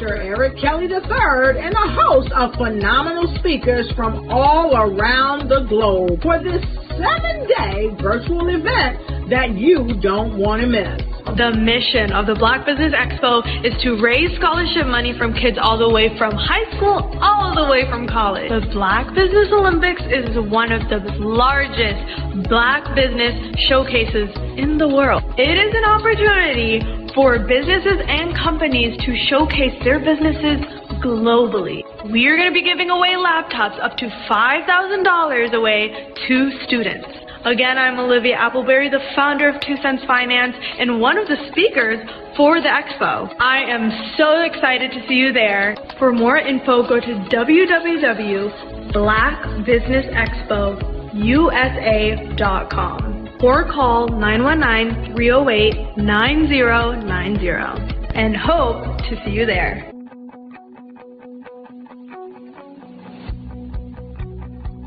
Dr. Eric Kelly III and a host of phenomenal speakers from all around the globe for this 7-day virtual event that you don't want to miss. The mission of the Black Business Expo is to raise scholarship money from kids all the way from high school all the way from college. The Black Business Olympics is one of the largest Black business showcases in the world. It is an opportunity for businesses and companies to showcase their businesses globally. We are going to be giving away laptops up to $5,000 away to students. Again, I'm Olivia Appleberry, the founder of 2 Cents Finance and one of the speakers for the expo. I am so excited to see you there. For more info, go to www.blackbusinessexpousa.com or call 919-308-9090 and hope to see you there.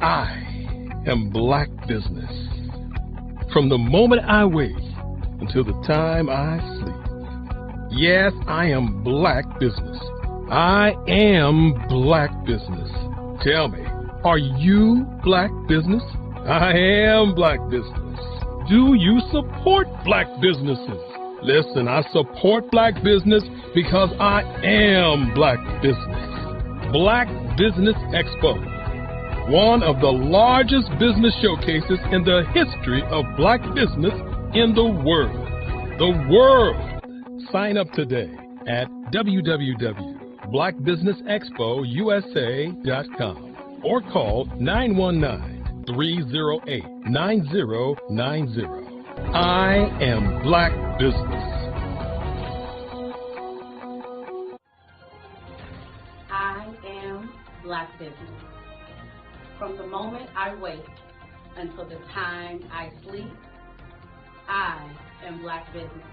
I am Black Business. From the moment I wake until the time I sleep. Yes, I am Black Business. I am Black Business. Tell me, are you Black Business? I am Black Business. Do you support Black businesses? Listen, I support Black business because I am Black Business. Black Business Expo, one of the largest business showcases in the history of Black business in the world. The world! Sign up today at www.blackbusinessexpousa.com or call 919-308-9090. I am Black Business. I am Black Business. From the moment I wake until the time I sleep, I am Black Business.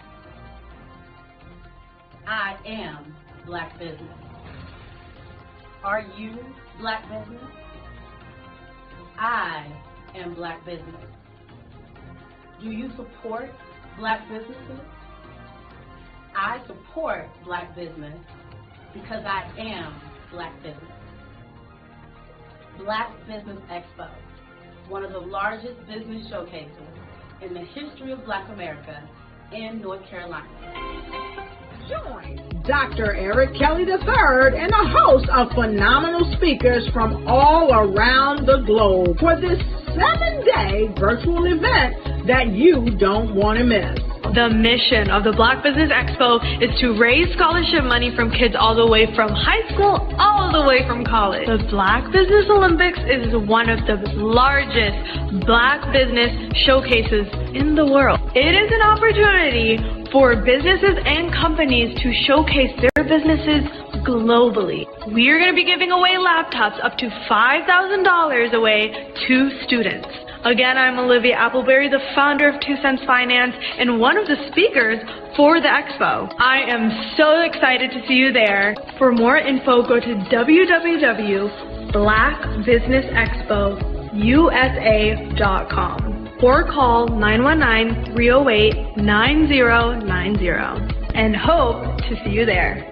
I am Black Business. Are you Black Business? I am Black Business. Do you support Black businesses? I support Black business because I am Black Business. Black Business Expo, one of the largest business showcases in the history of Black America in North Carolina. Join Dr. Eric Kelly III and a host of phenomenal speakers from all around the globe for this 7-day virtual event that you don't want to miss. The mission of the Black Business Expo is to raise scholarship money from kids all the way from high school all the way from college. The Black Business Olympics is one of the largest Black business showcases in the world. It is an opportunity for businesses and companies to showcase their businesses globally. We are going to be giving away laptops up to $5,000 away to students. Again, I'm Olivia Appleberry, the founder of 2 Cents Finance and one of the speakers for the expo. I am so excited to see you there. For more info, go to www.blackbusinessexpousa.com or call 919-308-9090 and hope to see you there.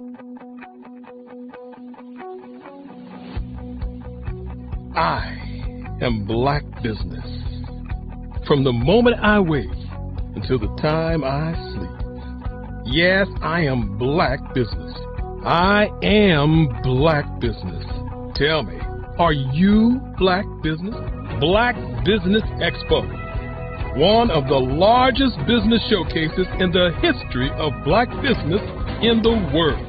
I am Black Business. From the moment I wake until the time I sleep. Yes, I am Black Business. I am Black Business. Tell me, are you Black Business? Black Business Expo, one of the largest business showcases in the history of Black business in the world.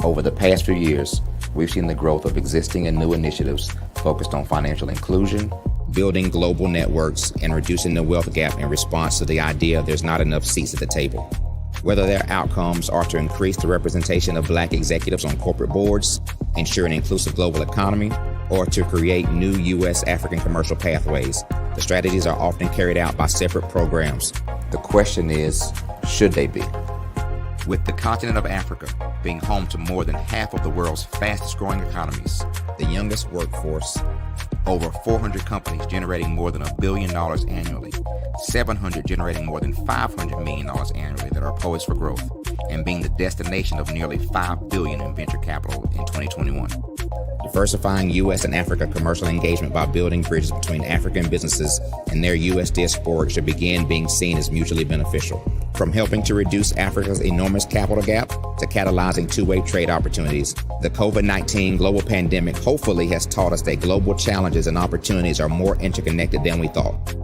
Over the past few years, we've seen the growth of existing and new initiatives focused on financial inclusion, building global networks, and reducing the wealth gap in response to the idea there's not enough seats at the table. Whether their outcomes are to increase the representation of Black executives on corporate boards, ensure an inclusive global economy, or to create new U.S. African commercial pathways, the strategies are often carried out by separate programs. The question is, should they be? With the continent of Africa being home to more than half of the world's fastest growing economies, the youngest workforce, over 400 companies generating more than $1 billion annually, 700 generating more than $500 million annually that are poised for growth, and being the destination of nearly $5 billion in venture capital in 2021. Diversifying U.S. and Africa commercial engagement by building bridges between African businesses and their U.S. diaspora should begin being seen as mutually beneficial. From helping to reduce Africa's enormous capital gap to catalyzing two-way trade opportunities, the COVID-19 global pandemic hopefully has taught us that global challenges and opportunities are more interconnected than we thought.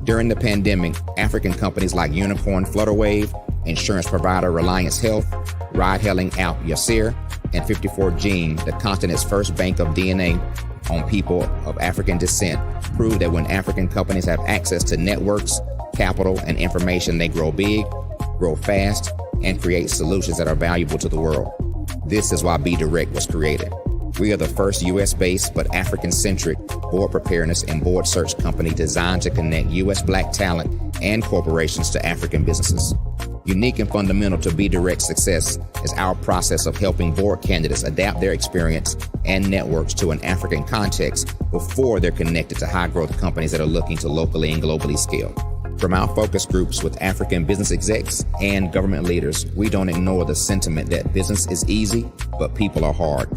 During the pandemic, African companies like Unicorn Flutterwave, insurance provider Reliance Health, ride-hailing app Yasir, and 54Gene, the continent's first bank of DNA on people of African descent, proved that when African companies have access to networks, capital, and information, they grow big, grow fast, and create solutions that are valuable to the world. This is why BDirect was created. We are the first U.S.-based but African-centric board preparedness and board search company designed to connect U.S. Black talent and corporations to African businesses. Unique and fundamental to BDirect's success is our process of helping board candidates adapt their experience and networks to an African context before they're connected to high-growth companies that are looking to locally and globally scale. From our focus groups with African business execs and government leaders, we don't ignore the sentiment that business is easy, but people are hard.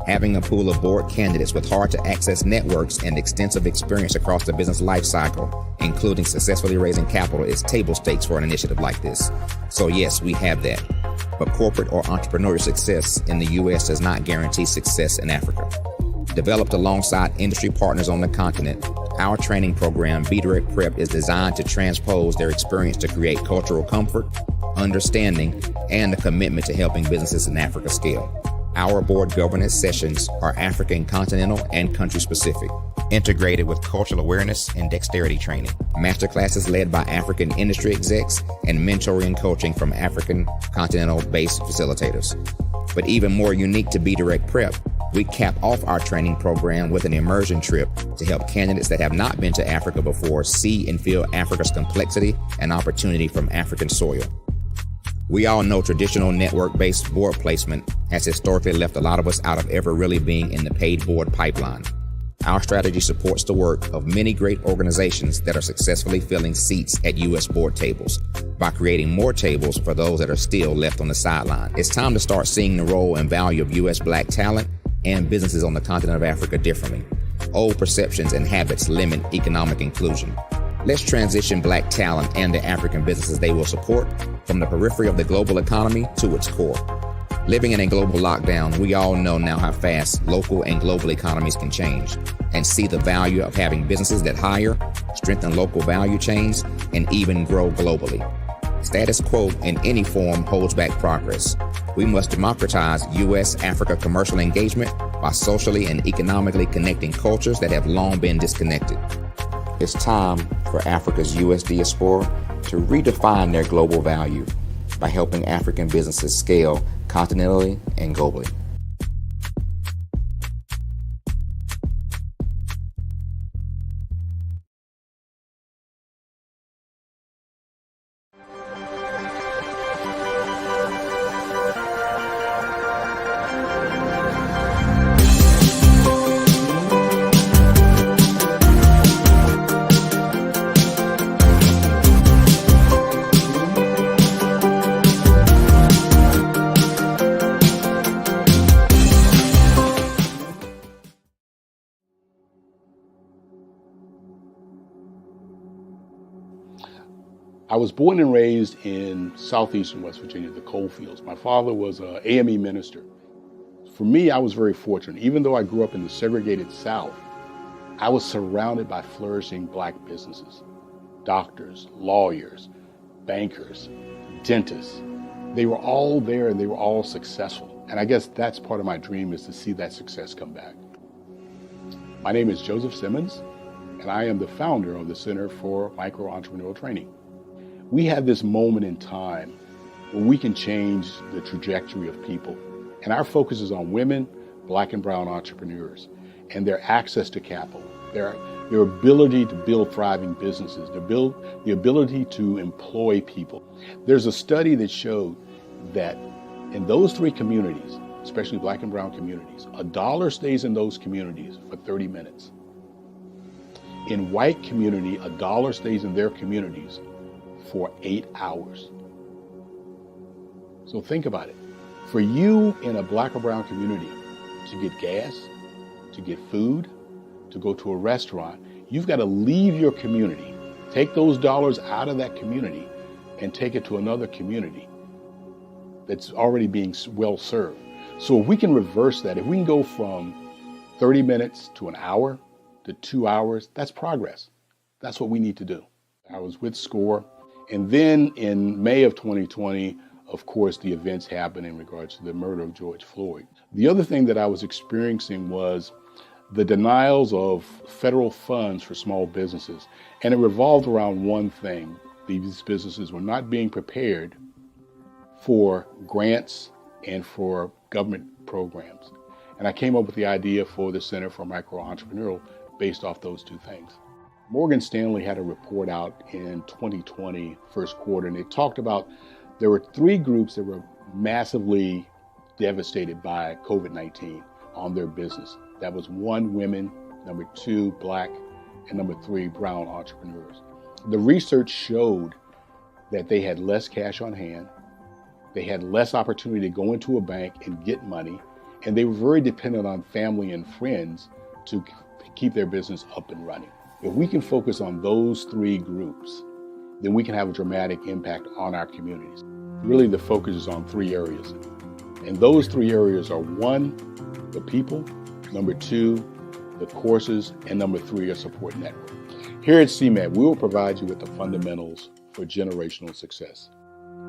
Having a pool of board candidates with hard-to-access networks and extensive experience across the business life cycle, including successfully raising capital, is table stakes for an initiative like this. So yes, we have that. But corporate or entrepreneurial success in the U.S. does not guarantee success in Africa. Developed alongside industry partners on the continent, our training program, BDirect Prep, is designed to transpose their experience to create cultural comfort, understanding, and a commitment to helping businesses in Africa scale. Our board governance sessions are African continental and country specific, integrated with cultural awareness and dexterity training, masterclasses led by African industry execs, and mentoring and coaching from African continental-based facilitators. But even more unique to BDirect Prep, we cap off our training program with an immersion trip to help candidates that have not been to Africa before see and feel Africa's complexity and opportunity from African soil. We all know traditional network-based board placement has historically left a lot of us out of ever really being in the paid board pipeline. Our strategy supports the work of many great organizations that are successfully filling seats at U.S. board tables by creating more tables for those that are still left on the sideline. It's time to start seeing the role and value of U.S. Black talent and businesses on the continent of Africa differently. Old perceptions and habits limit economic inclusion. Let's transition Black talent and the African businesses they will support from the periphery of the global economy to its core. Living in a global lockdown, we all know now how fast local and global economies can change, and see the value of having businesses that hire, strengthen local value chains, and even grow globally. Status quo in any form holds back progress. We must democratize U.S.-Africa commercial engagement by socially and economically connecting cultures that have long been disconnected. It's time for Africa's U.S. diaspora to redefine their global value by helping African businesses scale continentally and globally. I was born and raised in southeastern West Virginia, the coal fields. My father was an AME minister. For me, I was very fortunate. Even though I grew up in the segregated South, I was surrounded by flourishing Black businesses. Doctors, lawyers, bankers, dentists. They were all there and they were all successful. And I guess that's part of my dream, is to see that success come back. My name is Joseph Simmons, and I am the founder of the Center for Micro-Entrepreneurial Training. We have this moment in time where we can change the trajectory of people. And our focus is on women, Black and brown entrepreneurs, and their access to capital, their ability to build thriving businesses, the ability to employ people. There's a study that showed that in those three communities, especially Black and brown communities, $1 stays in those communities for 30 minutes. In white community, $1 stays in their communities for 8 hours. So think about it. For you in a Black or brown community to get gas, to get food, to go to a restaurant, you've got to leave your community, take those dollars out of that community and take it to another community that's already being well served. So if we can reverse that, if we can go from 30 minutes to an hour to 2 hours, that's progress. That's what we need to do. I was with SCORE. And then in May of 2020, of course, the events happened in regards to the murder of George Floyd. The other thing that I was experiencing was the denials of federal funds for small businesses. And it revolved around one thing. These businesses were not being prepared for grants and for government programs. And I came up with the idea for the Center for Micro-Entrepreneurial based off those two things. Morgan Stanley had a report out in 2020, first quarter, and they talked about there were 3 groups that were massively devastated by COVID-19 on their business. That was 1, women, number 2, Black, and number 3, brown entrepreneurs. The research showed that they had less cash on hand, they had less opportunity to go into a bank and get money, and they were very dependent on family and friends to keep their business up and running. If we can focus on those 3 groups, then we can have a dramatic impact on our communities. Really, the focus is on 3 areas. And those 3 areas are 1, the people, number 2, the courses, and number 3, a support network. Here at CMAT, we will provide you with the fundamentals for generational success.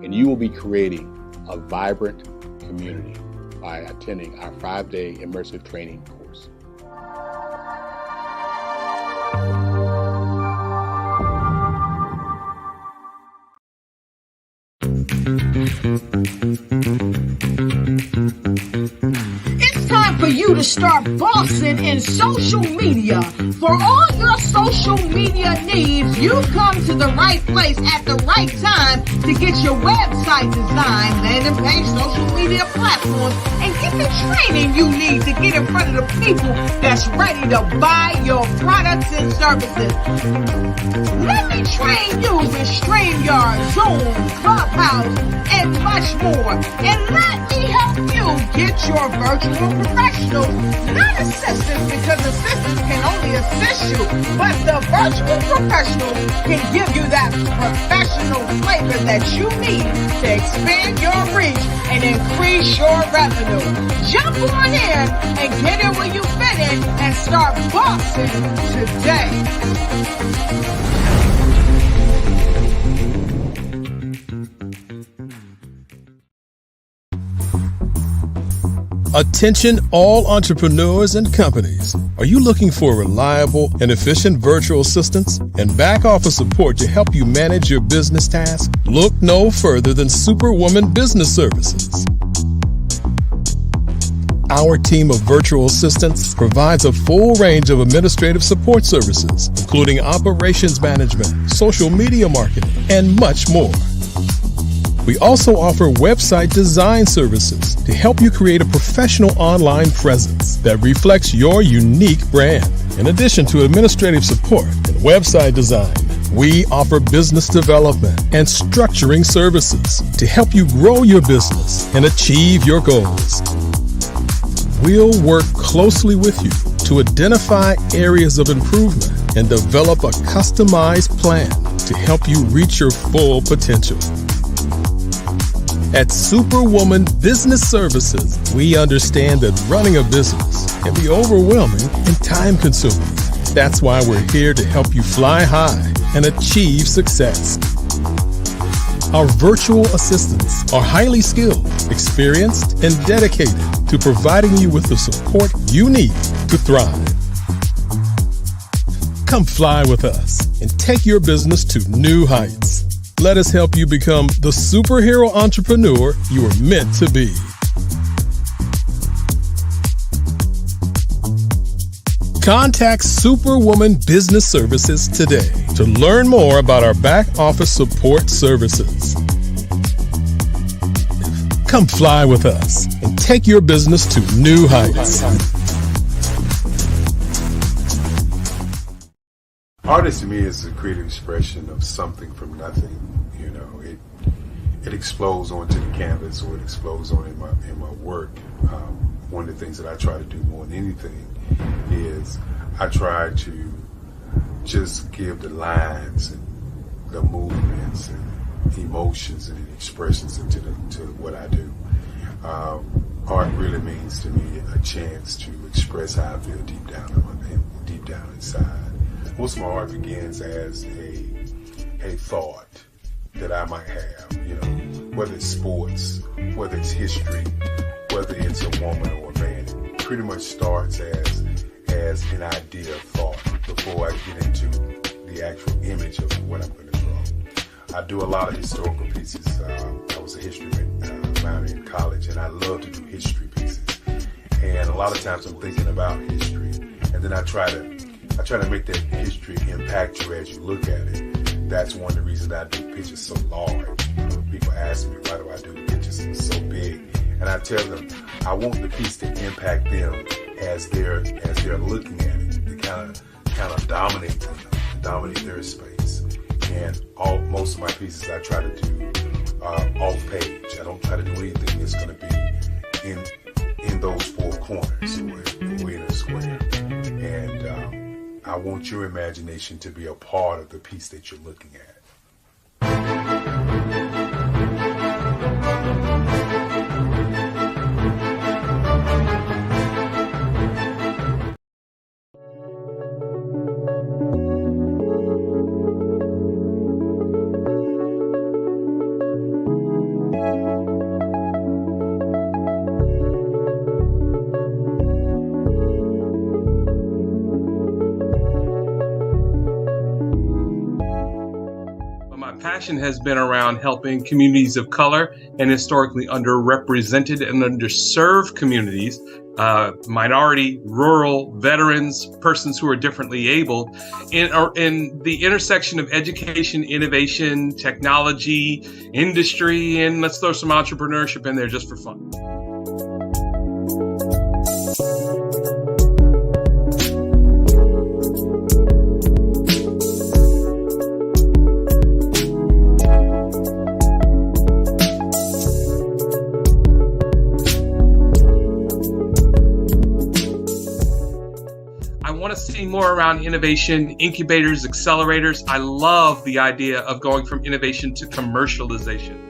And you will be creating a vibrant community by attending our 5-day immersive training course. It's time for you to start bossing in social media. For all your social media needs, you've come to the right place at the right time to get your website designed, landing page, social media platforms, and get the training you need to get in front of the people that's ready to buy your products and services. Let me train you with StreamYard, Zoom, Clubhouse, and much more. And let me help you get your virtual professionals, not assistants, because assistants can only assist you, but the virtual professionals can give you that professional flavor that you need to expand your reach and increase your revenue. Jump on in and get in where you fit in and start bossing today. Attention all entrepreneurs and companies. Are you looking for reliable and efficient virtual assistants and back office support to help you manage your business tasks? Look no further than Superwoman Business Services. Our team of virtual assistants provides a full range of administrative support services, including operations management, social media marketing, and much more. We also offer website design services to help you create a professional online presence that reflects your unique brand. In addition to administrative support and website design, we offer business development and structuring services to help you grow your business and achieve your goals. We'll work closely with you to identify areas of improvement and develop a customized plan to help you reach your full potential. At Superwoman Business Services, we understand that running a business can be overwhelming and time-consuming. That's why we're here to help you fly high and achieve success. Our virtual assistants are highly skilled, experienced, and dedicated to providing you with the support you need to thrive. Come fly with us and take your business to new heights. Let us help you become the superhero entrepreneur you are meant to be. Contact Superwoman Business Services today to learn more about our back office support services. Come fly with us and take your business to new heights. Art to me is a creative expression of something from nothing. You know, it explodes onto the canvas, or it explodes on in my work. One of the things that I try to do more than anything is I try to just give the lines and the movements and emotions and expressions into what I do. Art really means to me a chance to express how I feel deep down inside. Most of my art begins as a thought that I might have, you know, whether it's sports, whether it's history, whether it's a woman or a man. It pretty much starts as an idea of thought before I get into the actual image of what I'm going to draw. I do a lot of historical pieces. I was a history minor in college, and I love to do history pieces. And a lot of times I'm thinking about history, and then I try to make that history impact you as you look at it. That's one of the reasons I do pictures so large. People ask me, why do I do pictures so big? And I tell them, I want the piece to impact them as they're looking at it. To kind of dominate them, dominate their space. And most of my pieces I try to do off page. I don't try to do anything that's going to be in those four corners or in a square. And I want your imagination to be a part of the piece that you're looking at. Passion has been around helping communities of color and historically underrepresented and underserved communities, minority, rural, veterans, persons who are differently able, in the intersection of education, innovation, technology, industry, and let's throw some entrepreneurship in there just for fun. See more around innovation, incubators, accelerators. I love the idea of going from innovation to commercialization.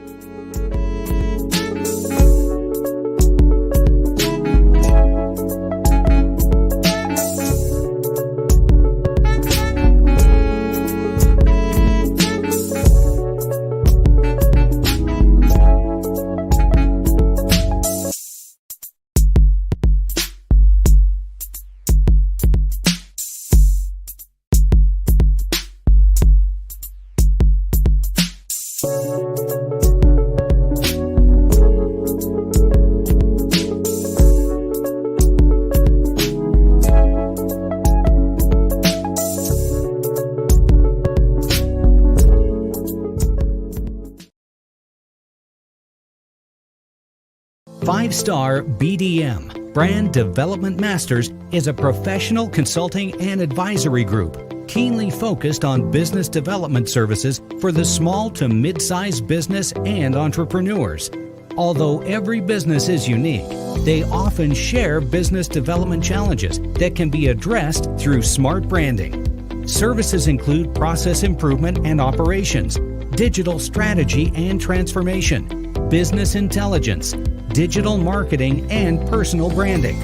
Five-Star BDM, Brand Development Masters, is a professional consulting and advisory group keenly focused on business development services for the small to mid-sized business and entrepreneurs. Although every business is unique, they often share business development challenges that can be addressed through smart branding. Services include process improvement and operations, digital strategy and transformation, business intelligence, digital marketing, and personal branding.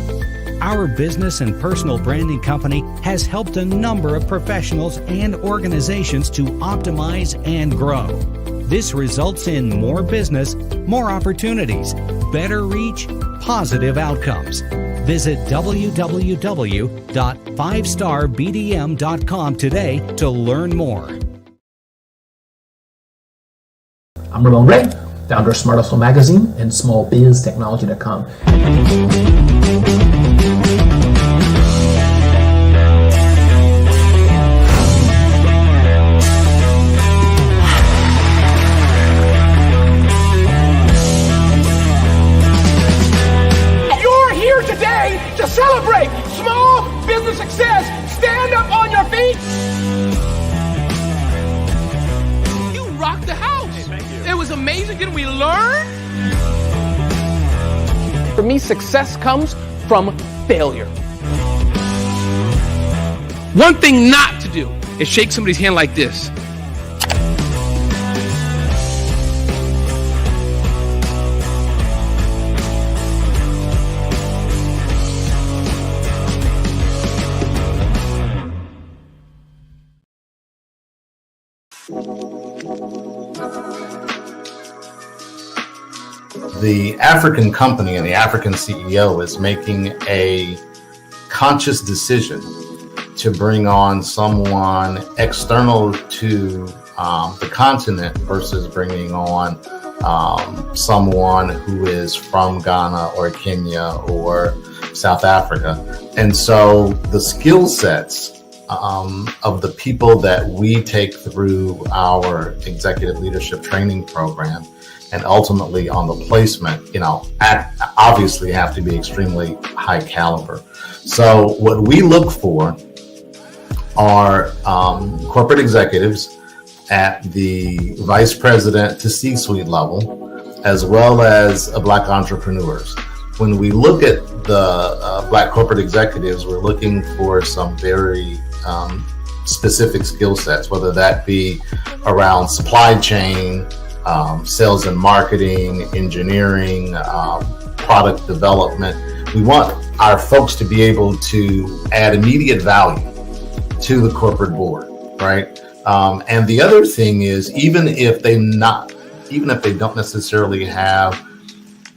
Our business and personal branding company has helped a number of professionals and organizations to optimize and grow. This results in more business, more opportunities, better reach, positive outcomes. Visit www.fivestarbdm.com today to learn more. I'm Ramon Ray, founder of Smart Hustle Magazine and smallbiztechnology.com. to celebrate small business success. Stand up on your feet. You rocked the house. Hey, thank you. It was amazing. Didn't we learn? For me, success comes from failure. One thing not to do is shake somebody's hand like this. The African company and the African CEO is making a conscious decision to bring on someone external to the continent versus bringing on someone who is from Ghana or Kenya or South Africa. And so the skill sets of the people that we take through our executive leadership training program and ultimately on the placement, obviously have to be extremely high caliber. So what we look for are corporate executives at the vice president to C-suite level, as well as Black entrepreneurs. When we look at the Black corporate executives, we're looking for some very specific skill sets, whether that be around supply chain, sales and marketing, engineering, product development. We want our folks to be able to add immediate value to the corporate board, right? And the other thing is, even if they don't necessarily have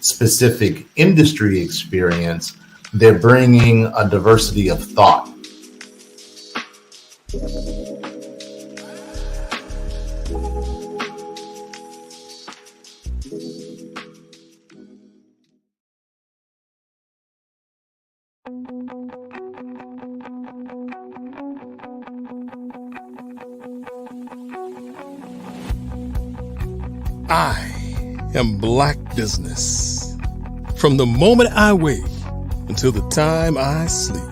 specific industry experience, they're bringing a diversity of thought. I am Black Business. From the moment I wake until the time I sleep.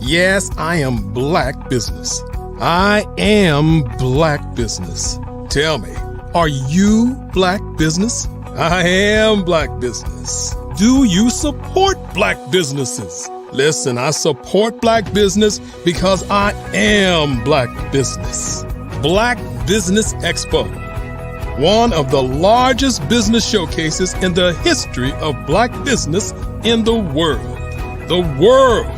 Yes, I am Black Business. I am Black Business. Tell me, are you Black Business? I am Black Business. Do you support Black businesses? Listen, I support Black business because I am Black Business. Black Business Expo, one of the largest business showcases in the history of Black business in the world. The world!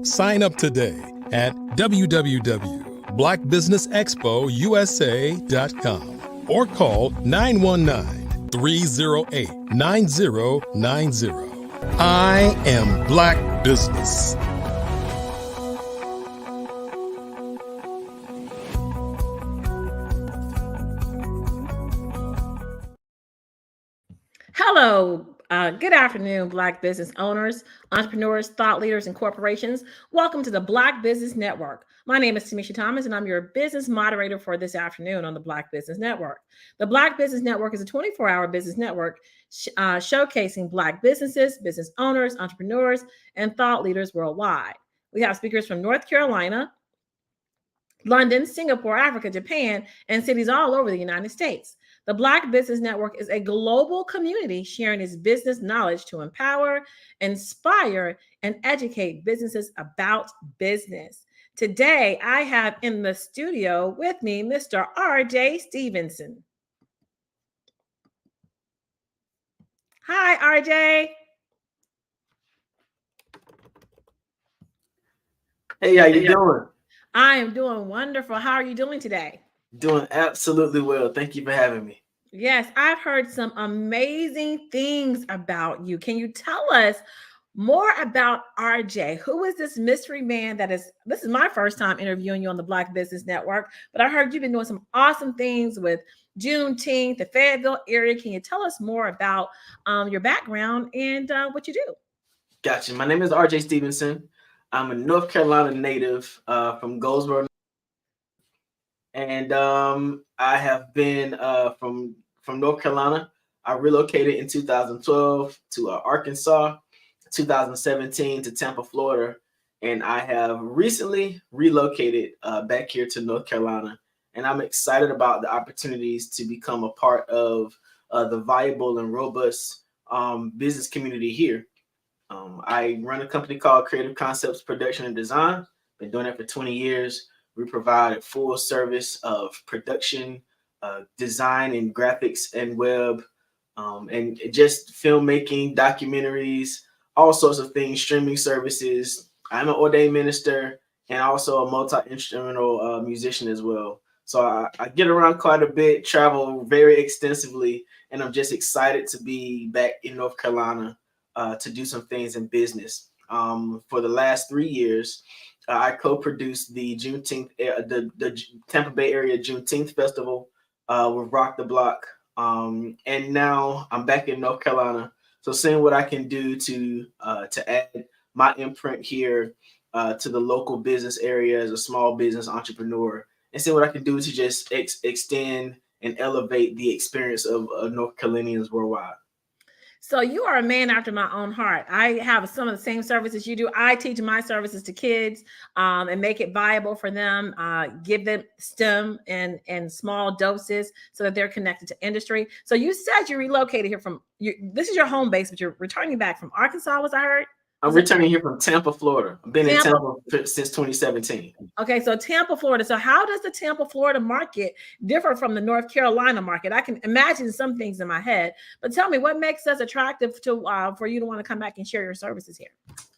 Sign up today at www.blackbusinessexpousa.com or call 919-308-9090. I am Black Business. Hello, good afternoon, Black business owners, entrepreneurs, thought leaders, and corporations. Welcome to the Black Business Network. My name is Tamisha Thomas, and I'm your business moderator for this afternoon on the Black Business Network. The Black Business Network is a 24-hour business network showcasing Black businesses, business owners, entrepreneurs, and thought leaders worldwide. We have speakers from North Carolina, London, Singapore, Africa, Japan, and cities all over the United States. The Black Business Network is a global community sharing its business knowledge to empower, inspire, and educate businesses about business. Today, I have in the studio with me Mr. RJ Stevenson. Hi, RJ. Hey, how you doing? I am doing wonderful. How are you doing today? Doing absolutely well. Thank you for having me. Yes, I've heard some amazing things about you. Can you tell us more about RJ? Who is this mystery man this is my first time interviewing you on the Black Business Network, but I heard you've been doing some awesome things with Juneteenth, the Fayetteville area. Can you tell us more about your background and what you do? Gotcha. My name is RJ Stevenson. I'm a North Carolina native from Goldsboro. And I have been from North Carolina. I relocated in 2012 to Arkansas. 2017 to Tampa, Florida, and I have recently relocated back here to North Carolina, and I'm excited about the opportunities to become a part of the viable and robust business community here. I run a company called Creative Concepts Production and Design. Been doing that for 20 years. We provide a full service of production, design, and graphics and web, and just filmmaking, documentaries, all sorts of things, streaming services. I'm an ordained minister and also a multi-instrumental musician as well. So I get around quite a bit, travel very extensively, and I'm just excited to be back in North Carolina to do some things in business. For the last 3 years, I co-produced the Juneteenth, the Tampa Bay Area Juneteenth Festival with Rock the Block. And now I'm back in North Carolina. So seeing what I can do to add my imprint here to the local business area as a small business entrepreneur, and see what I can do to just extend and elevate the experience of North Carolinians worldwide. So you are a man after my own heart. I have some of the same services you do. I teach my services to kids and make it viable for them, give them STEM and small doses so that they're connected to industry. So you said you relocated here from, this is your home base, but you're returning back from Arkansas, was I heard? I'm returning here from Tampa, Florida. I've been in Tampa since 2017. Okay, so Tampa, Florida. So how does the Tampa, Florida market differ from the North Carolina market? I can imagine some things in my head, but tell me what makes us attractive to for you to want to come back and share your services here?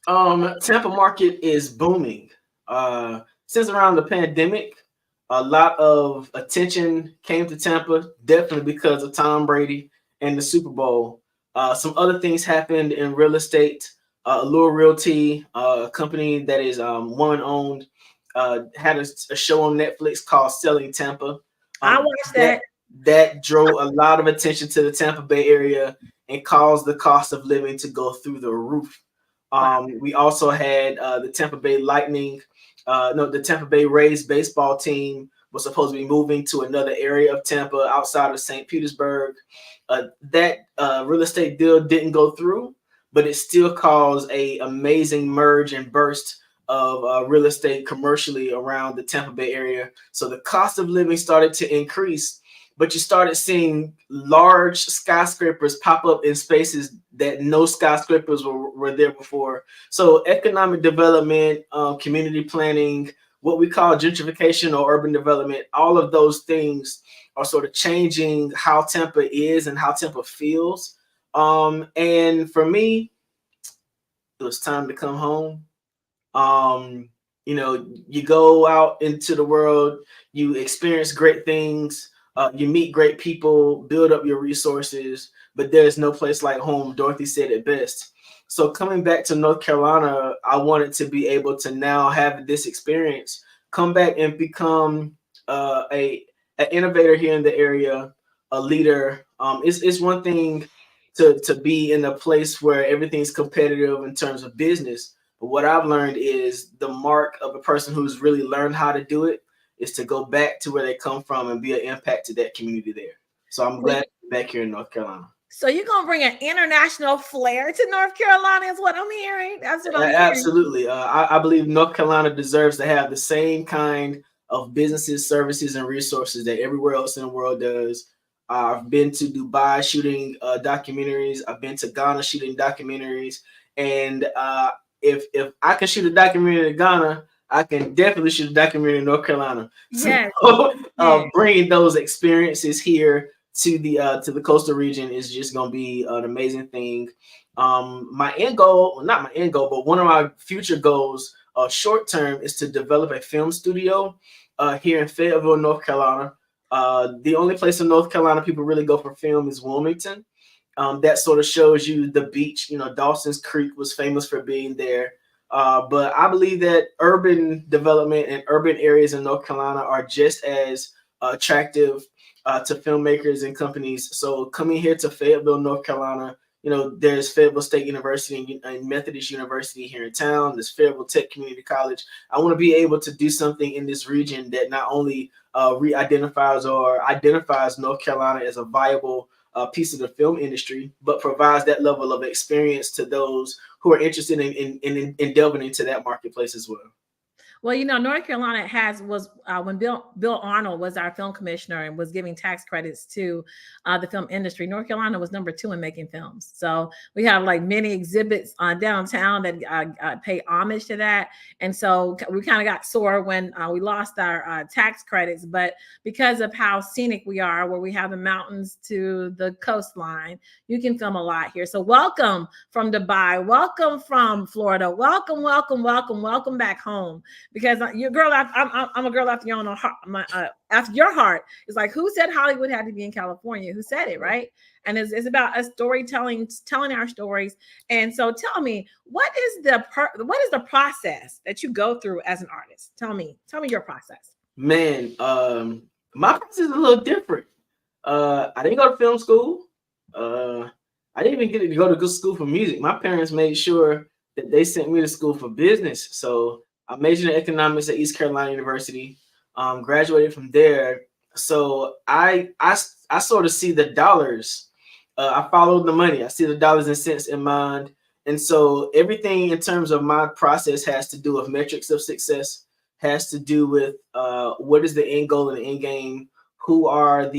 Tampa market is booming. Since around the pandemic, a lot of attention came to Tampa, definitely because of Tom Brady and the Super Bowl. Some other things happened in real estate. Allure Realty, a company that is woman-owned, had a show on Netflix called Selling Tampa. I watched that. That drove a lot of attention to the Tampa Bay area and caused the cost of living to go through the roof. We also had the Tampa Bay the Tampa Bay Rays baseball team was supposed to be moving to another area of Tampa outside of St. Petersburg. That real estate deal didn't go through, but it still caused an amazing merge and burst of real estate commercially around the Tampa Bay area. So the cost of living started to increase, but you started seeing large skyscrapers pop up in spaces that no skyscrapers were there before. So economic development, community planning, what we call gentrification or urban development, all of those things are sort of changing how Tampa is and how Tampa feels. And for me, it was time to come home. You go out into the world, you experience great things, you meet great people, build up your resources, but there's no place like home. Dorothy said it best. So coming back to North Carolina, I wanted to be able to now have this experience, come back and become an innovator here in the area, a leader. It's one thing to be in a place where everything's competitive in terms of business. But what I've learned is the mark of a person who's really learned how to do it is to go back to where they come from and be an impact to that community there. So I'm glad to be back here in North Carolina. So you're going to bring an international flair to North Carolina is what I'm hearing. That's what I'm hearing. Absolutely. I believe North Carolina deserves to have the same kind of businesses, services, and resources that everywhere else in the world does. I've been to Dubai shooting documentaries. I've been to Ghana shooting documentaries. And if I can shoot a documentary in Ghana, I can definitely shoot a documentary in North Carolina. Yes. So bringing those experiences here to the coastal region is just going to be an amazing thing. My end goal, well, not my end goal, but one of my future goals, short term, is to develop a film studio here in Fayetteville, North Carolina. The only place in North Carolina people really go for film is Wilmington. That sort of shows you the beach. Dawson's Creek was famous for being there. But I believe that urban development and urban areas in North Carolina are just as attractive to filmmakers and companies. So coming here to Fayetteville, North Carolina, there's Fayetteville State University and Methodist University here in town. There's Fayetteville Tech Community College. I want to be able to do something in this region that not only re-identifies or identifies North Carolina as a viable piece of the film industry, but provides that level of experience to those who are interested in delving into that marketplace as well. Well, North Carolina was when Bill Arnold was our film commissioner and was giving tax credits to the film industry. North Carolina was number 2 in making films. So we have like many exhibits downtown that pay homage to that. And so we kind of got sore when we lost our tax credits, but because of how scenic we are, where we have the mountains to the coastline, you can film a lot here. So welcome from Dubai, welcome from Florida, welcome back home. Because you're a girl, I'm a girl after your own heart. After your heart, it's like, who said Hollywood had to be in California? Who said it, right? And it's about us storytelling, telling our stories. And so, tell me, what is the process that you go through as an artist? Tell me your process. Man, my process is a little different. I didn't go to film school. I didn't even get to go to good school for music. My parents made sure that they sent me to school for business. So I majored in economics at East Carolina University, graduated from there. So I sort of see the dollars. I follow the money. I see the dollars and cents in mind. And so everything in terms of my process has to do with metrics of success, has to do with what is the end goal and the end game, who are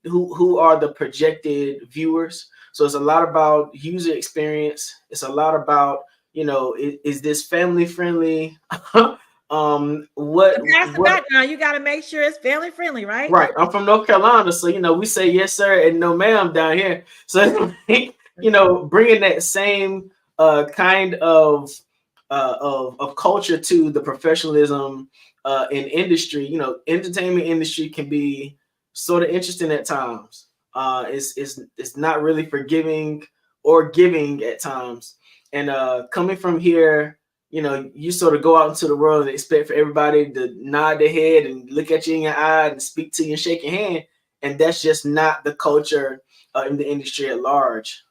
who are the projected viewers. So it's a lot about user experience. It's a lot about, is this family friendly? That's the background. You got to make sure it's family friendly, right? Right. I'm from North Carolina, so we say yes sir and no ma'am down here. So bringing that same kind of culture to the professionalism in industry. Entertainment industry can be sort of interesting at times. It's not really forgiving or giving at times. And coming from here, you sort of go out into the world and expect for everybody to nod their head and look at you in your eye and speak to you and shake your hand. And that's just not the culture in the industry at large.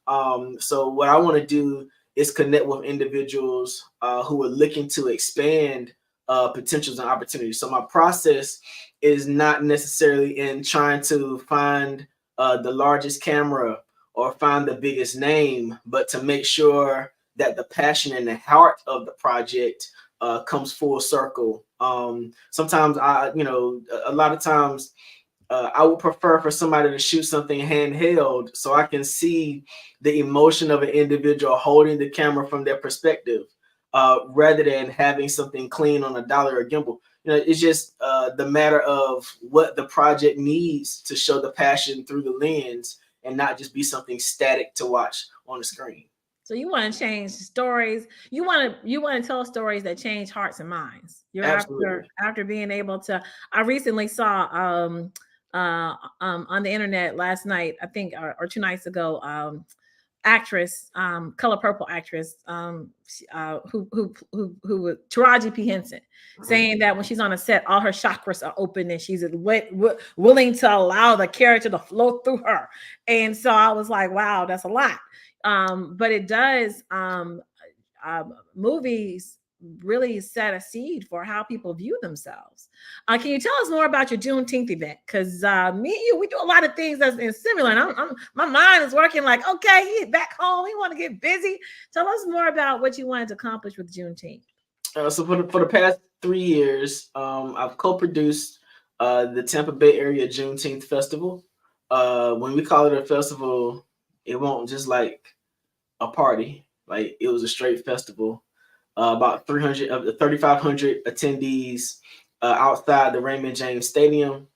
So what I want to do is connect with individuals who are looking to expand potentials and opportunities. So my process is not necessarily in trying to find the largest camera or find the biggest name, but to make sure that the passion and the heart of the project comes full circle. Sometimes a lot of times I would prefer for somebody to shoot something handheld so I can see the emotion of an individual holding the camera from their perspective, rather than having something clean on a dollar or gimbal. It's just the matter of what the project needs to show the passion through the lens and not just be something static to watch on the screen. So you want to change stories. You want to tell stories that change hearts and minds. You're after being able to. I recently saw on the internet last night, I think, or 2 nights ago, actress, Color Purple actress, who Taraji P. Henson, saying that when she's on a set, all her chakras are open and she's willing to allow the character to flow through her. And so I was like, wow, that's a lot. But it does, movies really set a seed for how people view themselves. Can you tell us more about your Juneteenth event? Because me and you, we do a lot of things that's similar. And my mind is working like, okay, he's back home. He want to get busy. Tell us more about what you wanted to accomplish with Juneteenth. So for the past 3 years, I've co-produced the Tampa Bay Area Juneteenth Festival. When we call it a festival, it won't just like a party. Like, it was a straight festival. About 300 of the 3,500 attendees outside the Raymond James Stadium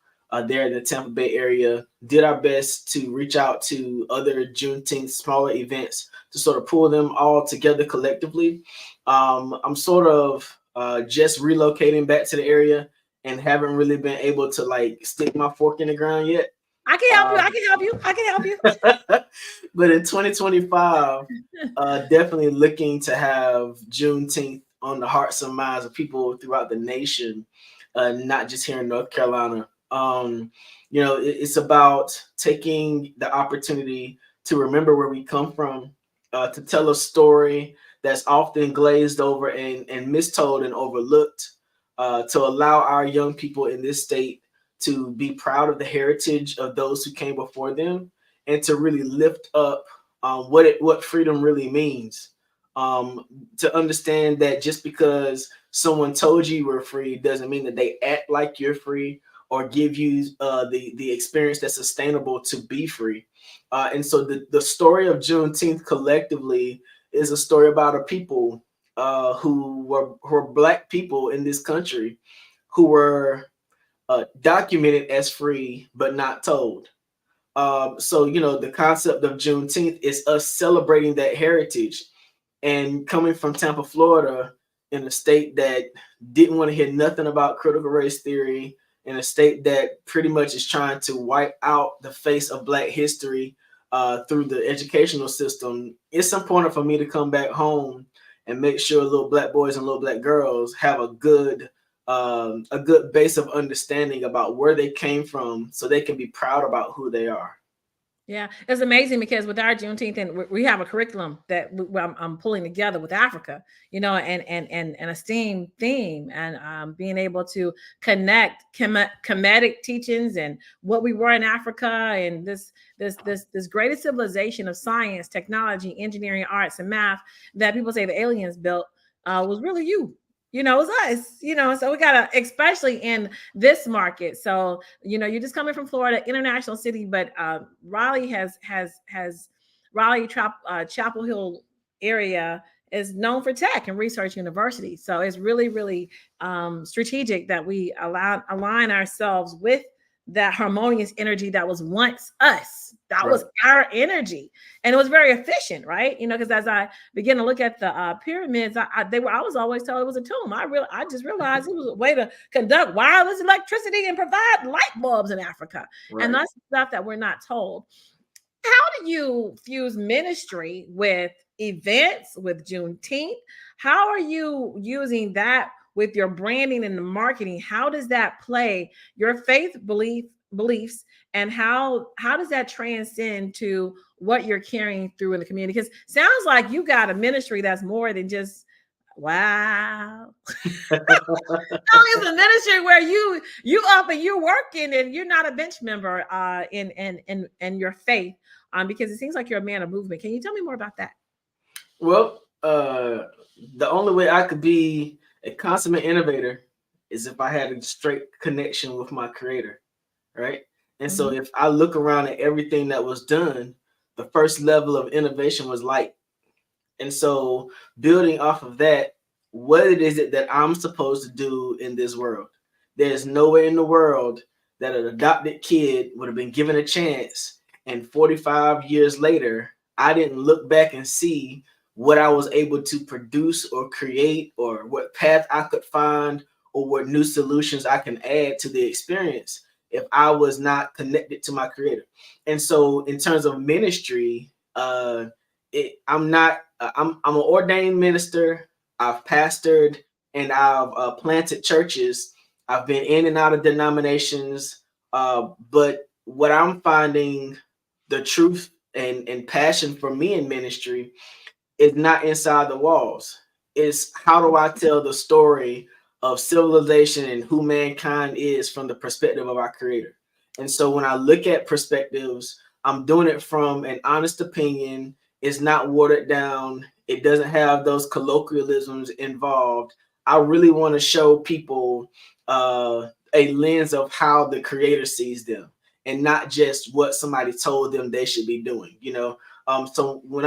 there in the Tampa Bay area. Did our best to reach out to other Juneteenth smaller events to sort of pull them all together collectively. I'm sort of just relocating back to the area and haven't really been able to like stick my fork in the ground yet. I can help you. But in 2025, definitely looking to have Juneteenth on the hearts and minds of people throughout the nation, not just here in North Carolina. It's about taking the opportunity to remember where we come from, to tell a story that's often glazed over and mistold and overlooked, to allow our young people in this state to be proud of the heritage of those who came before them, and to really lift up what freedom really means. To understand that just because someone told you were free doesn't mean that they act like you're free or give you the experience that's sustainable to be free. And so the story of Juneteenth collectively is a story about a people who were Black people in this country who were documented as free but not told. So, the concept of Juneteenth is us celebrating that heritage. And coming from Tampa, Florida, in a state that didn't want to hear nothing about critical race theory, in a state that pretty much is trying to wipe out the face of Black history through the educational system, it's important for me to come back home and make sure little Black boys and little Black girls have a good base of understanding about where they came from, so they can be proud about who they are. Yeah, it's amazing because with our Juneteenth, and we have a curriculum that I'm pulling together with Africa, and a STEAM theme, and being able to connect Kemetic teachings and what we were in Africa, and this greatest civilization of science, technology, engineering, arts, and math that people say the aliens built was really you. It was us, so we gotta, especially in this market. So, you're just coming from Florida, international city, but Raleigh Raleigh Chapel Hill area is known for tech and research university. So it's really, really strategic that we align ourselves with that harmonious energy that was once us. That was our energy, and it was very efficient, right? Because as I begin to look at the pyramids, I was always told it was a tomb. I just realized it was a way to conduct wireless electricity and provide light bulbs in Africa, and that's stuff that we're not told. How do you fuse ministry with events, with Juneteenth? How are you using that with your branding and the marketing? How does that play your faith beliefs, and how does that transcend to what you're carrying through in the community? Because sounds like you got a ministry that's more than just wow. It's a ministry where you up and you're working, and you're not a bench member in your faith, because it seems like you're a man of movement. Can you tell me more about that? Well, the only way I could be a consummate innovator is if I had a straight connection with my creator, right? And so if I look around at everything that was done, the first level of innovation was light. And so building off of that, what it is that I'm supposed to do in this world? There's nowhere in the world that an adopted kid would have been given a chance, and 45 years later, I didn't look back and see what I was able to produce or create, or what path I could find, or what new solutions I can add to the experience if I was not connected to my creator. And so in terms of ministry, I'm an ordained minister. I've pastored and I've planted churches. I've been in and out of denominations. But what I'm finding, the truth and passion for me in ministry, is not inside the walls. It's how do I tell the story of civilization and who mankind is from the perspective of our creator. And so when I look at perspectives, I'm doing it from an honest opinion. It's not watered down. It doesn't have those colloquialisms involved. I really want to show people a lens of how the creator sees them, and not just what somebody told them they should be doing, So when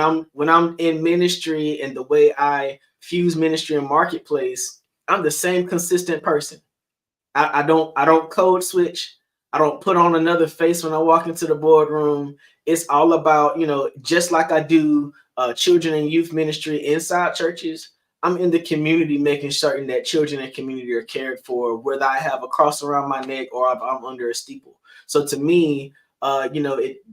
I'm in ministry, and the way I fuse ministry and marketplace, I'm the same consistent person. I don't code switch. I don't put on another face when I walk into the boardroom. It's all about, just like I do children and youth ministry inside churches, I'm in the community making certain that children and community are cared for, whether I have a cross around my neck or if I'm under a steeple. So to me, the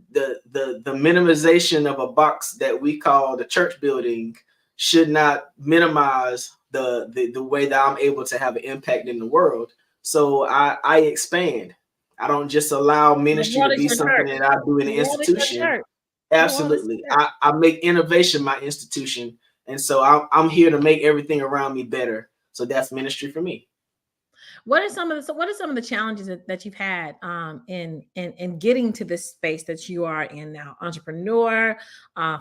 minimization of a box that we call the church building should not minimize the way that I'm able to have an impact in the world. So I expand. I don't just allow ministry to be something that I do in an institution. Absolutely. I make innovation my institution. And so I'm here to make everything around me better. So that's ministry for me. What are some of the challenges that you've had in getting to this space that you are in now? Entrepreneur,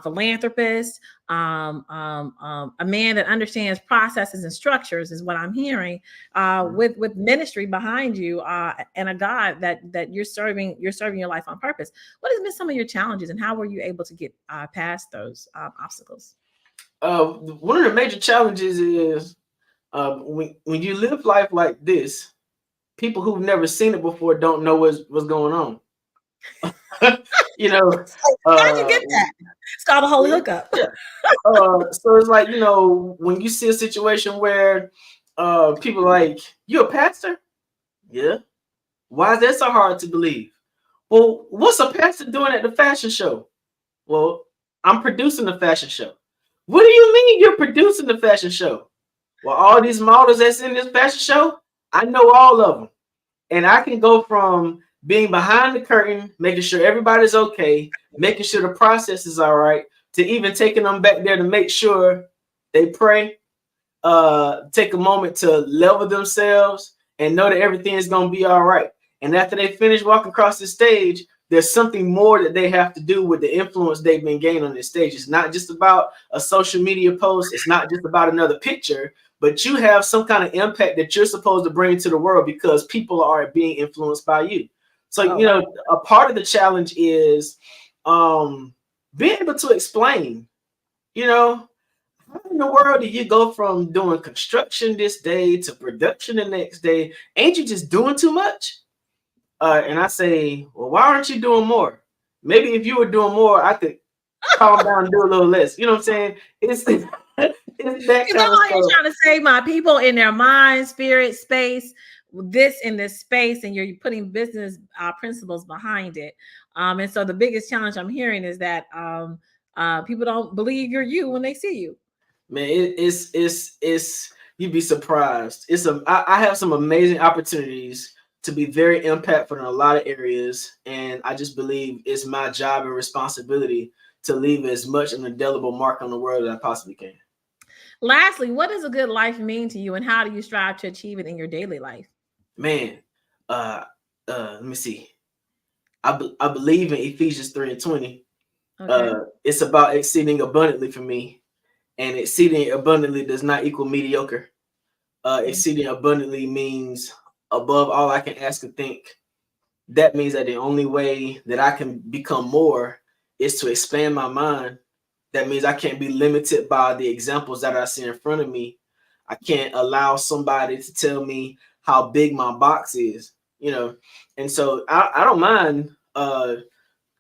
philanthropist, a man that understands processes and structures is what I'm hearing. With ministry behind you, and a God that you're serving your life on purpose. What has been some of your challenges, and how were you able to get past those obstacles? One of the major challenges is when you live life like this, people who've never seen it before don't know what's going on. You know, how'd you get that? It's called a holy hookup. Yeah. So it's like, when you see a situation where people are like, you a pastor? Yeah. Why is that so hard to believe? Well, what's a pastor doing at the fashion show? Well, I'm producing the fashion show. What do you mean you're producing the fashion show? Well, all these models that's in this fashion show, I know all of them. And I can go from being behind the curtain, making sure everybody's okay, making sure the process is all right, to even taking them back there to make sure they pray, take a moment to level themselves and know that everything is going to be all right. And after they finish walking across the stage, there's something more that they have to do with the influence they've been gaining on this stage. It's not just about a social media post. It's not just about another picture, but you have some kind of impact that you're supposed to bring to the world because people are being influenced by you. So, a part of the challenge is being able to explain, how in the world do you go from doing construction this day to production the next day? Ain't you just doing too much? And I say, well, why aren't you doing more? Maybe if you were doing more, I could calm down and do a little less. You know what I'm saying? It's that kind of stuff. You're trying to save my people in their mind, spirit, space, in this space, and you're putting business principles behind it. And so the biggest challenge I'm hearing is that people don't believe you're you when they see you. Man, it's you'd be surprised. I have some amazing opportunities to be very impactful in a lot of areas. And I just believe it's my job and responsibility to leave as much an indelible mark on the world as I possibly can. Lastly, what does a good life mean to you, and how do you strive to achieve it in your daily life? Man, let me see. I believe in Ephesians 3:20. Okay. It's about exceeding abundantly for me. And exceeding abundantly does not equal mediocre. Exceeding abundantly means above all I can ask or think. That means that the only way that I can become more is to expand my mind. That means I can't be limited by the examples that I see in front of me. I can't allow somebody to tell me how big my box is, And so I don't mind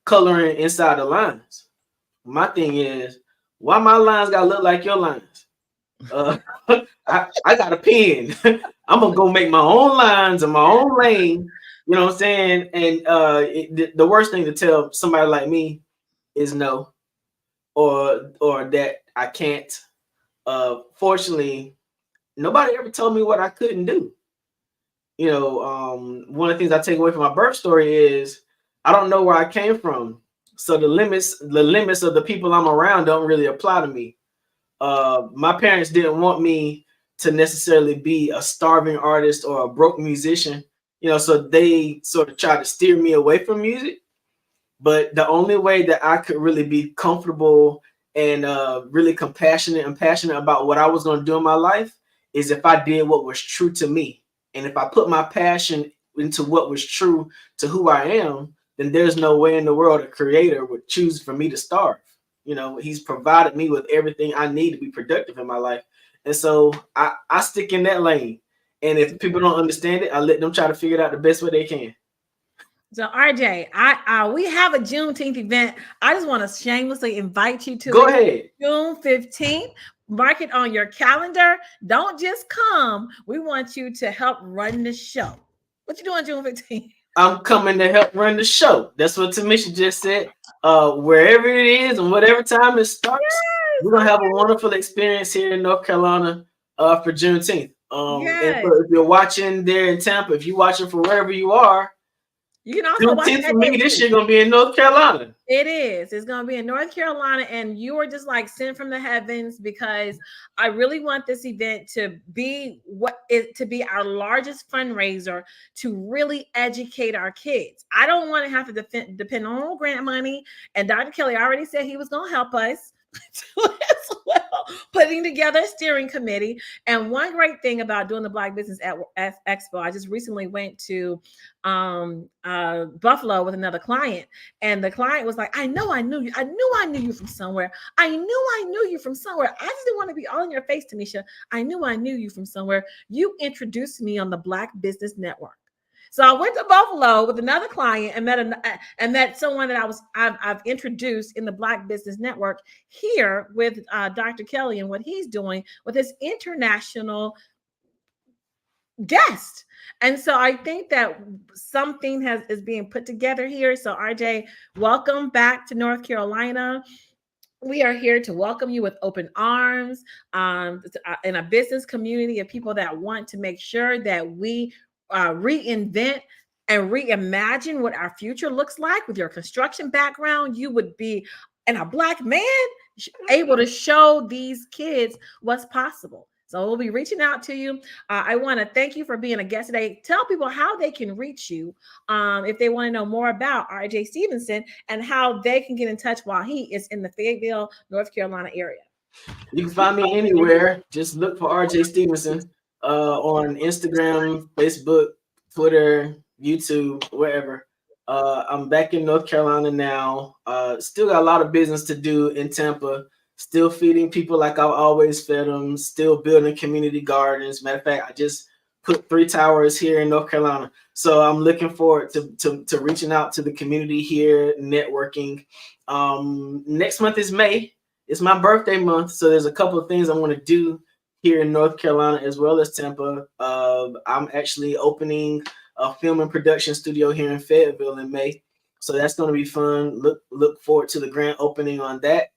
coloring inside the lines. My thing is, why my lines gotta look like your lines? I got a pen. I'm gonna go make my own lines in my own lane. You know what I'm saying? And the worst thing to tell somebody like me is no, or that I can't. Fortunately, nobody ever told me what I couldn't do. One of the things I take away from my birth story is I don't know where I came from. So the limits of the people I'm around don't really apply to me. My parents didn't want me to necessarily be a starving artist or a broke musician, so they sort of tried to steer me away from music. But the only way that I could really be comfortable and really compassionate and passionate about what I was going to do in my life is if I did what was true to me. And if I put my passion into what was true to who I am, then there's no way in the world a creator would choose for me to starve. He's provided me with everything I need to be productive in my life. And so I stick in that lane. And if people don't understand it, I let them try to figure it out the best way they can. So RJ, we have a Juneteenth event. I just want to shamelessly invite you to Go ahead. June 15th. Mark it on your calendar. Don't just come. We want you to help run the show. What you doing June 15th? I'm coming to help run the show. That's what Tamisha just said. Wherever it is and whatever time it starts, we're gonna have a wonderful experience here in North Carolina for Juneteenth. And so if you're watching there in Tampa, if you're watching from wherever you are, You can also watch that for me this year gonna be in North Carolina. It is. It's gonna be in North Carolina, and you are just like sent from the heavens, because I really want this event to be our largest fundraiser to really educate our kids. I don't want to have to depend on grant money, and Dr. Kelly already said he was gonna help us as well, putting together a steering committee. And one great thing about doing the Black Business Expo, I just recently went to Buffalo with another client, and the client was like, I knew you from somewhere. I knew you from somewhere. I just didn't want to be all in your face, Tamisha. I knew you from somewhere. You introduced me on the Black Business Network. So I went to Buffalo with another client and met someone that I've introduced in the Black Business Network here with Dr. Kelly and what he's doing with his international guest. And so I think that something is being put together here. So RJ, welcome back to North Carolina. We are here to welcome you with open arms in a business community of people that want to make sure that we reinvent and reimagine what our future looks like. With your construction background, you would be, and a Black man, able to show these kids what's possible. So we'll be reaching out to you. I want to thank you for being a guest today. Tell people how they can reach you if they want to know more about RJ Stevenson and how they can get in touch while he is in the Fayetteville, North Carolina area. You can find me anywhere. Just look for RJ Stevenson on Instagram, Facebook, Twitter, YouTube, wherever. I'm back in North Carolina now. Still got a lot of business to do in Tampa. Still feeding people like I've always fed them. Still building community gardens. Matter of fact, I just put 3 towers here in North Carolina. So I'm looking forward to reaching out to the community here, networking. Next month is May. It's my birthday month. So there's a couple of things I want to do here in North Carolina as well as Tampa. I'm actually opening a film and production studio here in Fayetteville in May. So that's going to be fun. Look forward to the grand opening on that.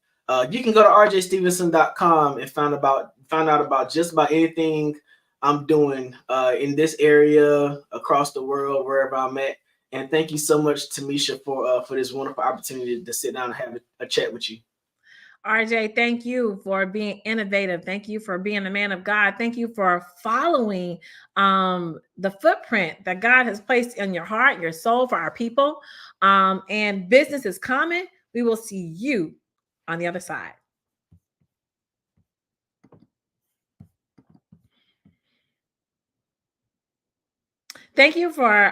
You can go to rjstevenson.com and find out about just about anything I'm doing in this area, across the world, wherever I'm at. And thank you so much, Tamisha, for this wonderful opportunity to sit down and have a chat with you. RJ, thank you for being innovative. Thank you for being a man of God. Thank you for following the footprint that God has placed in your heart, your soul for our people. And business is coming. We will see you on the other side. Thank you for,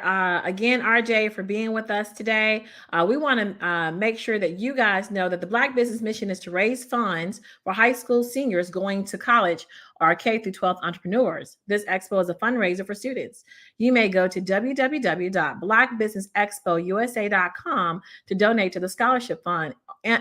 again, RJ, for being with us today. We want to make sure that you guys know that the Black Business Mission is to raise funds for high school seniors going to college or K through 12 entrepreneurs. This expo is a fundraiser for students. You may go to www.blackbusinessexpousa.com to donate to the scholarship fund,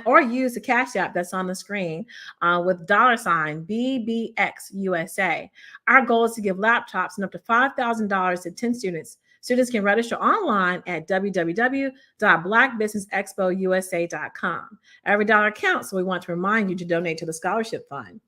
or use the Cash App that's on the screen with $BBXUSA. Our goal is to give laptops and up to $5,000 to 10 students. Students can register online at www.blackbusinessexpousa.com. Every dollar counts, so we want to remind you to donate to the scholarship fund.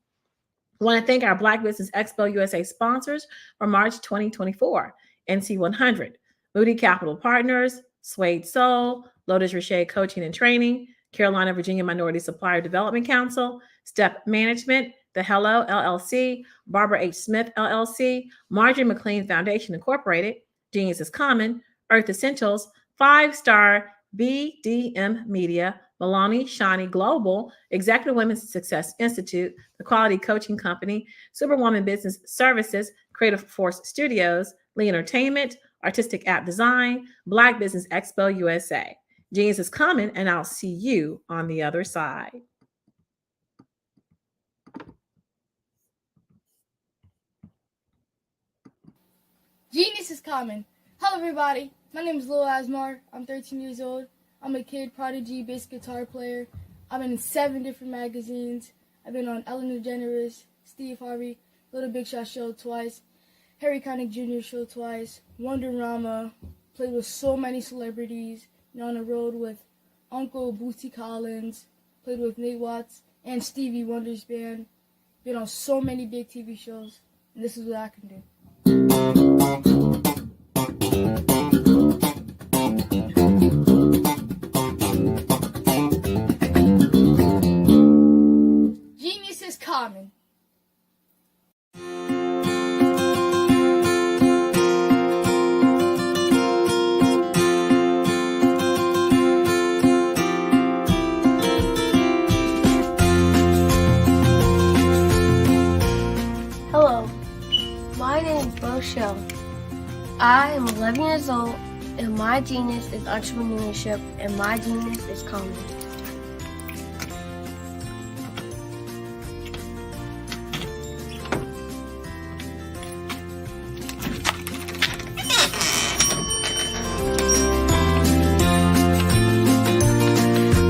I want to thank our Black Business Expo USA sponsors for March 2024. NC 100, Moody Capital Partners, Suede Soul, Lotus Richey Coaching and Training, Carolina, Virginia Minority Supplier Development Council, Step Management, The Hello LLC, Barbara H. Smith LLC, Marjorie McLean Foundation Incorporated, Genius is Common, Earth Essentials, 5-Star BDM Media, Maloney Shawnee Global, Executive Women's Success Institute, The Quality Coaching Company, Superwoman Business Services, Creative Force Studios, Lee Entertainment, Artistic App Design, Black Business Expo USA. Genius is coming, and I'll see you on the other side. Genius is coming. Hello, everybody. My name is Lil Asmar. I'm 13 years old. I'm a kid prodigy, bass guitar player. I've been in 7 different magazines. I've been on Ellen DeGeneres, Steve Harvey, Little Big Shot Show twice, Harry Connick Jr. Show twice, Wonderama. Played with so many celebrities. Been on the road with Uncle Bootsy Collins. Played with Nate Watts and Stevie Wonder's band. Been on so many big TV shows. And this is what I can do. common. Hello, my name is Rochelle. I am 11 years old, and my genius is entrepreneurship, and my genius is common.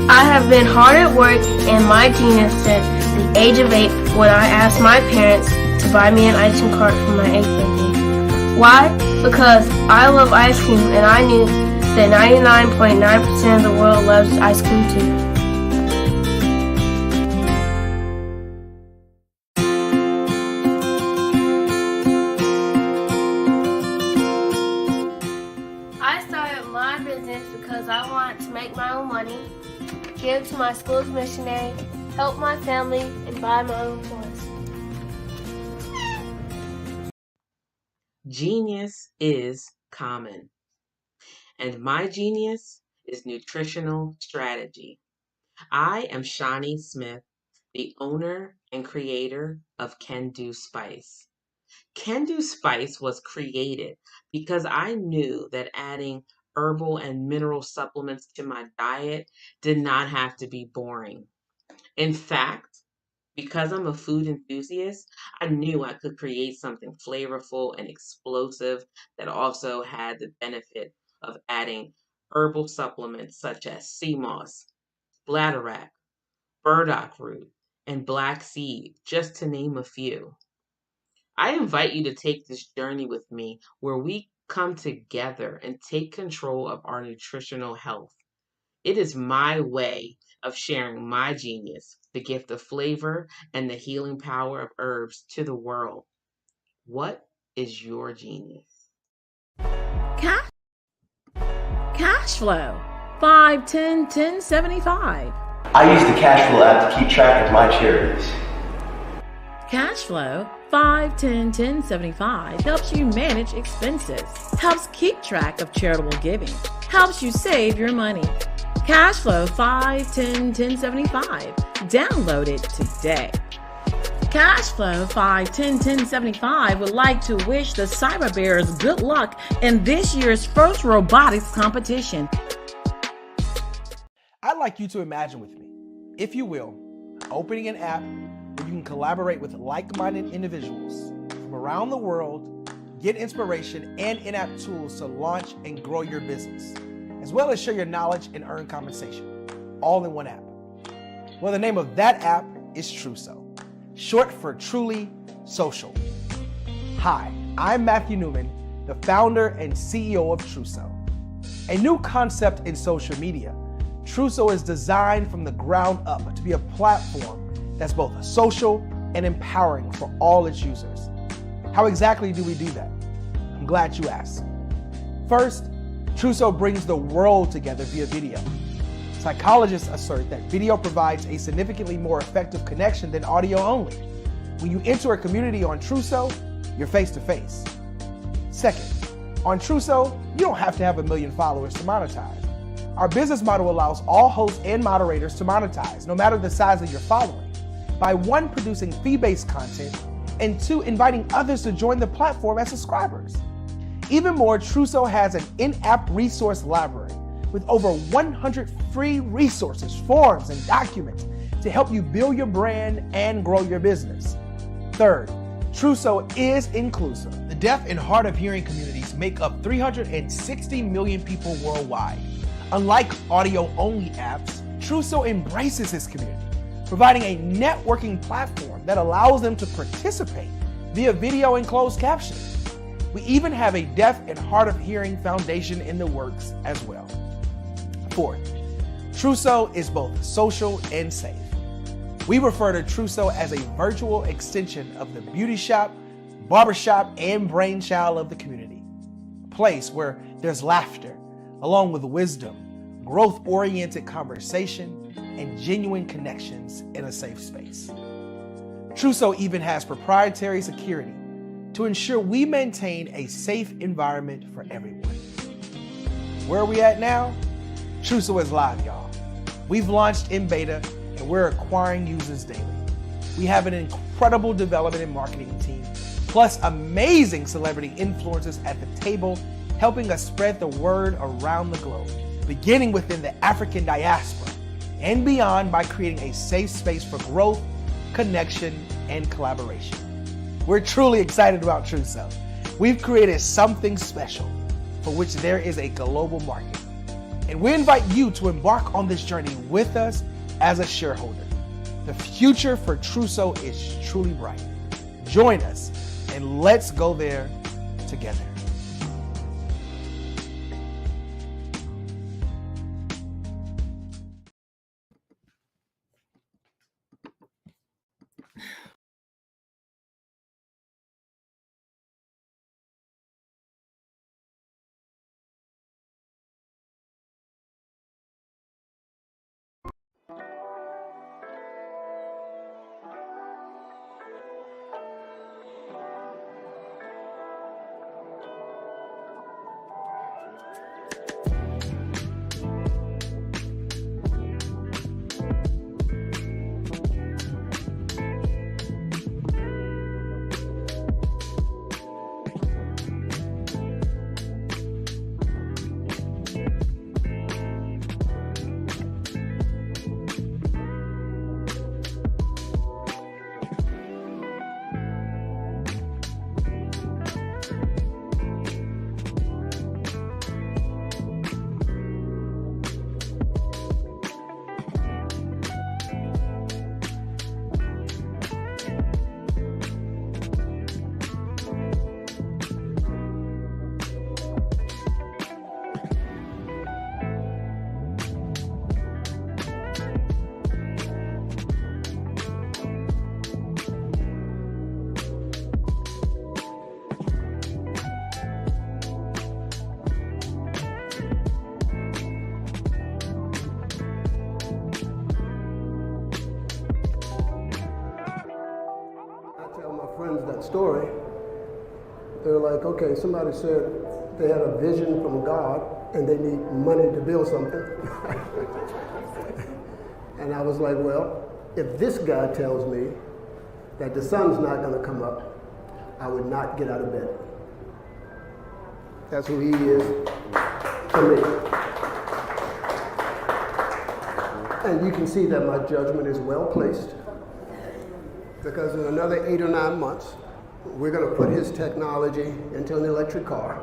I have been hard at work, and my genius since the age of 8 when I asked my parents to buy me an ice cream cart for my 8th birthday. Why? Because I love ice cream, and I knew that 99.9% of the world loves ice cream too. I started my business because I wanted to make my own money, give to my school's missionary, help my family, and buy my own toys. Genius is common, and my genius is nutritional strategy. I am Shawnee Smith, the owner and creator of Can Do Spice. Can Do Spice was created because I knew that adding herbal and mineral supplements to my diet did not have to be boring. In fact, because I'm a food enthusiast, I knew I could create something flavorful and explosive that also had the benefit of adding herbal supplements such as sea moss, bladderwrack, burdock root, and black seed, just to name a few. I invite you to take this journey with me where we come together and take control of our nutritional health. It is my way of sharing my genius, the gift of flavor and the healing power of herbs to the world. What is your genius? Cash flow 5, 10, 10, 75. I use the cash flow app to keep track of my charities. Cash flow 5, 10, 10, 75 helps you manage expenses, helps keep track of charitable giving, helps you save your money. Cash flow 5, 10, 10, 75. Download it today. Cash flow 5, 10, 10, 75 would like to wish the Cyber Bears good luck in this year's first robotics competition. I'd like you to imagine with me, if you will, opening an app where you can collaborate with like-minded individuals from around the world, get inspiration and in-app tools to launch and grow your business, as well as share your knowledge and earn compensation, all in one app. Well, the name of that app is Truso, short for Truly Social. Hi, I'm Matthew Newman, the founder and CEO of Truso. A new concept in social media, Truso is designed from the ground up to be a platform that's both social and empowering for all its users. How exactly do we do that? I'm glad you asked. First, Truso brings the world together via video. Psychologists assert that video provides a significantly more effective connection than audio only. When you enter a community on Truso, you're face to face. Second, on Truso, you don't have to have 1 million followers to monetize. Our business model allows all hosts and moderators to monetize, no matter the size of your following, by 1, producing fee-based content, and 2, inviting others to join the platform as subscribers. Even more, Truso has an in-app resource library with over 100 free resources, forms, and documents to help you build your brand and grow your business. Third, Truso is inclusive. The deaf and hard of hearing communities make up 360 million people worldwide. Unlike audio-only apps, Truso embraces this community, providing a networking platform that allows them to participate via video and closed captioning. We even have a deaf and hard of hearing foundation in the works as well. Fourth, Truso is both social and safe. We refer to Truso as a virtual extension of the beauty shop, barbershop, and brainchild of the community. A place where there's laughter, along with wisdom, growth-oriented conversation, and genuine connections in a safe space. Trousseau even has proprietary security to ensure we maintain a safe environment for everyone. Where are we at now? Trousseau is live, y'all. We've launched in beta and we're acquiring users daily. We have an incredible development and marketing team, plus amazing celebrity influencers at the table, helping us spread the word around the globe, beginning within the African diaspora and beyond by creating a safe space for growth, connection, and collaboration. We're truly excited about Trousseau. We've created something special for which there is a global market. And we invite you to embark on this journey with us as a shareholder. The future for Trousseau is truly bright. Join us and let's go there together. That story, they're like, okay, somebody said they had a vision from God and they need money to build something. And I was like, well, if this guy tells me that the sun's not going to come up, I would not get out of bed. That's who he is to me. And you can see that my judgment is well placed, because in another 8 or 9 months, we're going to put his technology into an electric car.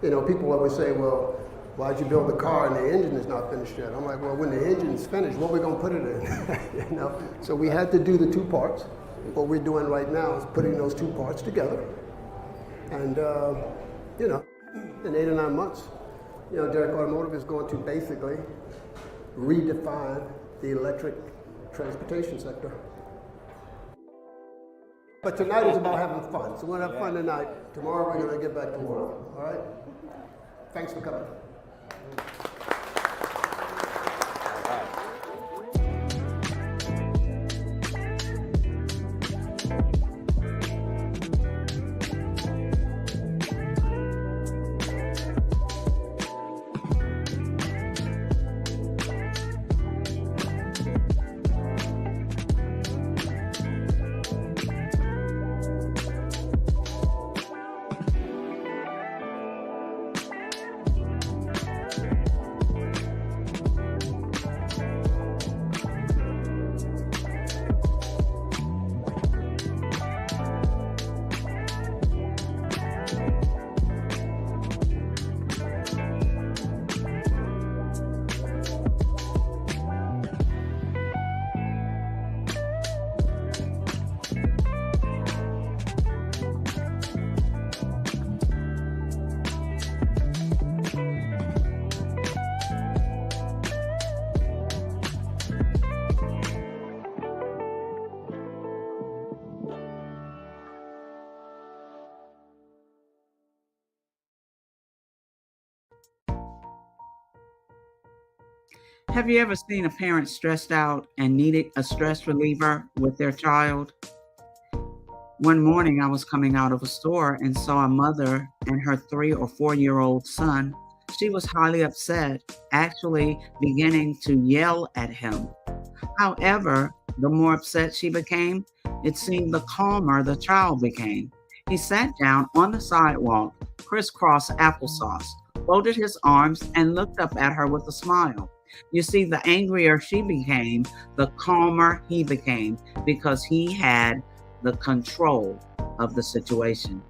You know, people always say, well, why'd you build the car and the engine is not finished yet? I'm like, well, when the engine's finished, what are we going to put it in? You know? So we had to do the two parts. What we're doing right now is putting those two parts together. And, you know, in 8 or 9 months, you know, Derek Automotive is going to basically redefine the electric transportation sector. But tonight is about having fun. So we're going to have fun tonight. Tomorrow we're going to get back to work. All right? Thanks for coming. Have you ever seen a parent stressed out and needed a stress reliever with their child? One morning, I was coming out of a store and saw a mother and her 3 or 4-year-old son. She was highly upset, actually beginning to yell at him. However, the more upset she became, it seemed the calmer the child became. He sat down on the sidewalk, crisscross applesauce, folded his arms, and looked up at her with a smile. You see, the angrier she became, the calmer he became, because he had the control of the situation.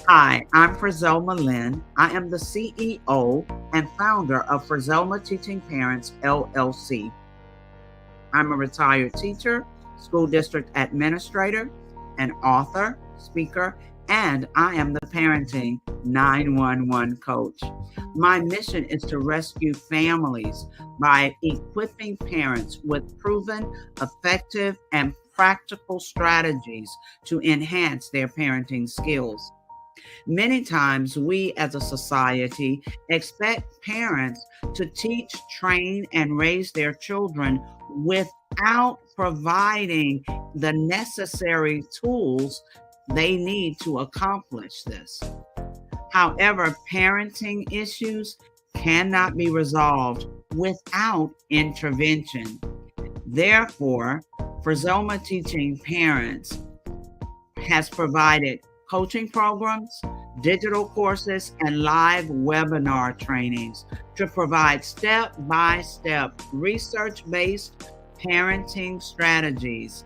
Hi, I'm Frizelma Lynn. I am the CEO and founder of Frizelma Teaching Parents, LLC. I'm a retired teacher, school district administrator, an author, speaker, and I am the parenting 911 coach. My mission is to rescue families by equipping parents with proven, effective, and practical strategies to enhance their parenting skills. Many times we as a society expect parents to teach, train, and raise their children without providing the necessary tools they need to accomplish this. However, parenting issues cannot be resolved without intervention. Therefore, Frizelma Teaching Parents has provided coaching programs, digital courses, and live webinar trainings to provide step-by-step research-based parenting strategies,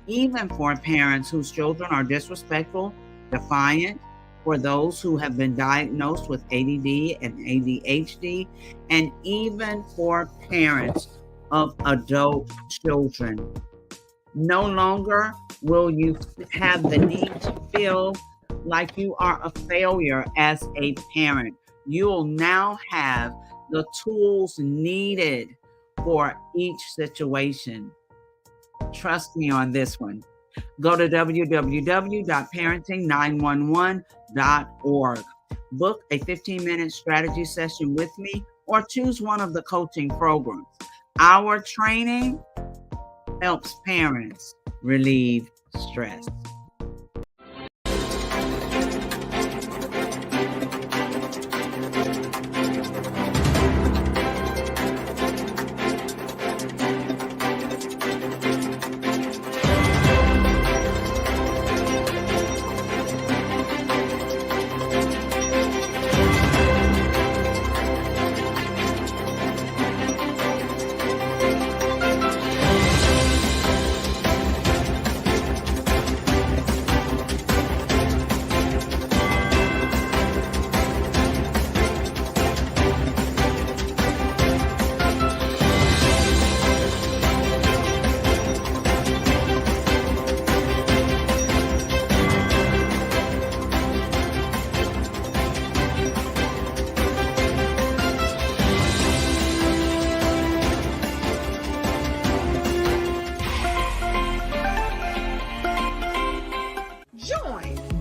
even for parents whose children are disrespectful, defiant, for those who have been diagnosed with ADD and ADHD, and even for parents of adult children. No longer will you have the need to feel like you are a failure as a parent. You'll now have the tools needed for each situation. Trust me on this one. Go to www.parenting911.org. Book a 15-minute strategy session with me or choose one of the coaching programs. Our training helps parents relieve stress.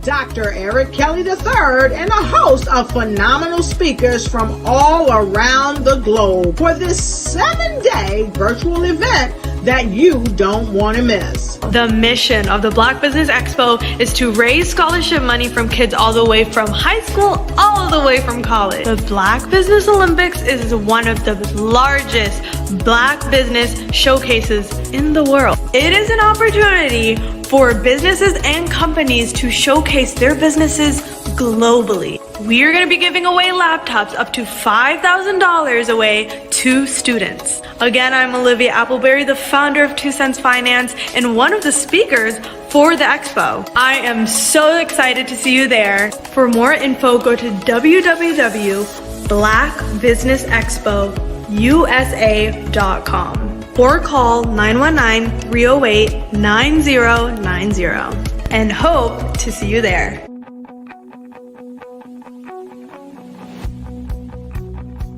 Dr. Eric Kelly III and a host of phenomenal speakers from all around the globe for this 7-day virtual event that you don't want to miss. The mission of the Black Business Expo is to raise scholarship money from kids all the way from high school all the way from college. The Black Business Olympics is one of the largest Black business showcases in the world. It is an opportunity for businesses and companies to showcase their businesses globally. We are going to be giving away laptops up to $5,000 away to students. Again, I'm Olivia Appleberry, the founder of 2 Cents Finance and one of the speakers for the expo. I am so excited to see you there. For more info, go to www.blackbusinessexpousa.com or call 919-308-9090 and hope to see you there.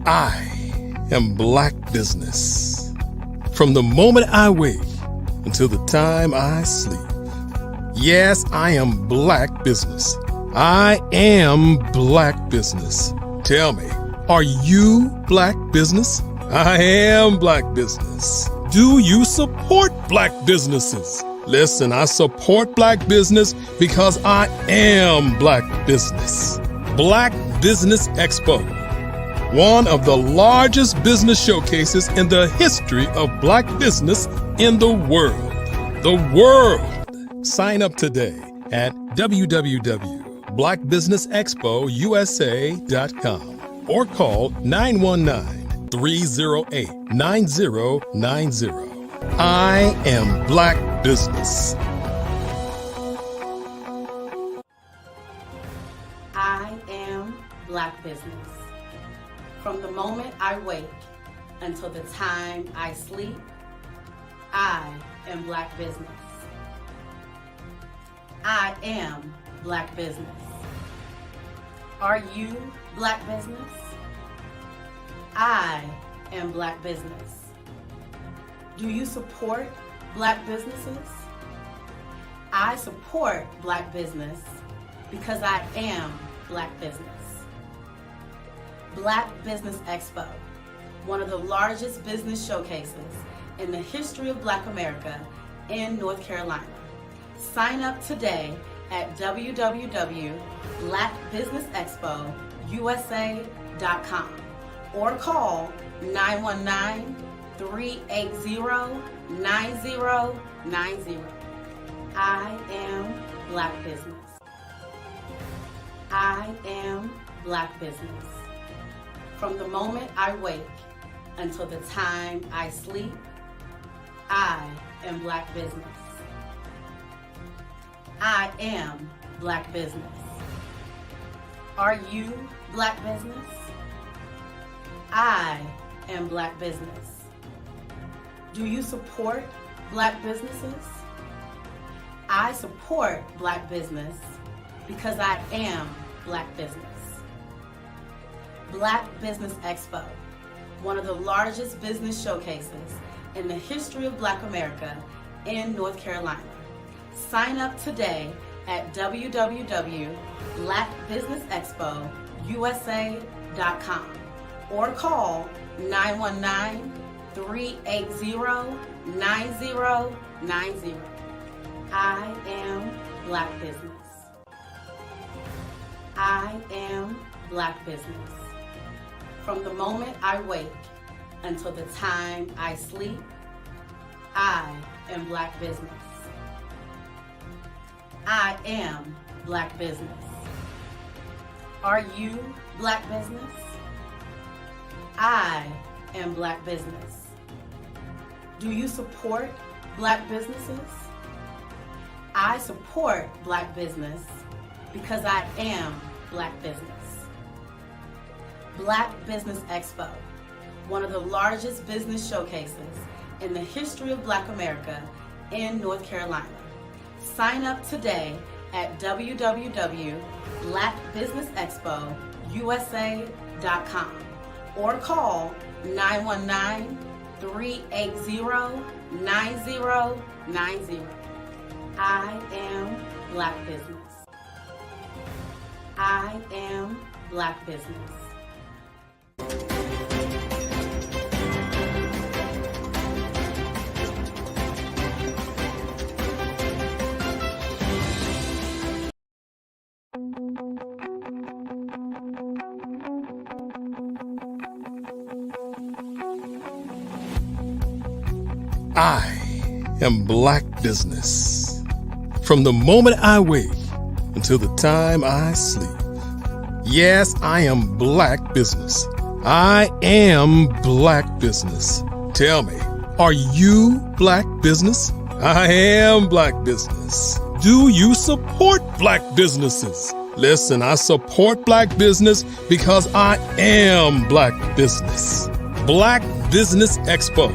I am Black Business. From the moment I wake until the time I sleep. Yes, I am Black Business. I am Black Business. Tell me, are you Black Business? I am Black Business. Do you support Black businesses? Listen, I support Black business because I am Black business. Black Business Expo, one of the largest business showcases in the history of Black business in the world. The world! Sign up today at www.blackbusinessexpousa.com or call 919-308-9090. I am Black business. I am Black business. From the moment I wake until the time I sleep, I am Black business. I am Black business. Are you Black business? I am Black business. Do you support Black businesses? I support Black business because I am Black business. Black Business Expo, one of the largest business showcases in the history of Black America in North Carolina. Sign up today at www.blackbusinessexpousa.com or call 919-380-9090. I am Black business. I am Black business. From the moment I wake until the time I sleep, I am Black business. I am Black business. Are you Black business? I am Black business. Do you support Black businesses? I support Black business because I am Black business. Black Business Expo, one of the largest business showcases in the history of Black America in North Carolina. Sign up today at www.blackbusinessexpousa.com or call 919-380-9090. I am Black business. I am Black business. From the moment I wake until the time I sleep, I am Black business. I am Black business. Are you Black business? I am Black business. Do you support Black businesses? I support Black business because I am Black business. Black Business Expo, one of the largest business showcases in the history of Black America in North Carolina. Sign up today at www.blackbusinessexpousa.com or call 919-380-9090. I am Black business. I am Black business. I am Black business. From the moment I wake until the time I sleep. Yes, I am Black business. I am Black business. Tell me, are you Black business? I am Black business. Do you support Black businesses? Listen, I support Black business because I am Black business. Black Business Expo,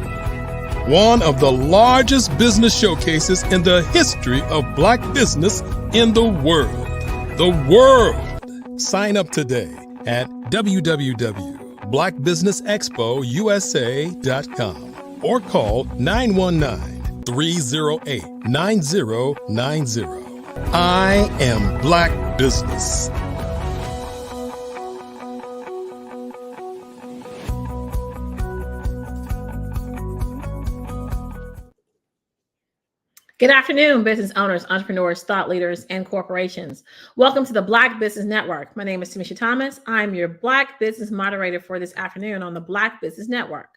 one of the largest business showcases in the history of Black business in the world. The world! Sign up today at www.blackbusinessexpousa.com or call 919-308-9090. I am Black business. Good afternoon, business owners, entrepreneurs, thought leaders, and corporations. Welcome to the Black Business Network. My name is Tamisha Thomas. I'm your Black Business moderator for this afternoon on the Black Business Network.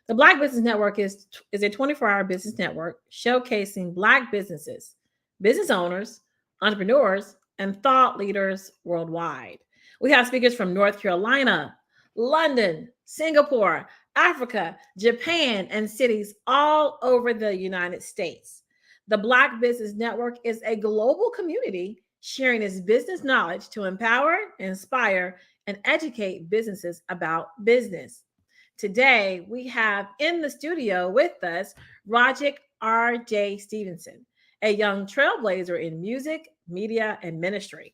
The Black Business Network is a 24-hour business network showcasing Black businesses, business owners, entrepreneurs, and thought leaders worldwide. We have speakers from North Carolina, London, Singapore, Africa, Japan, and cities all over the United States. The Black Business Network is a global community sharing its business knowledge to empower, inspire, and educate businesses about business. Today, we have in the studio with us Rajik R.J. Stevenson, a young trailblazer in music, media, and ministry.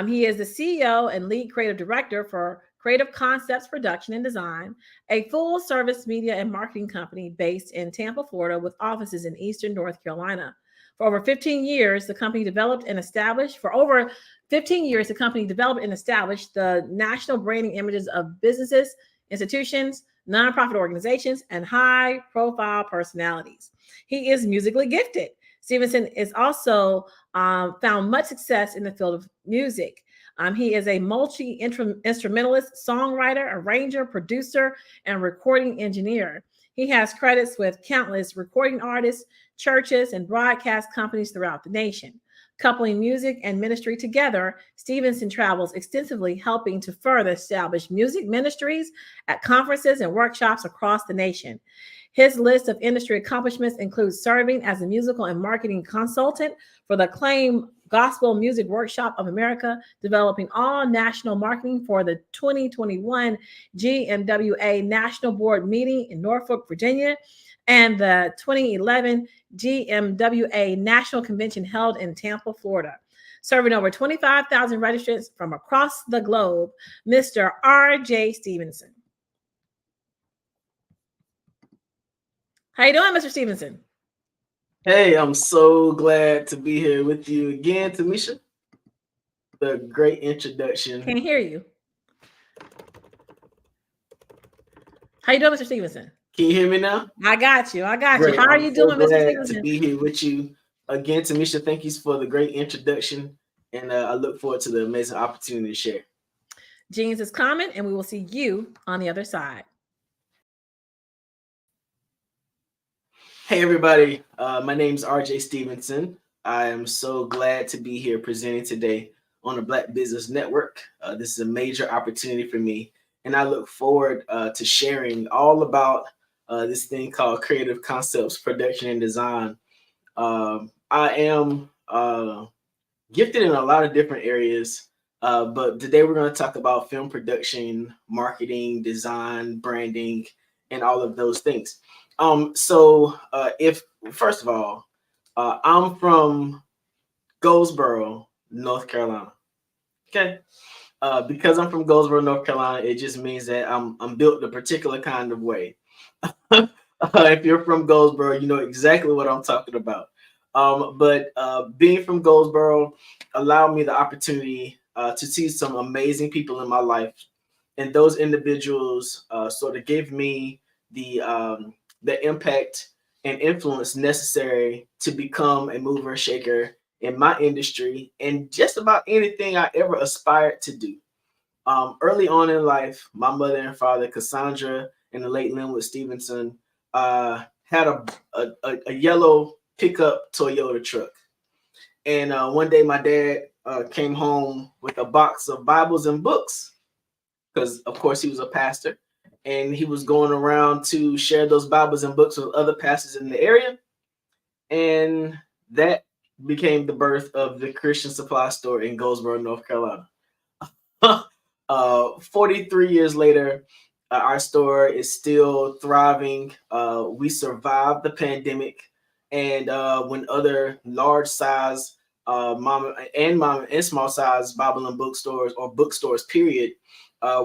He is the CEO and lead creative director for Creative Concepts Production and Design, a full-service media and marketing company based in Tampa, Florida, with offices in Eastern North Carolina. For over 15 years, the company developed and established the national branding images of businesses, institutions, nonprofit organizations, and high-profile personalities. He is musically gifted. Stevenson is also found much success in the field of music. He is a multi-instrumentalist, songwriter, arranger, producer, and recording engineer. He has credits with countless recording artists, churches, and broadcast companies throughout the nation. Coupling music and ministry together, Stevenson travels extensively, helping to further establish music ministries at conferences and workshops across the nation. His list of industry accomplishments includes serving as a musical and marketing consultant for the acclaimed Gospel Music Workshop of America, developing all national marketing for the 2021 GMWA National Board meeting in Norfolk, Virginia, and the 2011 GMWA National Convention held in Tampa, Florida. Serving over 25,000 registrants from across the globe, Mr. R.J. Stevenson. How you doing, Mr. Stevenson? Hey, I'm so glad to be here with you again, Tamisha. The great introduction. Can't hear you. How you doing, Mr. Stevenson? Can you hear me now? I got you. Great. How are you doing, Mr. Stevenson? To be here with you again, Tamisha. Thank you for the great introduction, and I look forward to the amazing opportunity to share. Jeans is common, and we will see you on the other side. Hey, everybody. My name is R.J. Stevenson. I am so glad to be here presenting today on the Black Business Network. This is a major opportunity for me, and I look forward to sharing all about this thing called Creative Concepts Production and Design. I am gifted in a lot of different areas, but today we're going to talk about film production, marketing, design, branding, and all of those things. First of all, I'm from Goldsboro, North Carolina. Okay. Because I'm from Goldsboro, North Carolina, it just means that I'm built a particular kind of way. If you're from Goldsboro, you know exactly what I'm talking about. But being from Goldsboro allowed me the opportunity to see some amazing people in my life. And those individuals sort of gave me the impact and influence necessary to become a mover and shaker in my industry and just about anything I ever aspired to do. Early on in life, my mother and father, Cassandra and the late Linwood Stevenson, had a yellow pickup Toyota truck. And one day my dad came home with a box of Bibles and books because, of course, he was a pastor. And he was going around to share those Bibles and books with other pastors in the area. And that became the birth of the Christian Supply Store in Goldsboro, North Carolina. 43 years later, our store is still thriving. We survived the pandemic. And when other large size mom and small size Bible and bookstores or bookstores, period,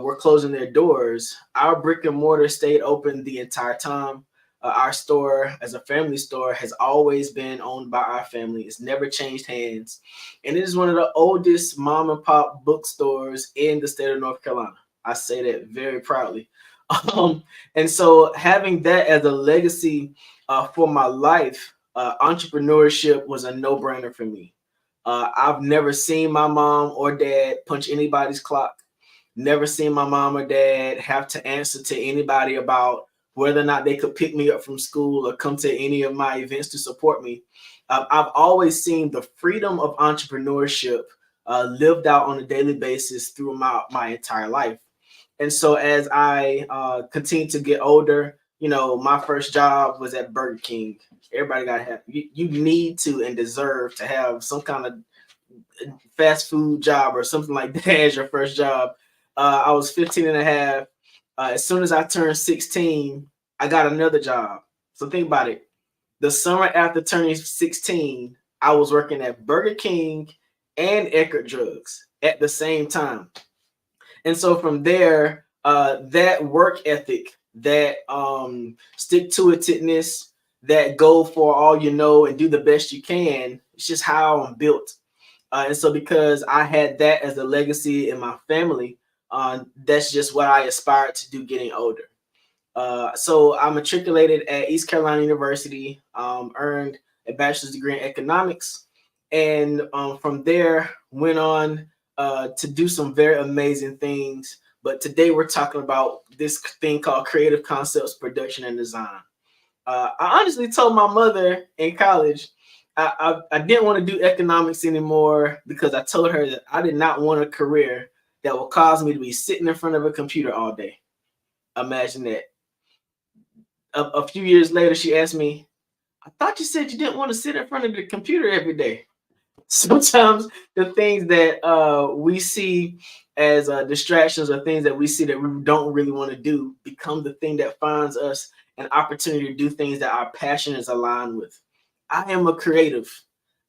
were closing their doors, our brick and mortar stayed open the entire time. Our store, as a family store, has always been owned by our family. It's never changed hands. And it is one of the oldest mom and pop bookstores in the state of North Carolina. I say that very proudly. And so having that as a legacy for my life entrepreneurship was a no-brainer for me. I've never seen my mom or dad punch anybody's clock. Never seen my mom or dad have to answer to anybody about whether or not they could pick me up from school or come to any of my events to support me. I've always seen the freedom of entrepreneurship lived out on a daily basis through my entire life. And so as I continue to get older, you know, my first job was at Burger King. Everybody got to have, you need to and deserve to have some kind of fast food job or something like that as your first job. I was 15 and a half. As soon as I turned 16, I got another job. So think about it. The summer after turning 16, I was working at Burger King and Eckerd Drugs at the same time. And so from there, that work ethic, that stick-to-itiveness, that go for all you know and do the best you can, it's just how I'm built. And so because I had that as a legacy in my family, that's just what I aspired to do getting older. So I matriculated at East Carolina University, earned a bachelor's degree in economics, and from there went on to do some very amazing things. But today we're talking about this thing called creative concepts, production, and design. I honestly told my mother in college I didn't want to do economics anymore because I told her that I did not want a career that will cause me to be sitting in front of a computer all day. Imagine that. A few years later, she asked me, I thought you said you didn't want to sit in front of the computer every day. Sometimes the things that we see as distractions or things that we see that we don't really want to do become the thing that finds us an opportunity to do things that our passion is aligned with. I am a creative.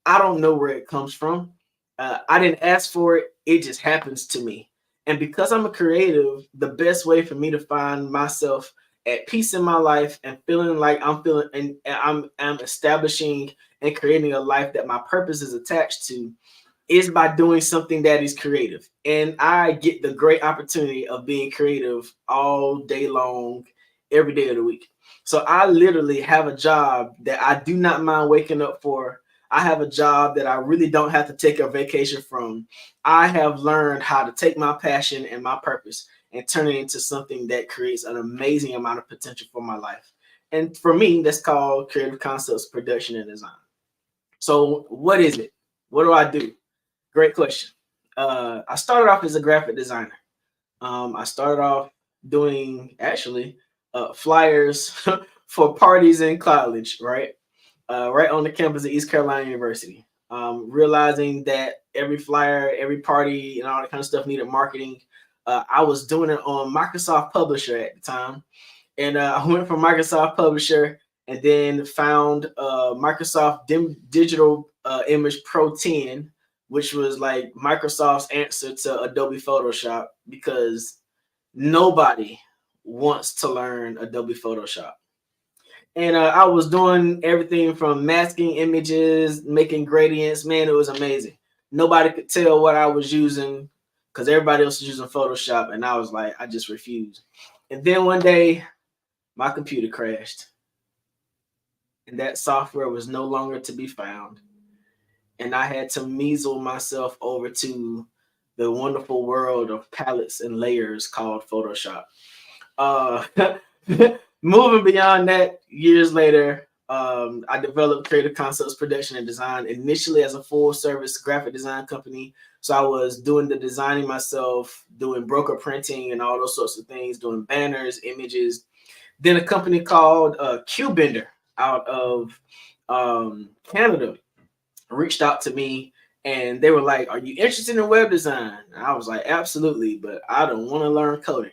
I don't know where it comes from. I didn't ask for it. It just happens to me. And because I'm a creative, the best way for me to find myself at peace in my life and feeling like I'm feeling and I'm establishing and creating a life that my purpose is attached to is by doing something that is creative. And I get the great opportunity of being creative all day long, every day of the week. So I literally have a job that I do not mind waking up for. I have a job that I really don't have to take a vacation from. I have learned how to take my passion and my purpose and turn it into something that creates an amazing amount of potential for my life. And for me, that's called creative concepts, production, and design. So what is it? What do I do? Great question. I started off as a graphic designer. I started off doing actually flyers for parties in college, right? Right on the campus of East Carolina University. Realizing that every flyer, every party, and all that kind of stuff needed marketing. I was doing it on Microsoft Publisher at the time. And I went from Microsoft Publisher and then found Microsoft Digital Image Pro 10, which was like Microsoft's answer to Adobe Photoshop, because nobody wants to learn Adobe Photoshop. And I was doing everything from masking images, making gradients. Man, it was amazing. Nobody could tell what I was using because everybody else was using Photoshop. And I was like, I just refused. And then one day, my computer crashed. And that software was no longer to be found. And I had to measle myself over to the wonderful world of palettes and layers called Photoshop. Moving beyond that, years later, I developed creative concepts, production, and design initially as a full-service graphic design company. So I was doing the designing myself, doing broker printing and all those sorts of things, doing banners, images. Then a company called QBender out of Canada reached out to me, and they were like, "Are you interested in web design?" And I was like, "Absolutely, but I don't want to learn coding."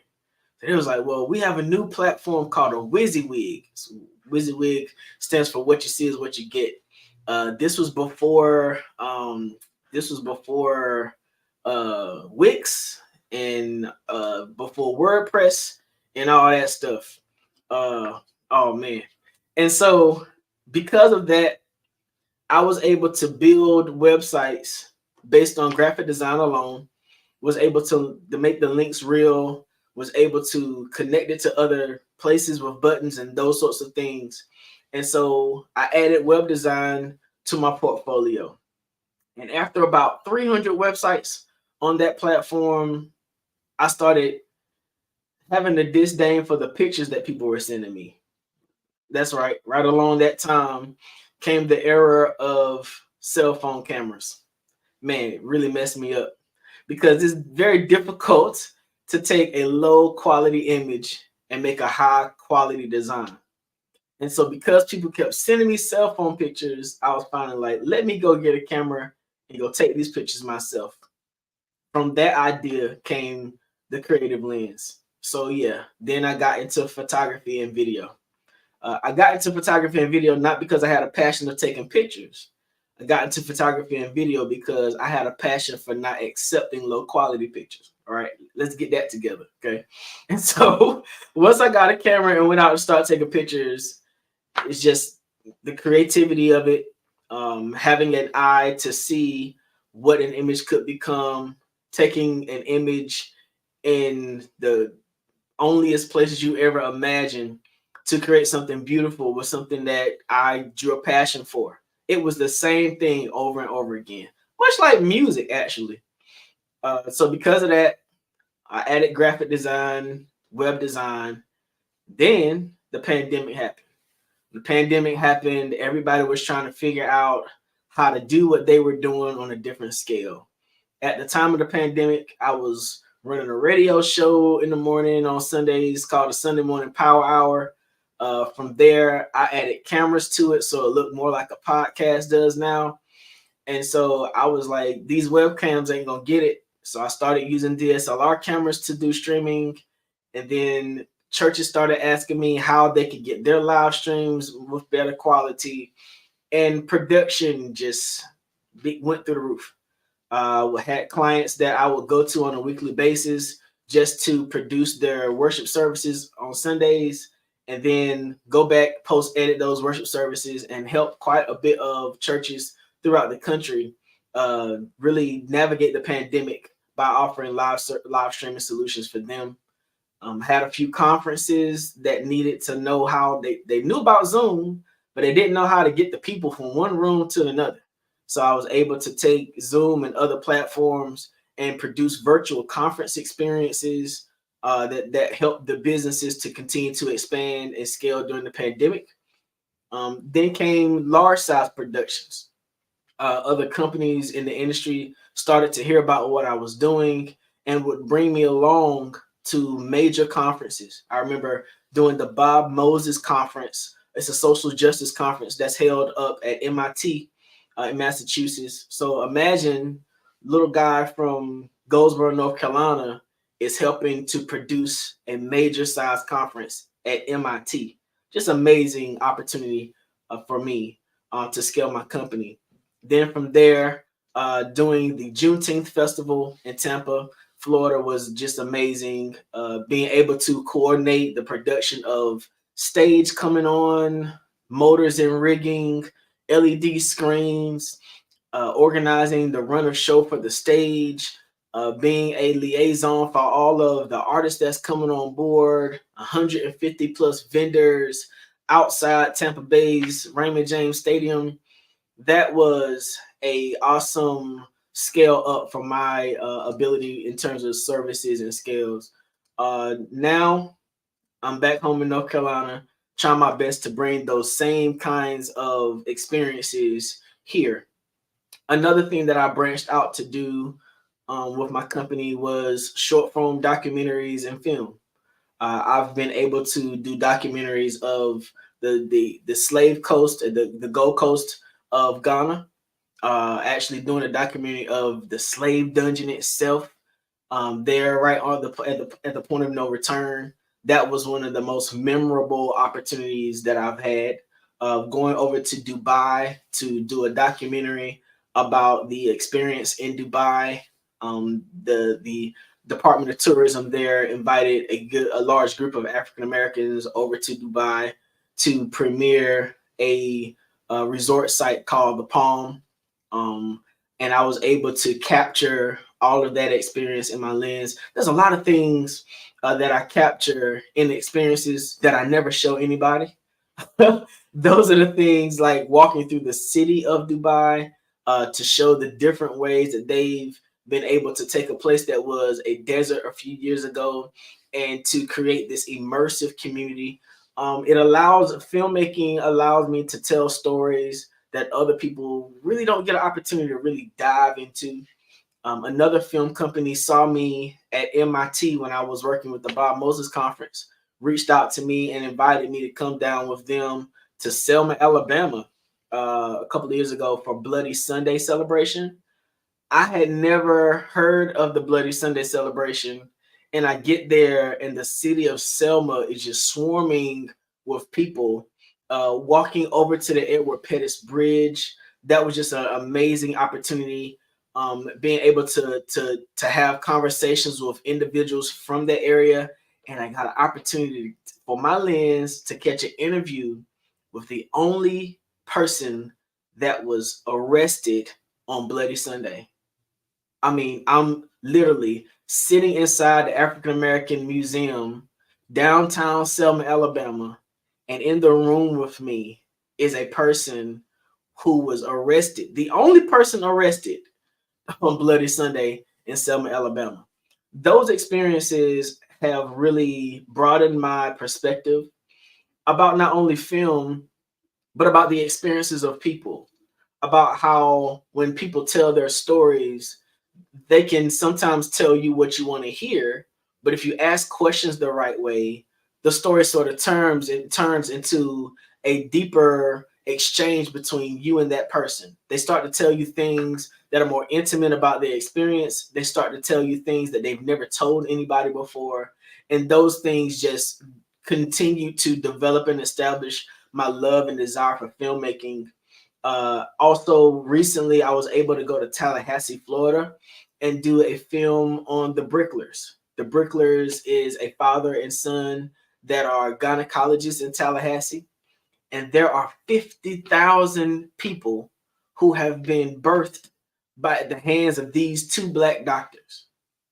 It was like, well, we have a new platform called a WYSIWYG. So WYSIWYG stands for what you see is what you get. This was before Wix and before WordPress and all that stuff. Oh man. And so because of that, I was able to build websites based on graphic design alone, was able to make the links real, was able to connect it to other places with buttons and those sorts of things. And so I added web design to my portfolio. And after about 300 websites on that platform, I started having a disdain for the pictures that people were sending me. That's right. Right along that time came the era of cell phone cameras. Man, it really messed me up because it's very difficult to take a low quality image and make a high quality design. And so because people kept sending me cell phone pictures, I was finally like, let me go get a camera and go take these pictures myself. From that idea came the creative lens. So yeah, then I got into photography and video. I got into photography and video not because I had a passion of taking pictures. I got into photography and video because I had a passion for not accepting low quality pictures. All right, let's get that together. Okay. And so once I got a camera and went out and started taking pictures, it's just the creativity of it, having an eye to see what an image could become, taking an image in the onlyest places you ever imagine to create something beautiful was something that I drew a passion for. It was the same thing over and over again, much like music, actually. So because of that, I added graphic design, web design. Then the pandemic happened. The pandemic happened. Everybody was trying to figure out how to do what they were doing on a different scale. At the time of the pandemic, I was running a radio show in the morning on Sundays called the Sunday Morning Power Hour. From there, I added cameras to it so it looked more like a podcast does now. And so I was like, these webcams ain't gonna get it. So I started using DSLR cameras to do streaming. And then churches started asking me how they could get their live streams with better quality. And production just went through the roof. We had clients that I would go to on a weekly basis just to produce their worship services on Sundays, and then go back, post edit those worship services, and help quite a bit of churches throughout the country really navigate the pandemic by offering live streaming solutions for them. Had a few conferences that needed to know how they knew about Zoom, but they didn't know how to get the people from one room to another. So I was able to take Zoom and other platforms and produce virtual conference experiences that helped the businesses to continue to expand and scale during the pandemic. Then came large size productions. Other companies in the industry started to hear about what I was doing and would bring me along to major conferences. I remember doing the Bob Moses Conference. It's a social justice conference that's held up at MIT in Massachusetts. So imagine little guy from Goldsboro, North Carolina is helping to produce a major size conference at MIT. Just amazing opportunity for me to scale my company. Then from there, doing the Juneteenth Festival in Tampa, Florida was just amazing. Being able to coordinate the production of stage coming on, motors and rigging, LED screens, organizing the run of show for the stage, being a liaison for all of the artists that's coming on board, 150 plus vendors outside Tampa Bay's Raymond James Stadium. That was a awesome scale up for my ability in terms of services and scales. Now I'm back home in North Carolina, trying my best to bring those same kinds of experiences here. Another thing that I branched out to do with my company was short form documentaries and film. I've been able to do documentaries of the slave coast, the Gold Coast of Ghana. Actually doing a documentary of the slave dungeon itself. There, right on at the point of no return. That was one of the most memorable opportunities that I've had. Going over to Dubai to do a documentary about the experience in Dubai. The Department of Tourism there invited a large group of African Americans over to Dubai to premiere a resort site called the Palm. And I was able to capture all of that experience in my lens. There's a lot of things that I capture in the experiences that I never show anybody. those are the things like walking through the city of Dubai to show the different ways that they've been able to take a place that was a desert a few years ago and to create this immersive community. Filmmaking allows me to tell stories that other people really don't get an opportunity to really dive into. Another film company saw me at MIT when I was working with the Bob Moses Conference, reached out to me and invited me to come down with them to Selma, Alabama, a couple of years ago for Bloody Sunday celebration. I had never heard of the Bloody Sunday celebration, and I get there, and the city of Selma is just swarming with people walking over to the Edward Pettus Bridge. That was just an amazing opportunity. Being able to have conversations with individuals from that area, and I got an opportunity for my lens to catch an interview with the only person that was arrested on Bloody Sunday. I mean, I'm literally sitting inside the African American Museum, downtown Selma, Alabama, and in the room with me is a person who was arrested, the only person arrested on Bloody Sunday in Selma, Alabama. Those experiences have really broadened my perspective about not only film, but about the experiences of people, about how when people tell their stories, they can sometimes tell you what you want to hear, but if you ask questions the right way, the story sort of turns into a deeper exchange between you and that person. They start to tell you things that are more intimate about their experience. They start to tell you things that they've never told anybody before. And those things just continue to develop and establish my love and desire for filmmaking. Also, recently, I was able to go to Tallahassee, Florida, and do a film on the Bricklers. The Bricklers is a father and son that are gynecologists in Tallahassee. And there are 50,000 people who have been birthed by the hands of these two Black doctors.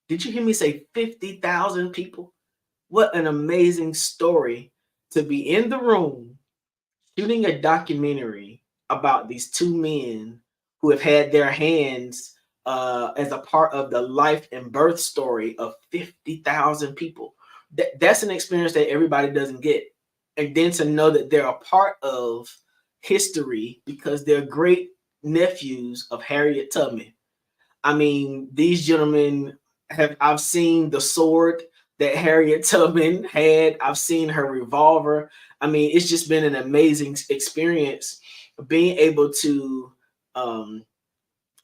Did you hear me say 50,000 people? What an amazing story to be in the room shooting a documentary about these two men who have had their hands as a part of the life and birth story of 50,000 people. That's an experience that everybody doesn't get. And then to know that they're a part of history because they're great nephews of Harriet Tubman. I mean, these gentlemen I've seen the sword that Harriet Tubman had. I've seen her revolver. I mean, it's just been an amazing experience being able to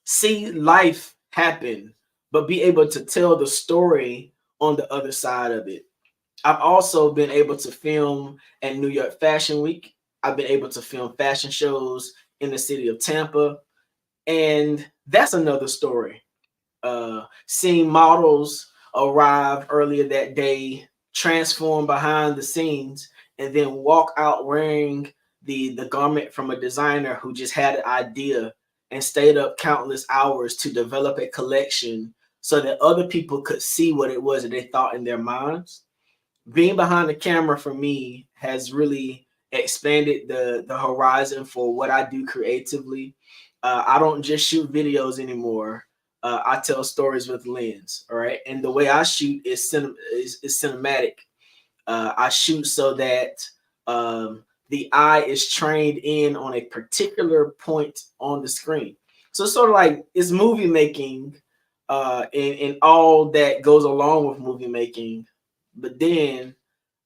see life happen, but be able to tell the story on the other side of it. I've also been able to film at New York Fashion Week. I've been able to film fashion shows in the city of Tampa. And that's another story. Seeing models arrive earlier that day, transform behind the scenes, and then walk out wearing the garment from a designer who just had an idea and stayed up countless hours to develop a collection so that other people could see what it was that they thought in their minds. Being behind the camera for me has really expanded the horizon for what I do creatively. I don't just shoot videos anymore. I tell stories with lens, all right? And the way I shoot is cinematic. I shoot so that the eye is trained in on a particular point on the screen. So it's sort of like it's movie making and all that goes along with movie making. But then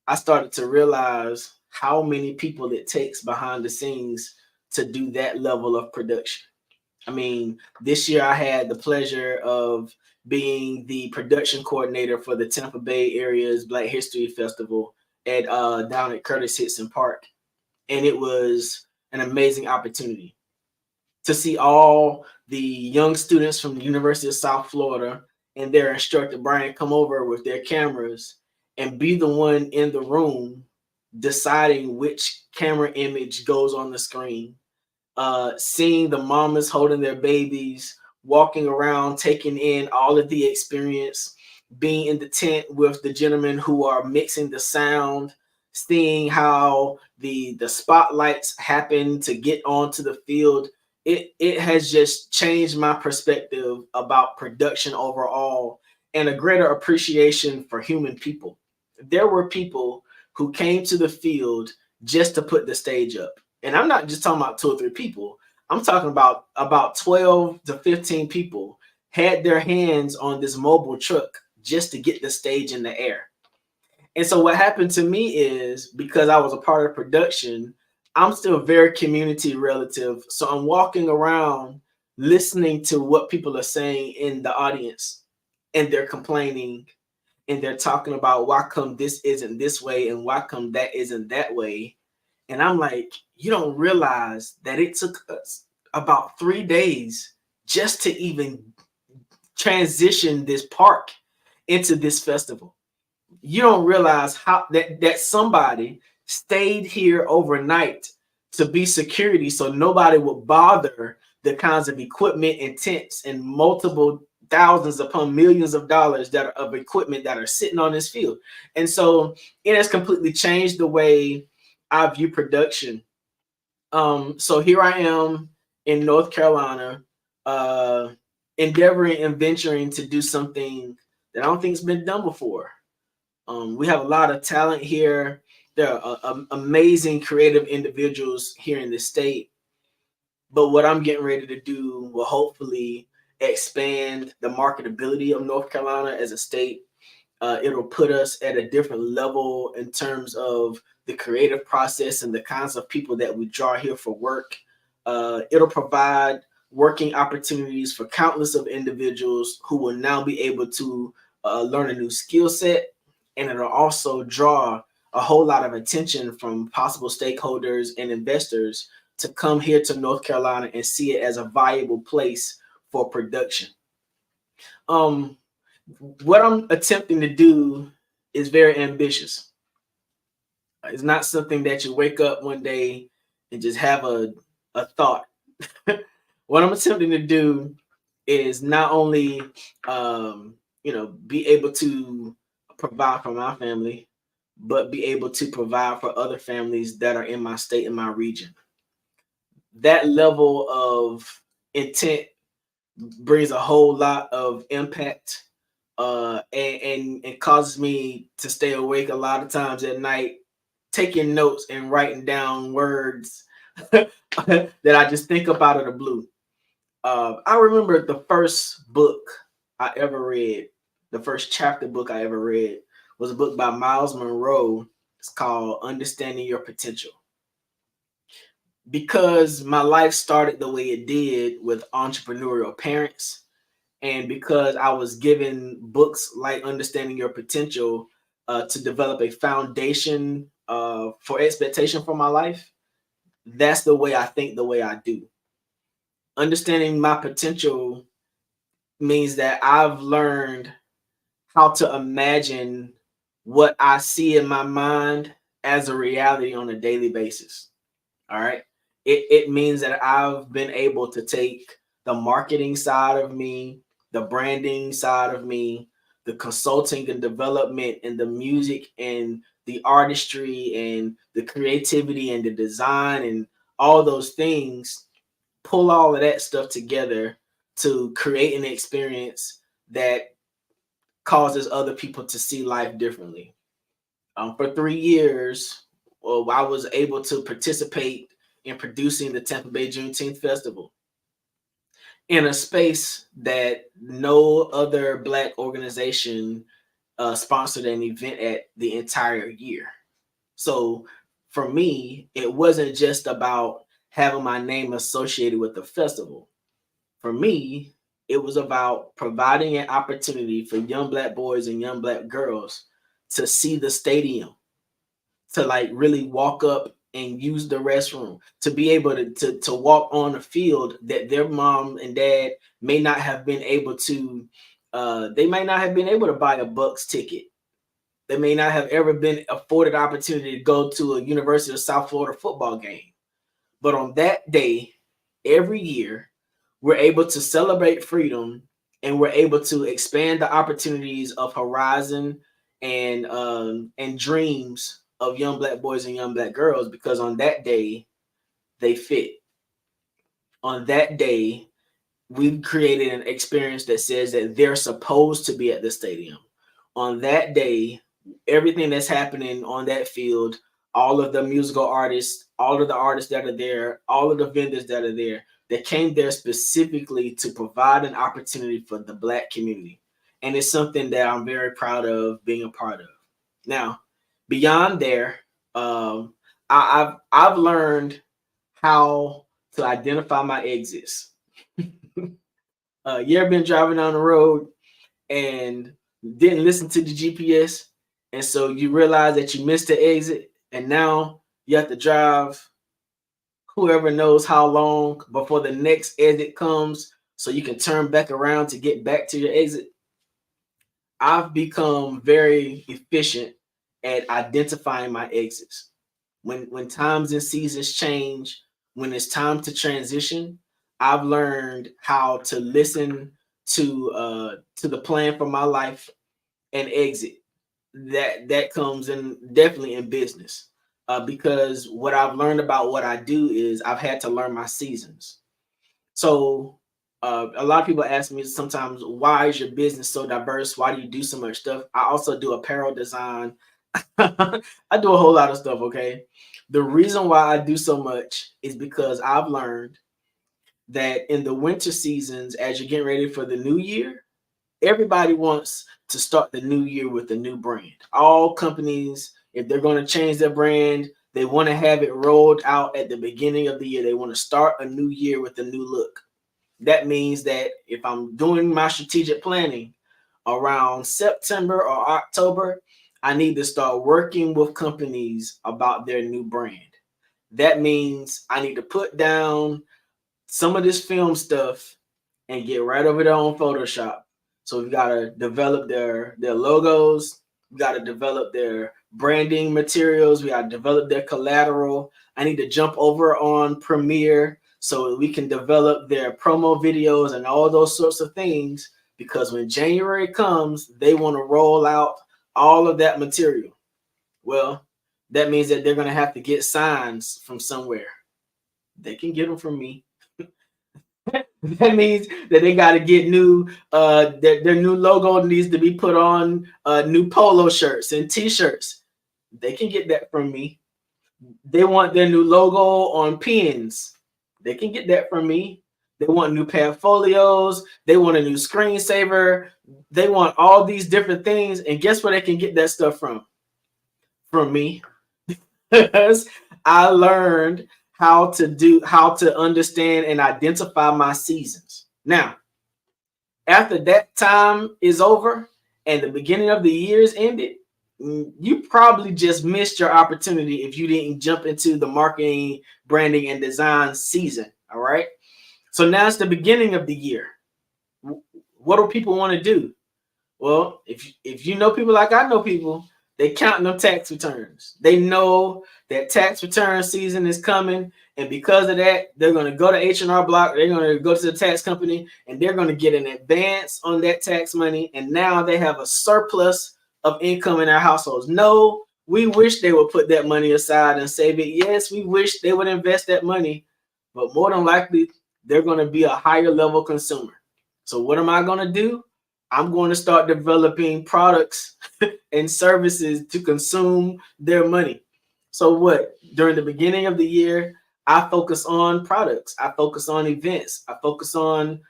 I started to realize how many people it takes behind the scenes to do that level of production. I mean, this year I had the pleasure of being the production coordinator for the Tampa Bay area's Black History Festival at down at Curtis Hitson Park. And it was an amazing opportunity to see all the young students from the University of South Florida and their instructor, Brian, come over with their cameras and be the one in the room deciding which camera image goes on the screen. Seeing the mamas holding their babies, walking around, taking in all of the experience, being in the tent with the gentlemen who are mixing the sound, seeing how the spotlights happen to get onto the field, it has just changed my perspective about production overall and a greater appreciation for human people. There were people who came to the field just to put the stage up. And I'm not just talking about 2 or 3 people. I'm talking about 12 to 15 people had their hands on this mobile truck just to get the stage in the air. And so what happened to me is, because I was a part of production, I'm still very community relative. So I'm walking around listening to what people are saying in the audience, and they're complaining and they're talking about why come this isn't this way and why come that isn't that way. And I'm like, you don't realize that it took us about 3 days just to even transition this park into this festival. You don't realize how that somebody stayed here overnight to be security so nobody would bother the kinds of equipment and tents and multiple thousands upon millions of dollars that are of equipment that are sitting on this field. And so it has completely changed the way I view production. So here I am in North Carolina, endeavoring and venturing to do something that I don't think has been done before. We have a lot of talent here. There are amazing creative individuals here in the state. But what I'm getting ready to do will hopefully expand the marketability of North Carolina as a state. It'll put us at a different level in terms of the creative process and the kinds of people that we draw here for work. It'll provide working opportunities for countless of individuals who will now be able to learn a new skill set. And it'll also draw a whole lot of attention from possible stakeholders and investors to come here to North Carolina and see it as a viable place for production. What I'm attempting to do is very ambitious. It's not something that you wake up one day and just have a thought. What I'm attempting to do is not only be able to provide for my family, but be able to provide for other families that are in my state and my region. That level of intent brings a whole lot of impact, and causes me to stay awake a lot of times at night, taking notes and writing down words that I just think up out of the blue. I remember the first book I ever read, the first chapter book I ever read was a book by Miles Monroe. It's called Understanding Your Potential. Because my life started the way it did with entrepreneurial parents, and because I was given books like Understanding Your Potential to develop a foundation for expectation for my life, that's the way I think, the way I do. Understanding my potential means that I've learned how to imagine what I see in my mind as a reality on a daily basis. All right. It means that I've been able to take the marketing side of me, the branding side of me, the consulting and development, and the music and the artistry and the creativity and the design and all those things, pull all of that stuff together to create an experience that causes other people to see life differently. For 3 years, I was able to participate in producing the Tampa Bay Juneteenth Festival in a space that no other Black organization sponsored an event at the entire year. So for me, it wasn't just about having my name associated with the festival. For me, it was about providing an opportunity for young Black boys and young Black girls to see the stadium, to like really walk up and use the restroom, to be able to walk on a field that their mom and dad may not have been able to, they may not have been able to buy a Bucks ticket. They may not have ever been afforded opportunity to go to a University of South Florida football game. But on that day, every year, we're able to celebrate freedom, and we're able to expand the opportunities of horizon and dreams of young Black boys and young Black girls because on that day, they fit. On that day, we've created an experience that says that they're supposed to be at the stadium. On that day, everything that's happening on that field, all of the musical artists, all of the artists that are there, all of the vendors that are there, they came there specifically to provide an opportunity for the Black community. And it's something that I'm very proud of being a part of. Now, beyond there, I've learned how to identify my exits. You ever been driving down the road and didn't listen to the GPS, and so you realize that you missed the exit, and now you have to drive whoever knows how long before the next exit comes so you can turn back around to get back to your exit? I've become very efficient at identifying my exits. When times and seasons change, when it's time to transition, I've learned how to listen to the plan for my life and exit. That comes in definitely in business, because what I've learned about what I do is I've had to learn my seasons. So a lot of people ask me sometimes, why is your business so diverse? Why do you do so much stuff? I also do apparel design. I do a whole lot of stuff, okay? The reason why I do so much is because I've learned that in the winter seasons, as you're getting ready for the new year, everybody wants to start the new year with a new brand. All companies, if they're going to change their brand, they want to have it rolled out at the beginning of the year. They want to start a new year with a new look. That means that if I'm doing my strategic planning around September or October, I need to start working with companies about their new brand. That means I need to put down some of this film stuff and get right over there on Photoshop. So we've got to develop their logos. We got to develop their branding materials. We got to develop their collateral. I need to jump over on Premiere so we can develop their promo videos and all those sorts of things, because when January comes, they want to roll out all of that material. Well, that means that they're going to have to get signs from somewhere. They can get them from me. That means that they got to get new, their new logo needs to be put on new polo shirts and t-shirts. They can get that from me. They want their new logo on pins. They can get that from me. They want new portfolios. They want a new screensaver. They want all these different things. And guess where they can get that stuff from? From me. Because I learned how to understand and identify my seasons. Now, after that time is over and the beginning of the year is ended, you probably just missed your opportunity if you didn't jump into the marketing, branding, and design season. All right. So now it's the beginning of the year. What do people want to do? Well, if you know people like I know people, they counting them tax returns. They know that tax return season is coming, and because of that, they're going to go to H&R Block. They're going to go to the tax company, and they're going to get an advance on that tax money. And now they have a surplus of income in their households. No, we wish they would put that money aside and save it. Yes, we wish they would invest that money, but more than likely, they're going to be a higher level consumer. So what am I going to do? I'm going to start developing products and services to consume their money. So what? During the beginning of the year, I focus on products. I focus on events. I focus on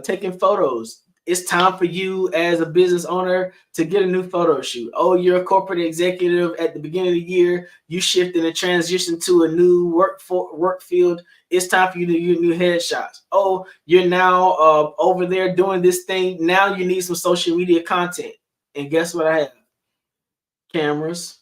taking photos. It's time for you as a business owner to get a new photo shoot. Oh, you're a corporate executive at the beginning of the year. You shifted and transition to a new work field. It's time for you to do new headshots. Oh, you're now over there doing this thing. Now you need some social media content. And guess what I have? Cameras.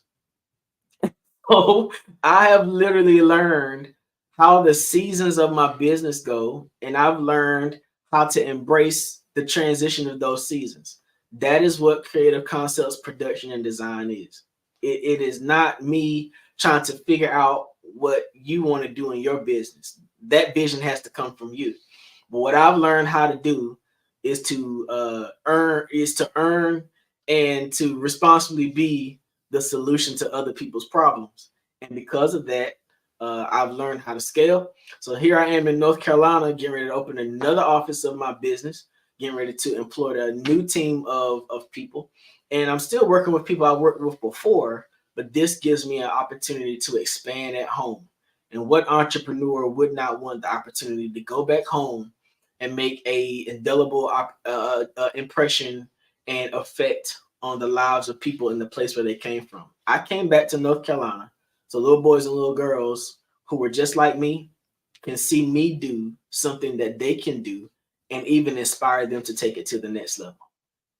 Oh, I have literally learned how the seasons of my business go, and I've learned how to embrace the transition of those seasons. That is what creative concepts, production, and design is. It is not me trying to figure out what you want to do in your business. That vision has to come from you. But what I've learned how to do is to earn and to responsibly be the solution to other people's problems. And because of that, I've learned how to scale. So here I am in North Carolina, getting ready to open another office of my business, getting ready to employ a new team of people. And I'm still working with people I worked with before, but this gives me an opportunity to expand at home. And what entrepreneur would not want the opportunity to go back home and make a indelible impression and effect on the lives of people in the place where they came from? I came back to North Carolina, so little boys and little girls who were just like me can see me do something that they can do and even inspire them to take it to the next level.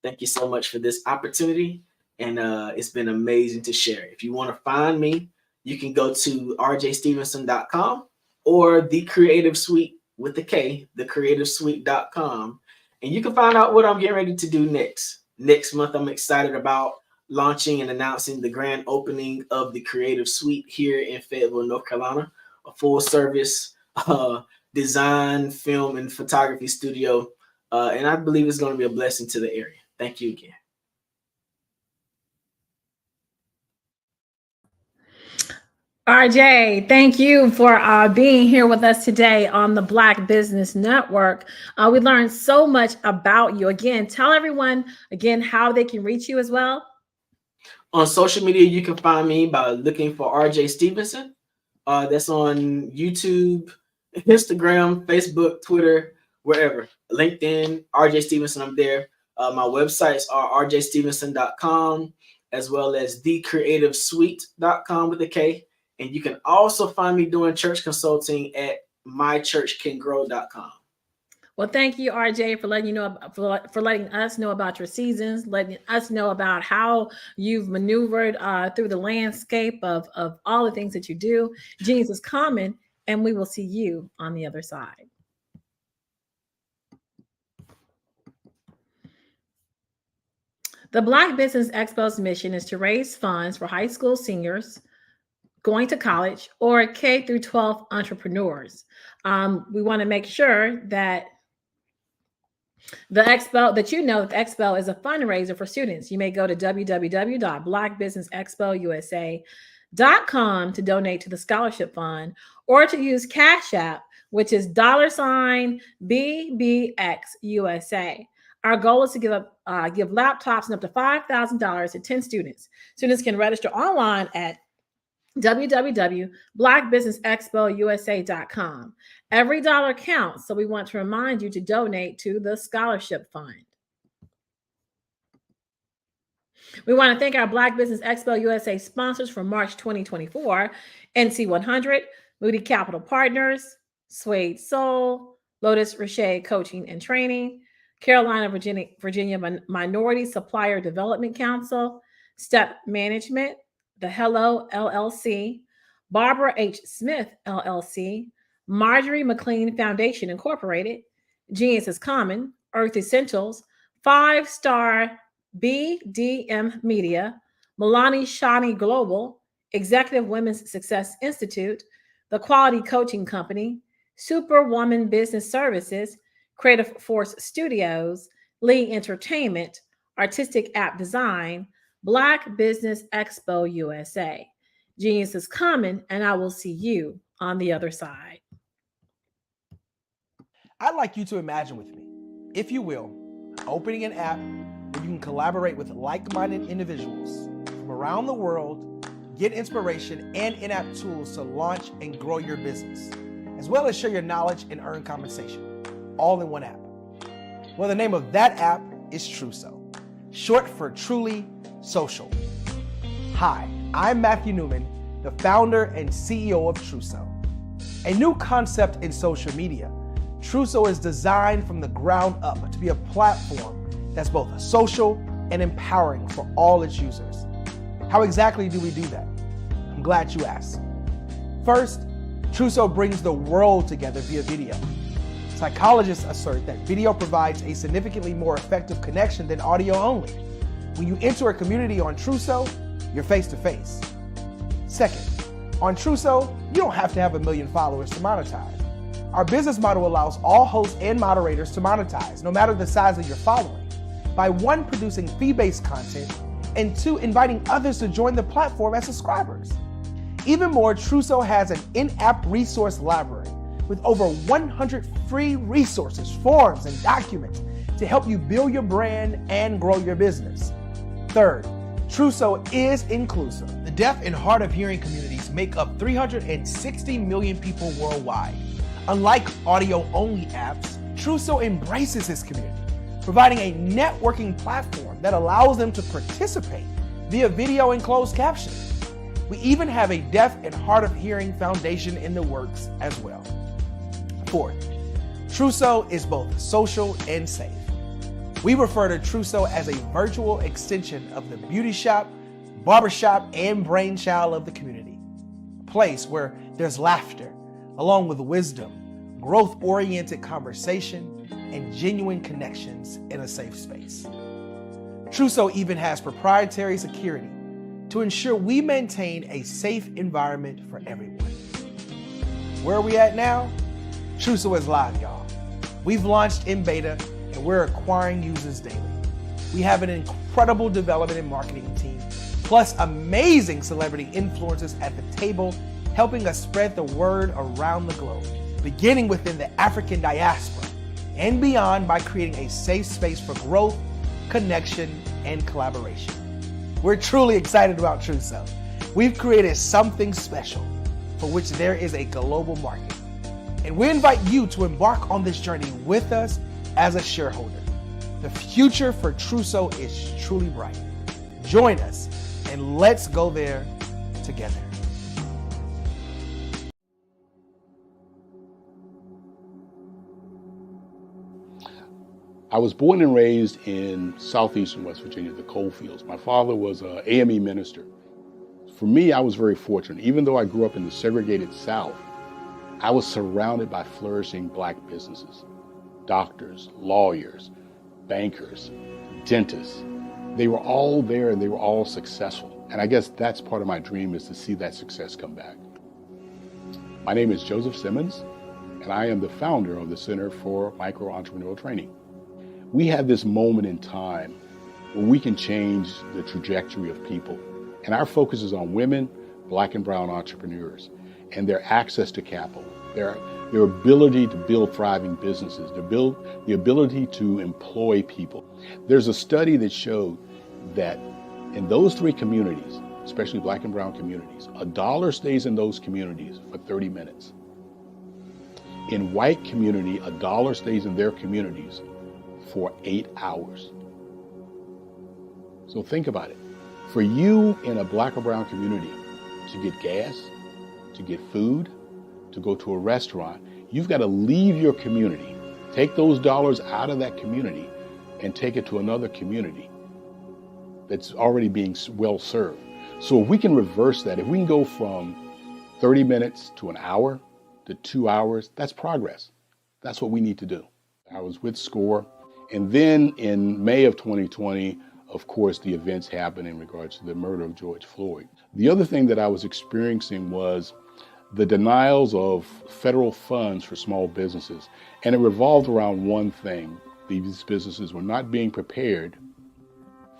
Thank you so much for this opportunity, and it's been amazing to share. If you want to find me, you can go to rjstevenson.com or The Creative Suite with the K, thecreativesuite.com, and you can find out what I'm getting ready to do next. Next month, I'm excited about launching and announcing the grand opening of the Creative Suite here in Fayetteville, North Carolina, a full service design, film, and photography studio. And I believe it's going to be a blessing to the area. Thank you again. RJ, thank you for being here with us today on the Black Business Network. We learned so much about you. Again, tell everyone again how they can reach you as well. On social media, you can find me by looking for RJ Stevenson. That's on YouTube, Instagram, Facebook, Twitter, wherever. LinkedIn, RJ Stevenson, I'm there. My websites are rjstevenson.com as well as thecreativesuite.com with a K. And you can also find me doing church consulting at mychurchcangrow.com. Well, thank you, RJ, for letting letting us know about your seasons, letting us know about how you've maneuvered through the landscape of all the things that you do. Genius is common, and we will see you on the other side. The Black Business Expo's mission is to raise funds for high school seniors going to college or K through 12 entrepreneurs. We want to make sure that the expo, that you know that the expo is a fundraiser for students. You may go to www.blackbusinessexpousa.com to donate to the scholarship fund, or to use Cash App, which is $BBXUSA. Our goal is to give laptops and up to $5,000 to 10 students. Students can register online at www.blackbusinessexpousa.com. Every dollar counts, so we want to remind you to donate to the scholarship fund. We want to thank our Black Business Expo USA sponsors for March 2024, NC100, Moody Capital Partners, Suede Soul, Lotus Richey Coaching and Training, Carolina, Virginia Minority Supplier Development Council, Step Management, The Hello LLC, Barbara H. Smith LLC, Marjorie McLean Foundation Incorporated, Genius is Common, Earth Essentials, 5-Star BDM Media, Milani Shani Global, Executive Women's Success Institute, The Quality Coaching Company, Superwoman Business Services, Creative Force Studios, Lee Entertainment, Artistic App Design, Black Business Expo USA. Genius is common, and I will see you on the other side. I'd like you to imagine with me, if you will, opening an app where you can collaborate with like-minded individuals from around the world, get inspiration and in-app tools to launch and grow your business, as well as share your knowledge and earn compensation, all in one app. Well, the name of that app is Truso, short for Truly Social. Hi, I'm Matthew Newman, the founder and CEO of Truso. A new concept in social media, Truso is designed from the ground up to be a platform that's both social and empowering for all its users. How exactly do we do that? I'm glad you asked. First, Truso brings the world together via video. Psychologists assert that video provides a significantly more effective connection than audio only. When you enter a community on Truso, you're face-to-face. Second, on Truso, you don't have to have 1 million followers to monetize. Our business model allows all hosts and moderators to monetize, no matter the size of your following. By one, producing fee-based content, and 2, inviting others to join the platform as subscribers. Even more, Truso has an in-app resource library with over 100 free resources, forms, and documents to help you build your brand and grow your business. Third, Truso is inclusive. The deaf and hard of hearing communities make up 360 million people worldwide. Unlike audio-only apps, Truso embraces this community, providing a networking platform that allows them to participate via video and closed captioning. We even have a deaf and hard of hearing foundation in the works as well. Fourth, Truso is both social and safe. We refer to Truso as a virtual extension of the beauty shop, barbershop, and brainchild of the community. A place where there's laughter, along with wisdom, growth-oriented conversation, and genuine connections in a safe space. Truso even has proprietary security to ensure we maintain a safe environment for everyone. Where are we at now? Truso is live, y'all. We've launched in beta and we're acquiring users daily. We have an incredible development and marketing team, plus amazing celebrity influencers at the table, helping us spread the word around the globe, beginning within the African diaspora and beyond by creating a safe space for growth, connection, and collaboration. We're truly excited about Truso. We've created something special for which there is a global market. And we invite you to embark on this journey with us as a shareholder. The future for Truso is truly bright. Join us and let's go there together. I was born and raised in southeastern West Virginia, the coal fields. My father was an AME minister. For me, I was very fortunate. Even though I grew up in the segregated South, I was surrounded by flourishing Black businesses. Doctors, lawyers, bankers, dentists. They were all there and they were all successful. And I guess that's part of my dream, is to see that success come back. My name is Joseph Simmons, and I am the founder of the Center for Micro-Entrepreneurial Training. We have this moment in time where we can change the trajectory of people. And our focus is on women, Black and brown entrepreneurs, and their access to capital, their ability to build thriving businesses, the ability to employ people. There's a study that showed that in those 3 communities, especially Black and brown communities, $1 stays in those communities for 30 minutes. In white community, $1 stays in their communities for 8 hours. So think about it. For you in a Black or brown community to get gas, to get food, to go to a restaurant, you've got to leave your community, take those dollars out of that community and take it to another community that's already being well served. So if we can reverse that, if we can go from 30 minutes to an hour to 2 hours, that's progress. That's what we need to do. I was with SCORE. And then in May of 2020, of course, the events happened in regards to the murder of George Floyd. The other thing that I was experiencing was the denials of federal funds for small businesses. And it revolved around one thing. These businesses were not being prepared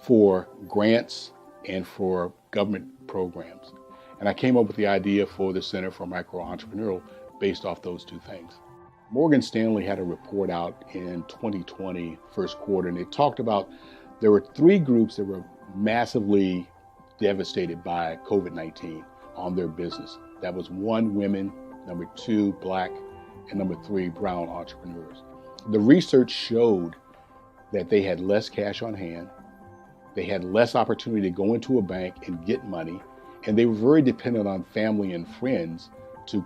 for grants and for government programs. And I came up with the idea for the Center for Micro-Entrepreneurial based off those 2 things. Morgan Stanley had a report out in 2020, first quarter, and it talked about there were 3 groups that were massively devastated by COVID-19 on their business. That was 1, women, number 2, Black, and number 3, brown entrepreneurs. The research showed that they had less cash on hand, they had less opportunity to go into a bank and get money, and they were very dependent on family and friends to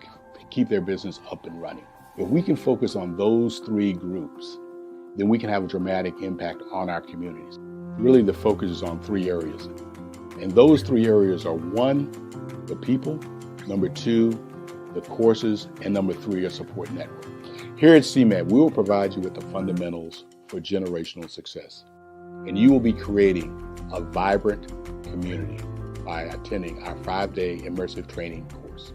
keep their business up and running. If we can focus on those 3 groups, then we can have a dramatic impact on our communities. Really, the focus is on 3 areas. And those 3 areas are 1, the people, number 2, the courses, and number 3, a support network. Here at CMAT, we will provide you with the fundamentals for generational success. And you will be creating a vibrant community by attending our 5-day immersive training course.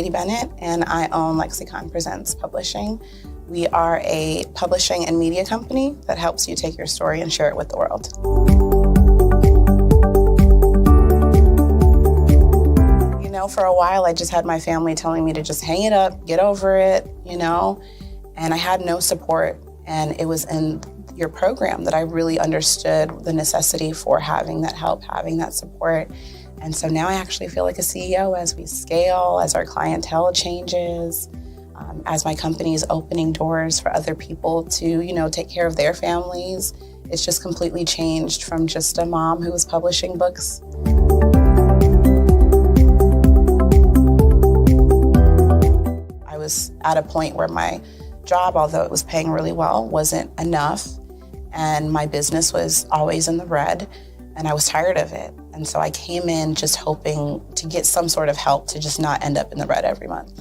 Katie Bennett, and I own Lexicon Presents Publishing. We are a publishing and media company that helps you take your story and share it with the world. You know, for a while, I just had my family telling me to just hang it up, get over it, you know, and I had no support. And it was in your program that I really understood the necessity for having that help, having that support. And so now I actually feel like a CEO as we scale, as our clientele changes, as my company is opening doors for other people to, you know, take care of their families. It's just completely changed from just a mom who was publishing books. I was at a point where my job, although it was paying really well, wasn't enough. And my business was always in the red, and I was tired of it. And so I came in just hoping to get some sort of help to just not end up in the red every month.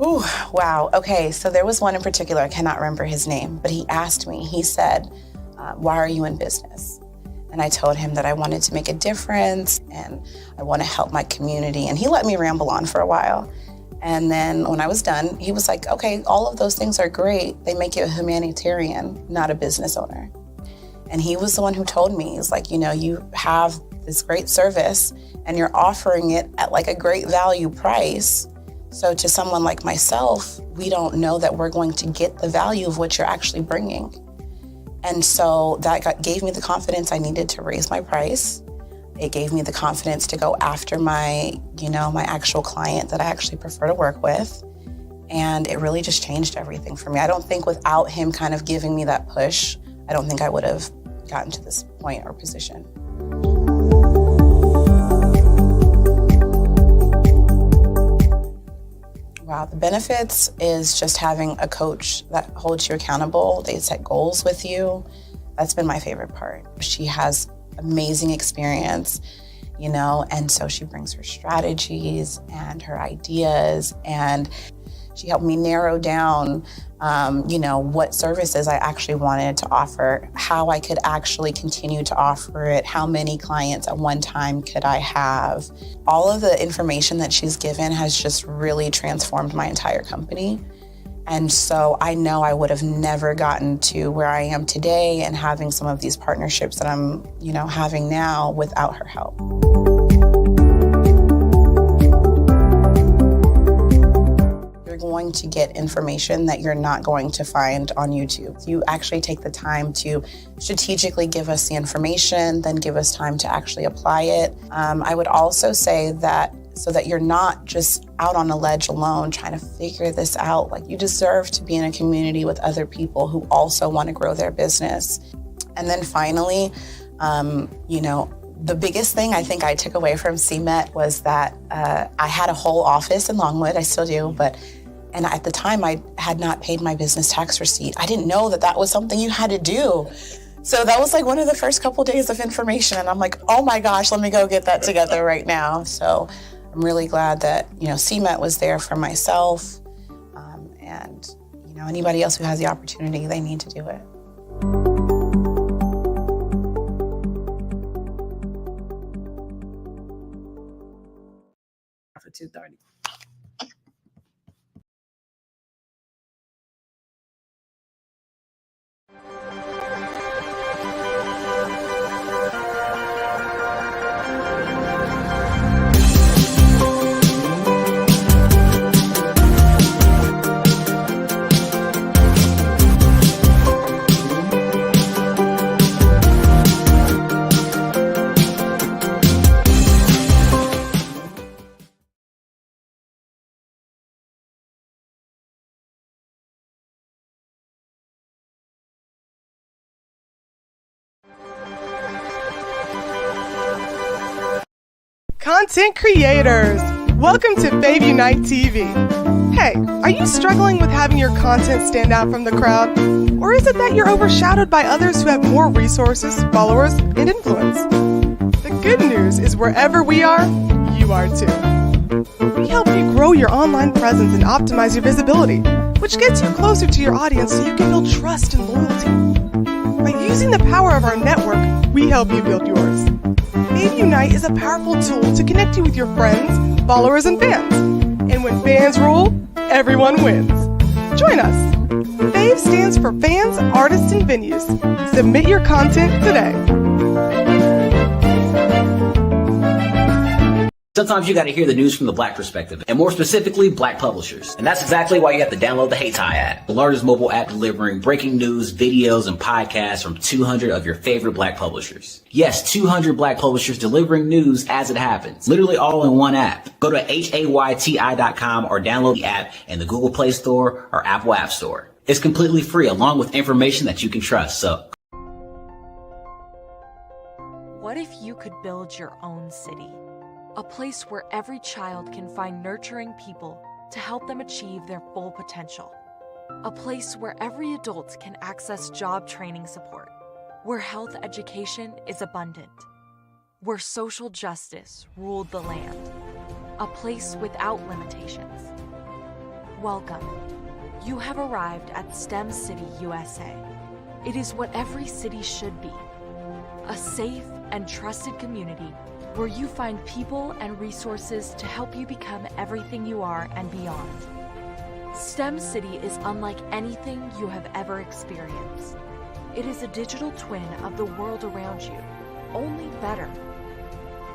Ooh, wow. Okay, so there was one in particular, I cannot remember his name, but he asked me, he said, why are you in business? And I told him that I wanted to make a difference and I want to help my community. And he let me ramble on for a while. And then when I was done, he was like, okay, all of those things are great. They make you a humanitarian, not a business owner. And he was the one who told me, he's like, you know, you have this great service and you're offering it at like a great value price. So to someone like myself, we don't know that we're going to get the value of what you're actually bringing. And so that gave me the confidence I needed to raise my price. It gave me the confidence to go after my, you know, my actual client that I actually prefer to work with. And it really just changed everything for me. I don't think without him kind of giving me that push, I don't think I would have gotten to this point or position. Wow, the benefits is just having a coach that holds you accountable. They set goals with you. That's been my favorite part. She has amazing experience, you know, and so she brings her strategies and her ideas, and she helped me narrow down, you know, what services I actually wanted to offer, how I could actually continue to offer it, how many clients at one time could I have. All of the information that she's given has just really transformed my entire company. And so I know I would have never gotten to where I am today and having some of these partnerships that I'm, you know, having now without her help. You're going to get information that you're not going to find on YouTube. You actually take the time to strategically give us the information, then give us time to actually apply it. I would also say that so that you're not just out on a ledge alone trying to figure this out. Like, you deserve to be in a community with other people who also want to grow their business. And then finally, you know, the biggest thing I think I took away from CMET was that I had a whole office in Longwood, I still do, and at the time I had not paid my business tax receipt. I didn't know that that was something you had to do. So that was like one of the first couple days of information, and I'm like, oh my gosh, let me go get that together right now. So I'm really glad that, you know, CMET was there for myself, and, you know, anybody else who has the opportunity, they need to do it. For 2:30. Content creators, welcome to Fave Unite TV. Hey, are you struggling with having your content stand out from the crowd? Or is it that you're overshadowed by others who have more resources, followers, and influence? The good news is wherever we are, you are too. We help you grow your online presence and optimize your visibility, which gets you closer to your audience so you can build trust and loyalty. By using the power of our network, we help you build yours. Fave Unite is a powerful tool to connect you with your friends, followers, and fans. And when fans rule, everyone wins. Join us. Fave stands for Fans, Artists, and Venues. Submit your content today. Sometimes you got to hear the news from the Black perspective, and more specifically, Black publishers. And that's exactly why you have to download the HeyTie app, the largest mobile app delivering breaking news, videos, and podcasts from 200 of your favorite Black publishers. Yes, 200 Black publishers delivering news as it happens, literally all in one app. Go to HAYTI.com or download the app in the Google Play Store or Apple App Store. It's completely free, along with information that you can trust. So, what if you could build your own city? A place where every child can find nurturing people to help them achieve their full potential. A place where every adult can access job training support, where health education is abundant, where social justice ruled the land. A place without limitations. Welcome. You have arrived at STEM City USA. It is what every city should be. A safe and trusted community where you find people and resources to help you become everything you are and beyond. STEM City is unlike anything you have ever experienced. It is a digital twin of the world around you, only better.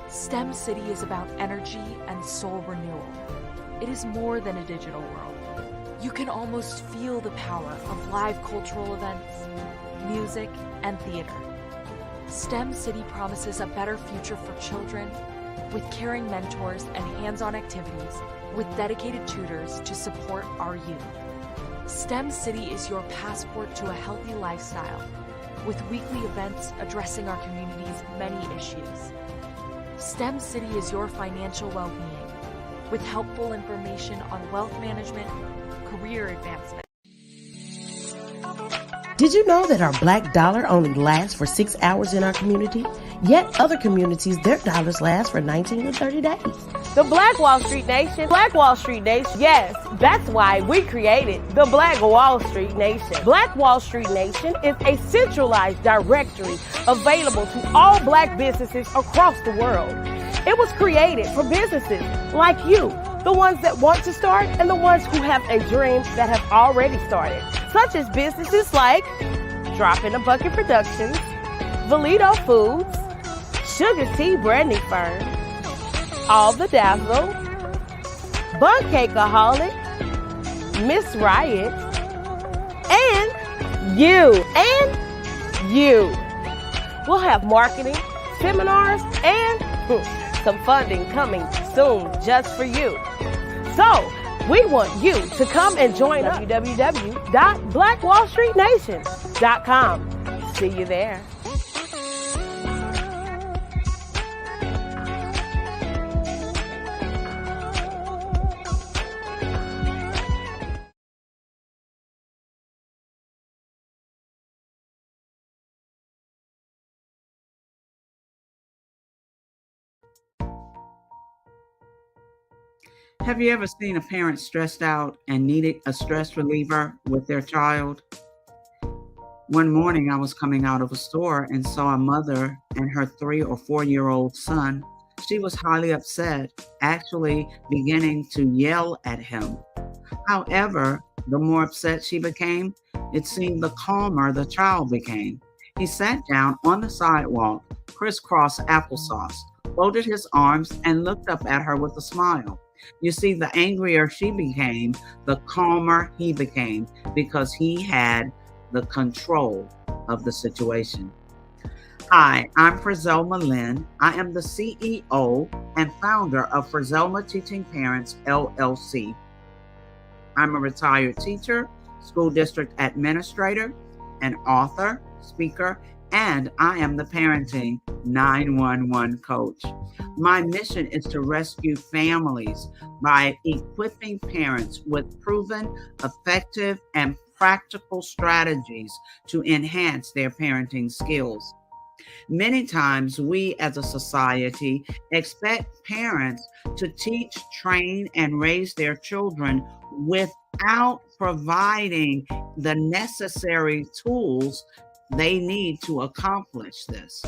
STEM City is about energy and soul renewal. It is more than a digital world. You can almost feel the power of live cultural events, music, and theater. STEM City promises a better future for children with caring mentors and hands-on activities with dedicated tutors to support our youth. STEM City is your passport to a healthy lifestyle with weekly events addressing our community's many issues. STEM City is your financial well-being with helpful information on wealth management, career advancement. Did you know that our black dollar only lasts for 6 hours in our community? Yet other communities, their dollars last for 19 to 30 days. The Black Wall Street Nation. Black Wall Street Nation. Yes, that's why we created the Black Wall Street Nation. Black Wall Street Nation is a centralized directory available to all black businesses across the world. It was created for businesses like you, the ones that want to start and the ones who have a dream that have already started, such as businesses like Drop in a Bucket Productions, Valito Foods, Sugar Tea Branding Firm, All the Dazzle, Bun Cakeaholic, Miss Riot, and you. We'll have marketing, seminars, and some funding coming soon just for you. So, we want you to come and join us. www.blackwallstreetnation.com. See you there. Have you ever seen a parent stressed out and needed a stress reliever with their child? One morning I was coming out of a store and saw a mother and her 3 or 4-year-old son. She was highly upset, actually beginning to yell at him. However, the more upset she became, it seemed the calmer the child became. He sat down on the sidewalk, crisscross applesauce, folded his arms, and looked up at her with a smile. You see, the angrier she became, the calmer he became, because he had the control of the situation. Hi, I'm Frizelma Lynn. I am the CEO and founder of Frizelma Teaching Parents, LLC. I'm a retired teacher, school district administrator, an author, speaker, and I am the parenting 911 coach. My mission is to rescue families by equipping parents with proven, effective, and practical strategies to enhance their parenting skills. Many times we as a society expect parents to teach, train, and raise their children without providing the necessary tools they need to accomplish this.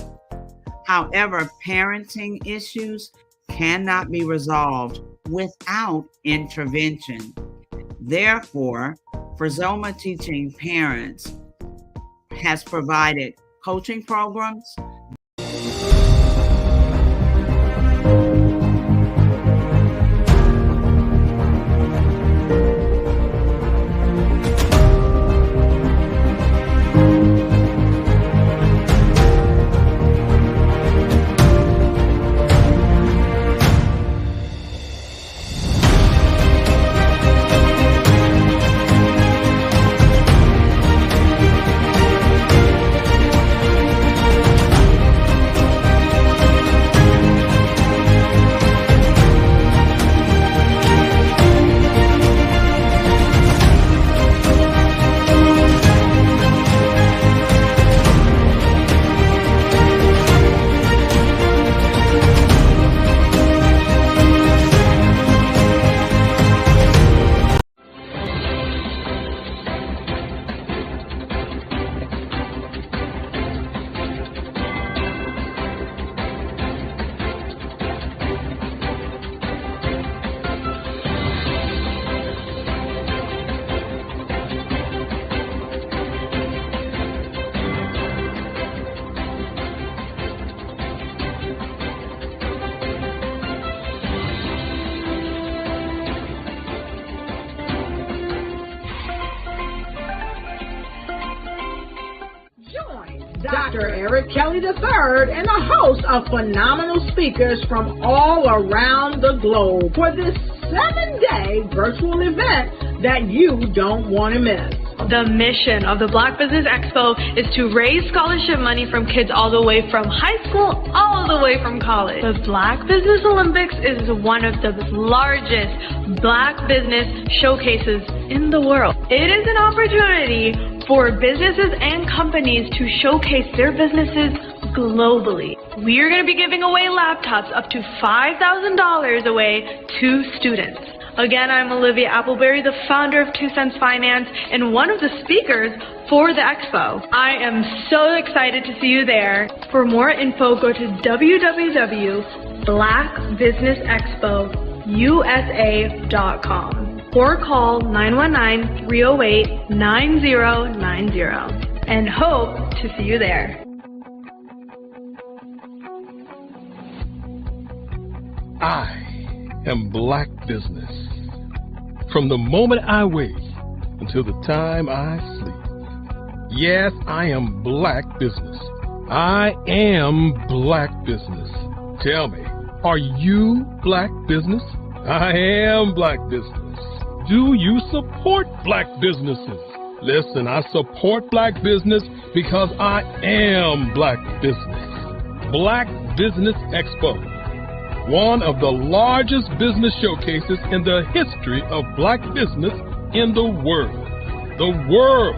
However, parenting issues cannot be resolved without intervention. Therefore, Frizoma Teaching Parents has provided coaching programs, Dr. Eric Kelly III and a host of phenomenal speakers from all around the globe for this 7-day virtual event that you don't want to miss. The mission of the Black Business Expo is to raise scholarship money from kids all the way from high school all the way from college. The Black Business Olympics is one of the largest Black business showcases in the world. It is an opportunity for businesses and companies to showcase their businesses globally. We are going to be giving away laptops up to $5,000 away to students. Again, I'm Olivia Appleberry, the founder of 2 Cents Finance and one of the speakers for the expo. I am so excited to see you there. For more info, go to www.blackbusinessexpousa.com or call 919-308-9090 and hope to see you there. I am Black Business. From the moment I wake until the time I sleep. Yes, I am Black Business. I am Black Business. Tell me, are you Black Business? I am Black Business. Do you support Black businesses? Listen, I support Black business because I am Black Business. Black Business Expo, one of the largest business showcases in the history of Black business in the world. The world!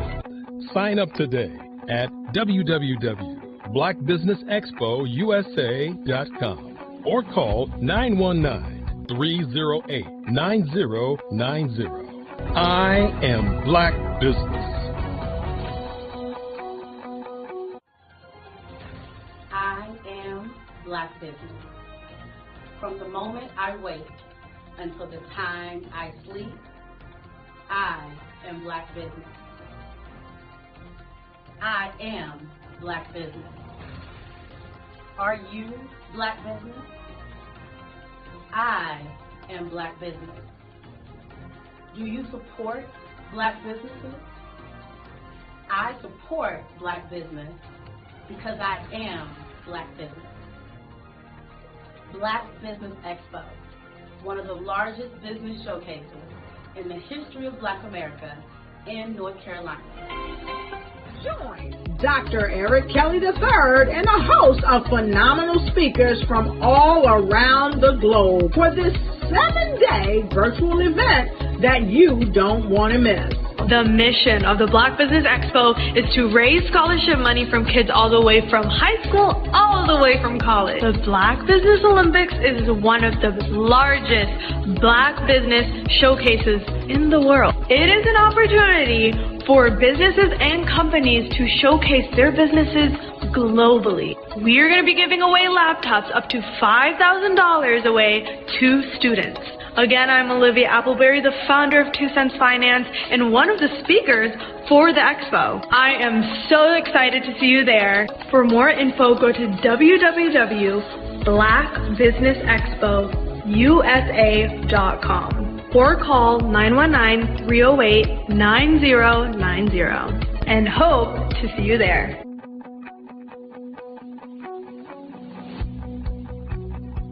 Sign up today at www.blackbusinessexpousa.com or call 919-308-9090. I am Black Business. I am Black Business. From the moment I wake until the time I sleep, I am Black Business. I am Black Business. Are you Black Business? I am Black Business. Do you support Black businesses? I support Black business because I am Black Business. Black Business Expo, one of the largest business showcases in the history of Black America in North Carolina. Join Dr. Eric Kelly III and a host of phenomenal speakers from all around the globe for this 7-day virtual event that you don't want to miss. The mission of the Black Business Expo is to raise scholarship money from kids all the way from high school all the way from college. The Black Business Olympics is one of the largest Black business showcases in the world. It is an opportunity for businesses and companies to showcase their businesses globally. We are going to be giving away laptops up to $5,000 away to students. Again, I'm Olivia Appleberry, the founder of 2 Cents Finance and one of the speakers for the expo. I am so excited to see you there. For more info, go to www.blackbusinessexpousa.com or call 919-308-9090 and hope to see you there.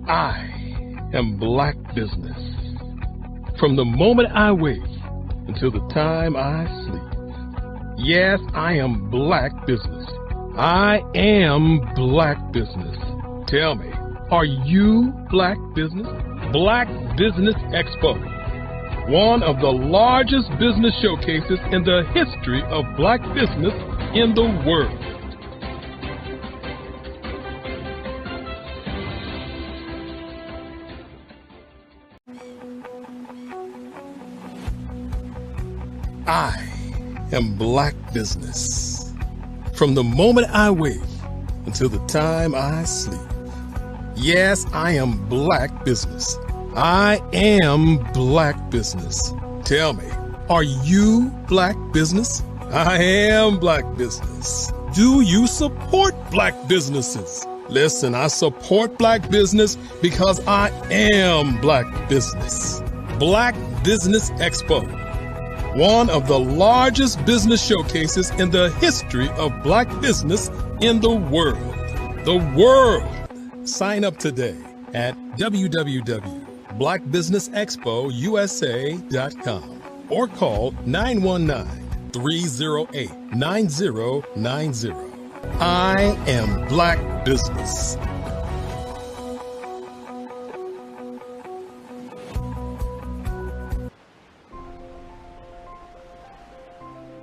I am Black Business. From the moment I wake until the time I sleep. Yes, I am Black Business. I am Black Business. Tell me, are you Black Business? Black Business Expo, one of the largest business showcases in the history of Black business in the world. I am Black Business. From the moment I wake until the time I sleep. Yes, I am Black Business. I am Black Business. Tell me, are you Black Business? I am Black Business. Do you support Black businesses? Listen, I support Black business because I am Black Business. Black Business Expo, one of the largest business showcases in the history of Black business in the world. The world. Sign up today at www.blackbusinessexpousa.com or call 919-308-9090. I am Black Business.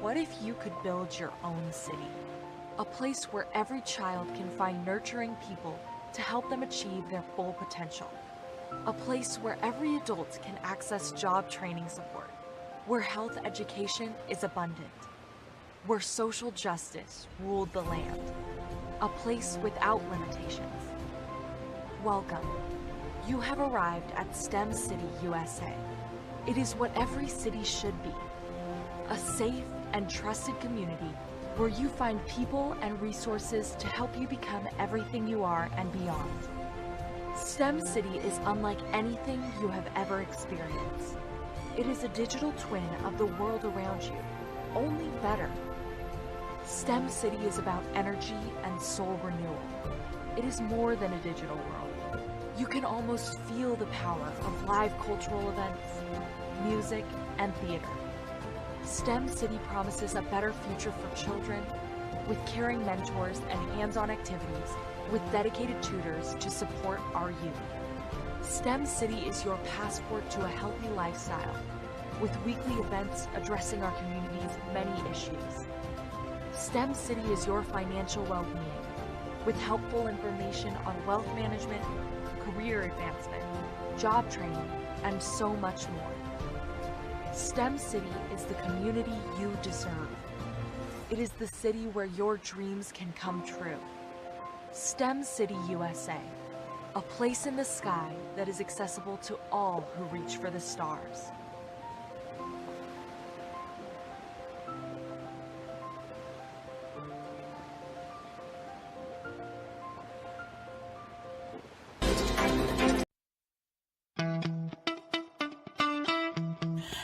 What if you could build your own city? A place where every child can find nurturing people to help them achieve their full potential. A place where every adult can access job training support, where health education is abundant, where social justice ruled the land. A place without limitations. Welcome. You have arrived at STEM City USA. It is what every city should be. A safe and trusted community where you find people and resources to help you become everything you are and beyond. STEM City is unlike anything you have ever experienced. It is a digital twin of the world around you, only better. STEM City is about energy and soul renewal. It is more than a digital world. You can almost feel the power of live cultural events, music, and theater. STEM City promises a better future for children with caring mentors and hands-on activities with dedicated tutors to support our youth. STEM City is your passport to a healthy lifestyle with weekly events addressing our community's many issues. STEM City is your financial well-being with helpful information on wealth management, career advancement, job training, and so much more. STEM City is the community you deserve. It is the city where your dreams can come true. STEM City USA, a place in the sky that is accessible to all who reach for the stars.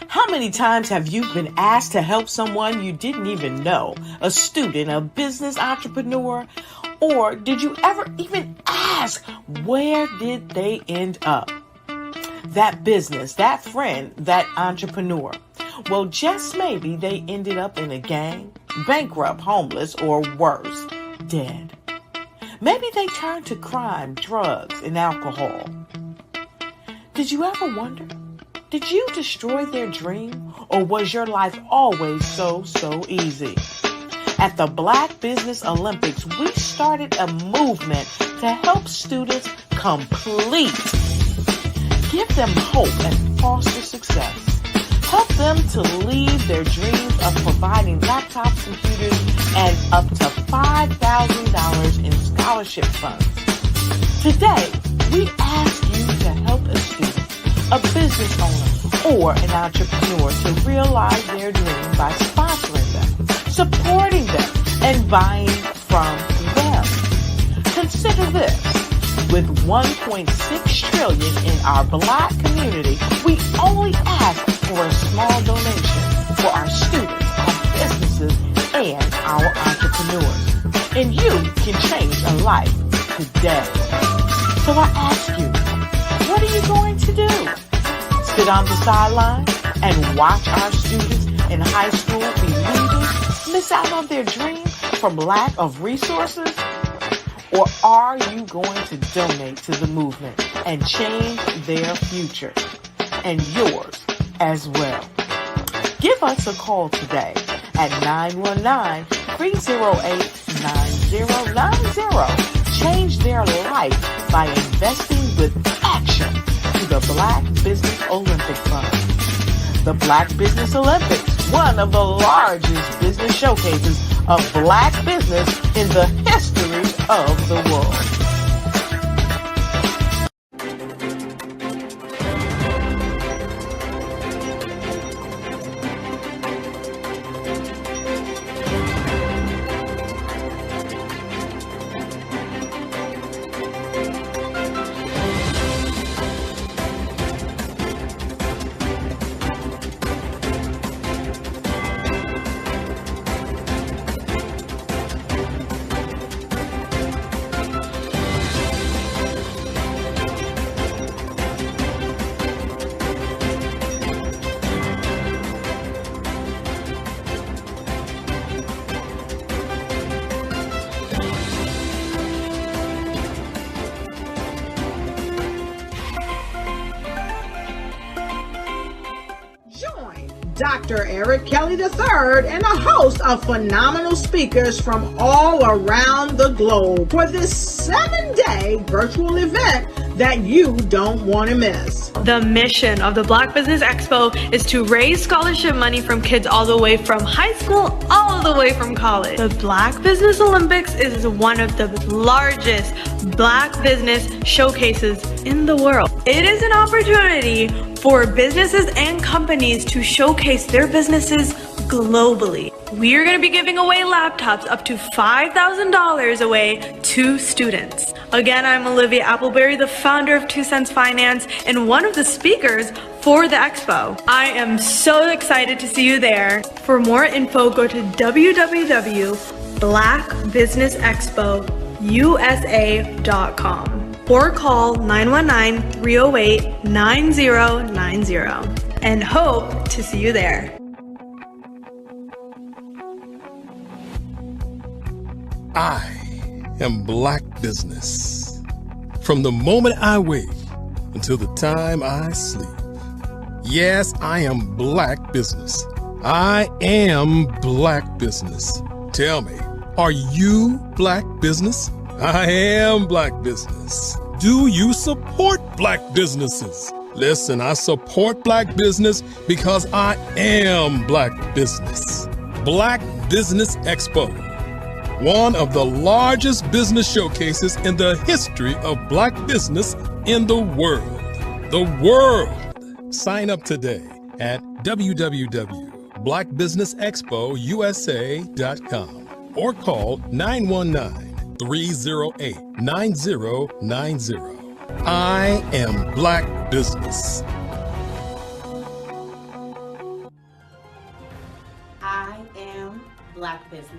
How many times have you been asked to help someone you didn't even know, a student, a business entrepreneur? Or did you ever even ask, where did they end up? That business, that friend, that entrepreneur. Well, just maybe they ended up in a gang, bankrupt, homeless, or worse, dead. Maybe they turned to crime, drugs, and alcohol. Did you ever wonder? Did you destroy their dream, or was your life always so easy? At the Black Business Olympics, we started a movement to help students complete. Give them hope and foster success. Help them to leave their dreams of providing laptops, computers, and up to $5,000 scholarship funds. Today, we ask you to help a student, a business owner, or an entrepreneur to realize their dream by sponsoring them, supporting them, and buying from them. Consider this. With $1.6 trillion in our Black community, we only ask for a small donation for our students, our businesses, and our entrepreneurs. And you can change a life today. So I ask you, what are you going to do? Sit on the sideline and watch our students in high school be leaving, miss out on their dream from lack of resources? Or are you going to donate to the movement and change their future and yours as well? Give us a call today at 919-308-9090. Change their life by investing with action to the Black Business Olympic Fund. The Black Business Olympics, one of the largest business showcases of Black business in the history of the world. Dr. Eric Kelly III and a host of phenomenal speakers from all around the globe for this 7-day virtual event that you don't want to miss. The mission of the Black Business Expo is to raise scholarship money from kids all the way from high school all the way from college. The Black Business Olympics is one of the largest Black business showcases in the world. It is an opportunity for businesses and companies to showcase their businesses globally. We are going to be giving away laptops up to $5,000 away to students. Again, I'm Olivia Appleberry, the founder of 2 Cents Finance and one of the speakers for the expo. I am so excited to see you there. For more info, go to www.blackbusinessexpousa.com or call 919-308-9090 and hope to see you there. I am Black Business. From the moment I wake until the time I sleep. Yes, I am Black Business. I am Black Business. Tell me, are you Black Business? I am Black Business. Do you support Black businesses? Listen, I support Black business because I am Black Business. Black Business Expo, one of the largest business showcases in the history of Black business in the world. The world! Sign up today at www.blackbusinessexpousa.com or call 919-308-9090. I am Black Business. I am Black Business.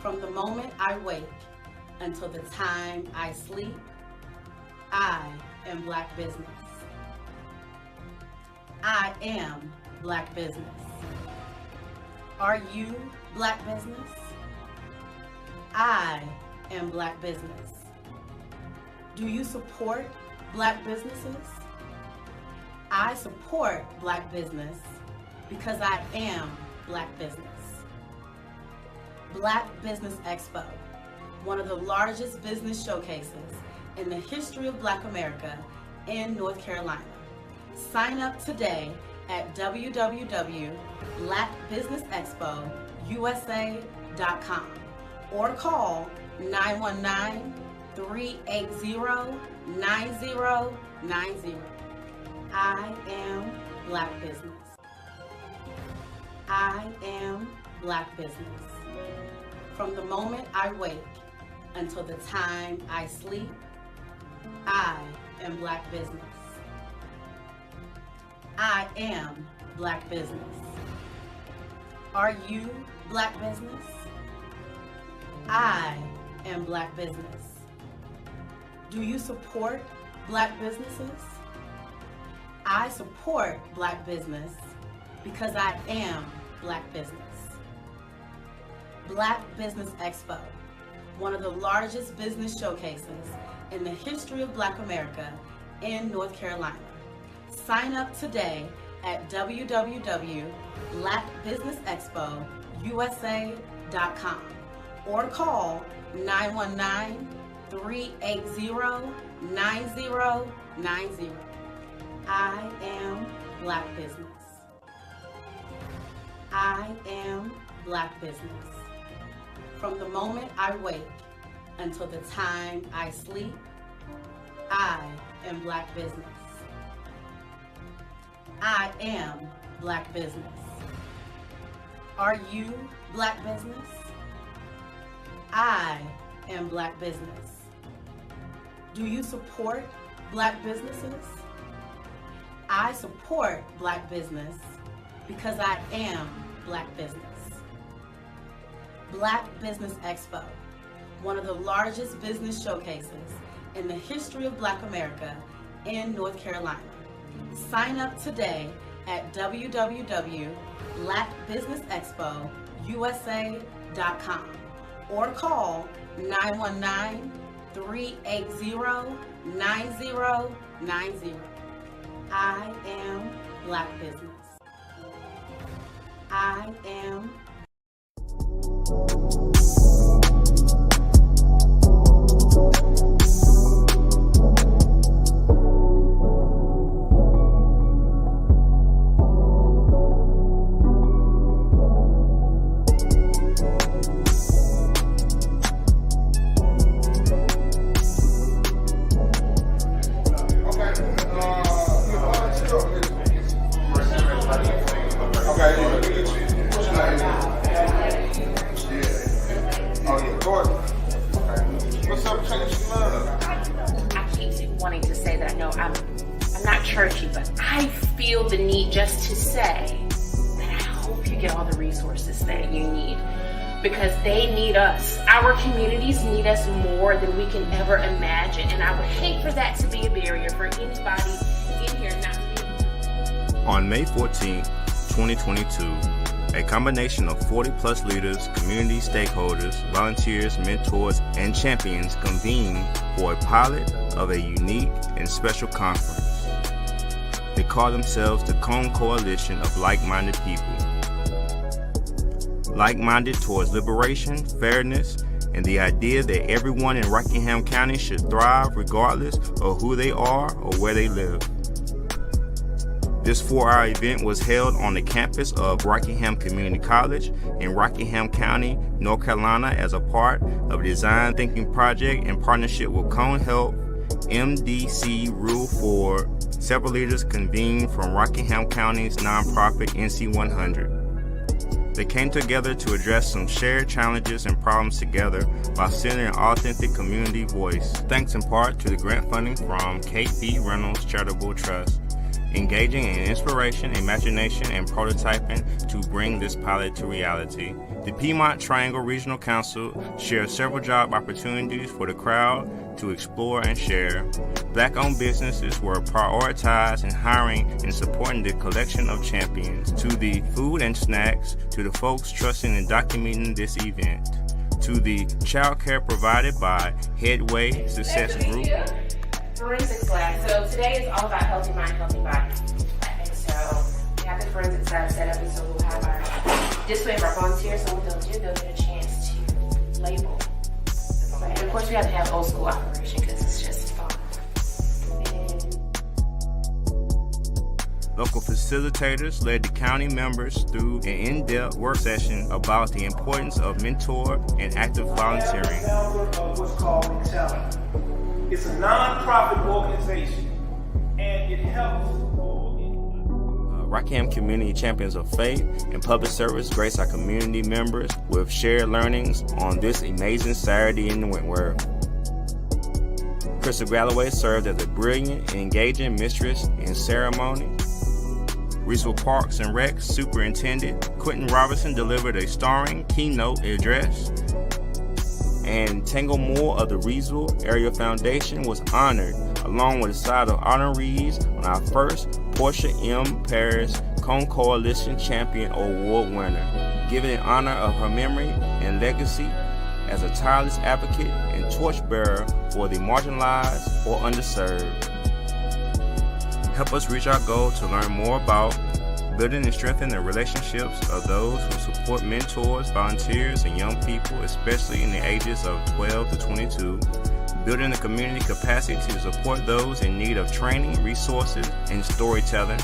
From the moment I wake until the time I sleep, I am Black Business. I am Black Business. Are you Black Business? I am Black Business. Do you support Black businesses? I support Black business because I am Black business. Black Business Expo, one of the largest business showcases in the history of Black America in North Carolina. Sign up today at www.blackbusinessexpousa.com or call 919-380-9090. I am Black Business. I am Black Business. From the moment I wake until the time I sleep, I am Black Business. I am Black Business. Are you Black Business? I am Black Business. Do you support Black businesses? I support Black business because I am Black Business. Black Business Expo, one of the largest business showcases in the history of Black America in North Carolina. Sign up today at www.blackbusinessexpousa.com or call 919-380-9090. I am Black Business. I am Black Business. From the moment I wake until the time I sleep, I am Black Business. I am Black Business. Are you Black Business? I am Black Business. Do you support Black businesses? I support Black business because I am Black Business. Black Business Expo, one of the largest business showcases in the history of Black America in North Carolina. Sign up today at www.blackbusinessexpousa.com or call 919-380-9090. I am Black Business. I am wanting to say that I'm not churchy, but I feel the need just to say that I hope you get all the resources that you need, because they need us. Our communities need us more than we can ever imagine, and I would hate for that to be a barrier for anybody in here not to be. On May 14th, 2022, a combination of 40-plus leaders, community stakeholders, volunteers, mentors, and champions convened for a pilot of a unique and special conference. They call themselves the Cone Coalition of Like-Minded People. Like-minded towards liberation, fairness, and the idea that everyone in Rockingham County should thrive regardless of who they are or where they live. This 4-hour event was held on the campus of Rockingham Community College in Rockingham County, North Carolina, as a part of a design thinking project in partnership with Cone Health, MDC Rule 4. Several leaders convened from Rockingham County's nonprofit NC100. They came together to address some shared challenges and problems together while sending an authentic community voice, thanks in part to the grant funding from Kate B. Reynolds Charitable Trust, engaging in inspiration, imagination, and prototyping to bring this pilot to reality. The Piedmont Triangle Regional Council shared several job opportunities for the crowd to explore and share. Black-owned businesses were prioritized in hiring and supporting the collection of champions, to the food and snacks, to the folks trusting and documenting this event, to the child care provided by Headway Success Group. Forensics lab. So today is all about healthy mind, healthy body. And so we have the forensics lab set up, and so we'll have our display of our volunteers. So what they'll do, they'll get a chance to label. And of course, we have to have old school operation because it's just fun. Local facilitators led the county members through an in-depth work session about the importance of mentor and active volunteering. Of what's called Intelligent. It's a non-profit organization, and it helps. Rockingham Community Champions of Faith and Public Service grace our community members with shared learnings on this amazing Saturday in the Wentworth. Crystal Galloway served as a brilliant and engaging mistress in ceremony. Reesville Parks and Rec Superintendent Quentin Robinson delivered a starring keynote address. And Tangle Moore of the Reesville Area Foundation was honored, along with a side of honorees on our first Portia M. Paris Cone Coalition Champion Award winner, given in honor of her memory and legacy as a tireless advocate and torchbearer for the marginalized or underserved. Help us reach our goal to learn more about building and strengthening the relationships of those who support mentors, volunteers, and young people, especially in the ages of 12 to 22, building the community capacity to support those in need of training, resources, and storytelling,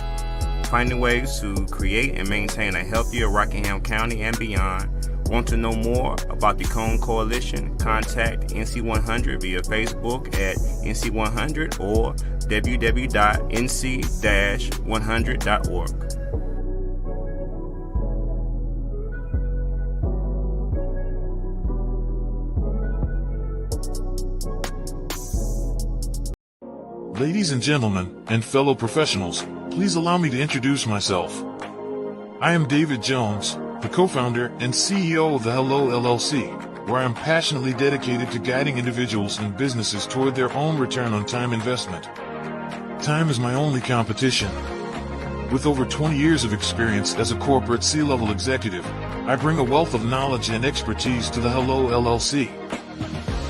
finding ways to create and maintain a healthier Rockingham County and beyond. Want to know more about the Cone Coalition? Contact NC100 via Facebook at NC100 or www.nc-100.org. Ladies and gentlemen, and fellow professionals, please allow me to introduce myself. I am David Jones, the co-founder and CEO of the Hello LLC, where I am passionately dedicated to guiding individuals and businesses toward their own return on time investment. Time is my only competition. With over 20 years of experience as a corporate C-level executive, I bring a wealth of knowledge and expertise to the Hello LLC.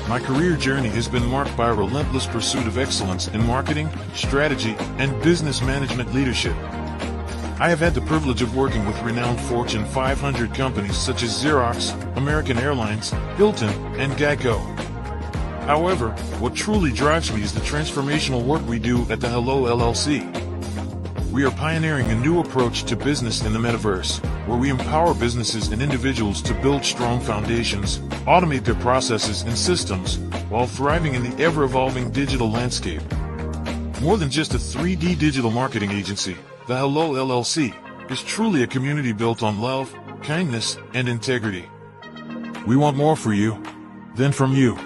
My career journey has been marked by a relentless pursuit of excellence in marketing, strategy, and business management leadership. I have had the privilege of working with renowned Fortune 500 companies such as Xerox, American Airlines, Hilton, and Geico. However, what truly drives me is the transformational work we do at the Hello LLC. We are pioneering a new approach to business in the metaverse, where we empower businesses and individuals to build strong foundations, automate their processes and systems, while thriving in the ever-evolving digital landscape. More than just a 3D digital marketing agency, the Hello LLC is truly a community built on love, kindness, and integrity. We want more for you than from you.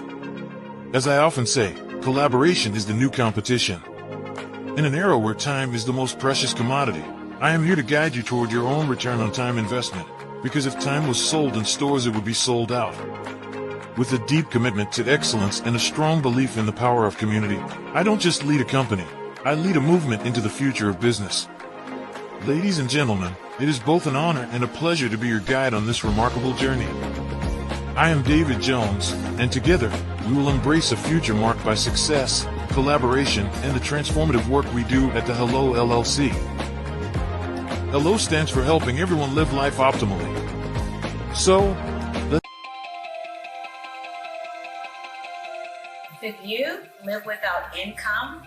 As I often say, collaboration is the new competition. In an era where time is the most precious commodity, I am here to guide you toward your own return on time investment, because if time was sold in stores, it would be sold out. With a deep commitment to excellence and a strong belief in the power of community, I don't just lead a company, I lead a movement into the future of business. Ladies and gentlemen, it is both an honor and a pleasure to be your guide on this remarkable journey. I am David Jones, and together, we will embrace a future marked by success, collaboration, and the transformative work we do at the Hello LLC. Hello stands for helping everyone live life optimally. So, If you live without income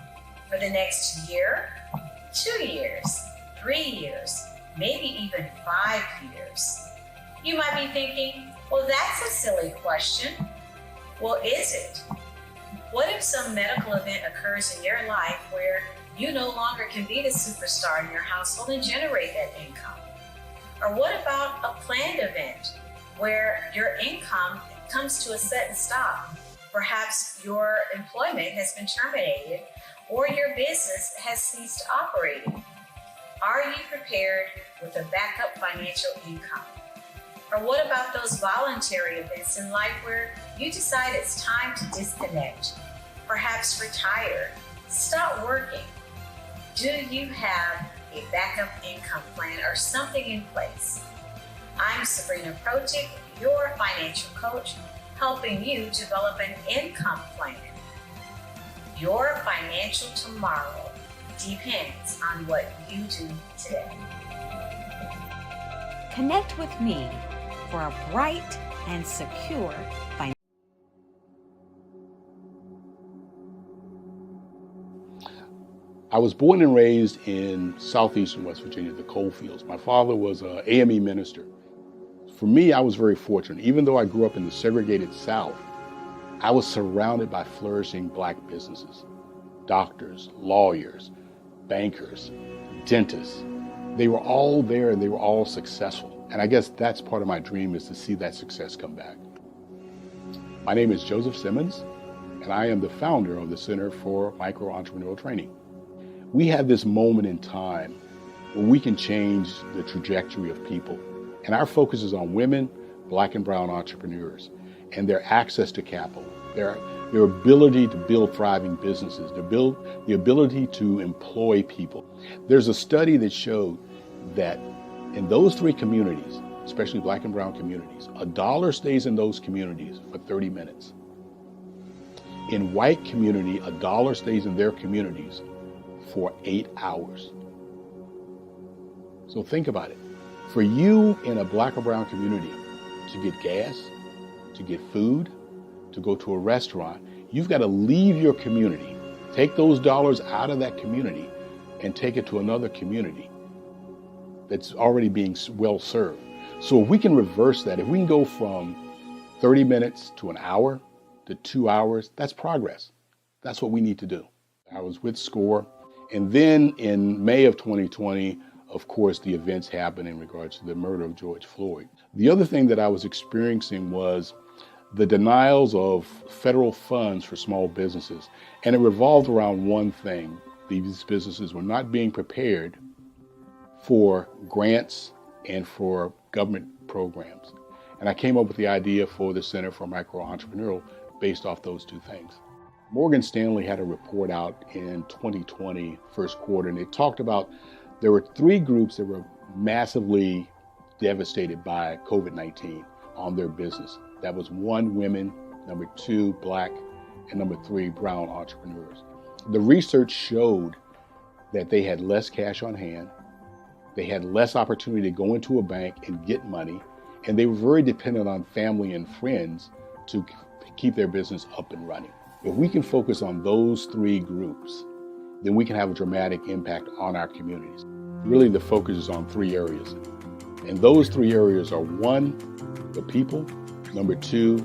for the next year, 2 years, 3 years, maybe even 5 years, you might be thinking, well, that's a silly question. Well, is it? What if some medical event occurs in your life where you no longer can be the superstar in your household and generate that income? Or what about a planned event where your income comes to a sudden stop? Perhaps your employment has been terminated or your business has ceased operating. Are you prepared with a backup financial income? Or what about those voluntary events in life where you decide it's time to disconnect, perhaps retire, stop working? Do you have a backup income plan or something in place? I'm Sabrina Protic, your financial coach, helping you develop an income plan. Your financial tomorrow depends on what you do today. Connect with me for a bright and secure financial. I was born and raised in southeastern West Virginia, the coal fields. My father was an AME minister. For me, I was very fortunate. Even though I grew up in the segregated South, I was surrounded by flourishing Black businesses, doctors, lawyers, bankers, dentists. They were all there and they were all successful. And I guess that's part of my dream, is to see that success come back. My name is Joseph Simmons, and I am the founder of the Center for Micro-Entrepreneurial Training. We have this moment in time where we can change the trajectory of people. And our focus is on women, Black and brown entrepreneurs, and their access to capital, their ability to build thriving businesses, the ability to employ people. There's a study that showed that in those three communities, especially Black and brown communities, $1 stays in those communities for 30 minutes. In white community, $1 stays in their communities for 8 hours. So think about it. For you in a Black or brown community to get gas, to get food, to go to a restaurant, you've got to leave your community, take those dollars out of that community and take it to another community that's already being well served. So if we can reverse that, if we can go from 30 minutes to an hour to 2 hours, that's progress. That's what we need to do. I was with SCORE. And then in May of 2020, of course, the events happened in regards to the murder of George Floyd. The other thing that I was experiencing was the denials of federal funds for small businesses. And it revolved around one thing. These businesses were not being prepared for grants and for government programs. And I came up with the idea for the Center for Micro-Entrepreneurial based off those two things. Morgan Stanley had a report out in 2020, first quarter, and it talked about there were 3 groups that were massively devastated by COVID-19 on their business. That was 1, women, number 2, Black, and number 3, brown entrepreneurs. The research showed that they had less cash on hand, they had less opportunity to go into a bank and get money, and they were very dependent on family and friends to keep their business up and running. If we can focus on those 3 groups, then we can have a dramatic impact on our communities. Really, the focus is on 3 areas. And those 3 areas are 1, the people, number 2,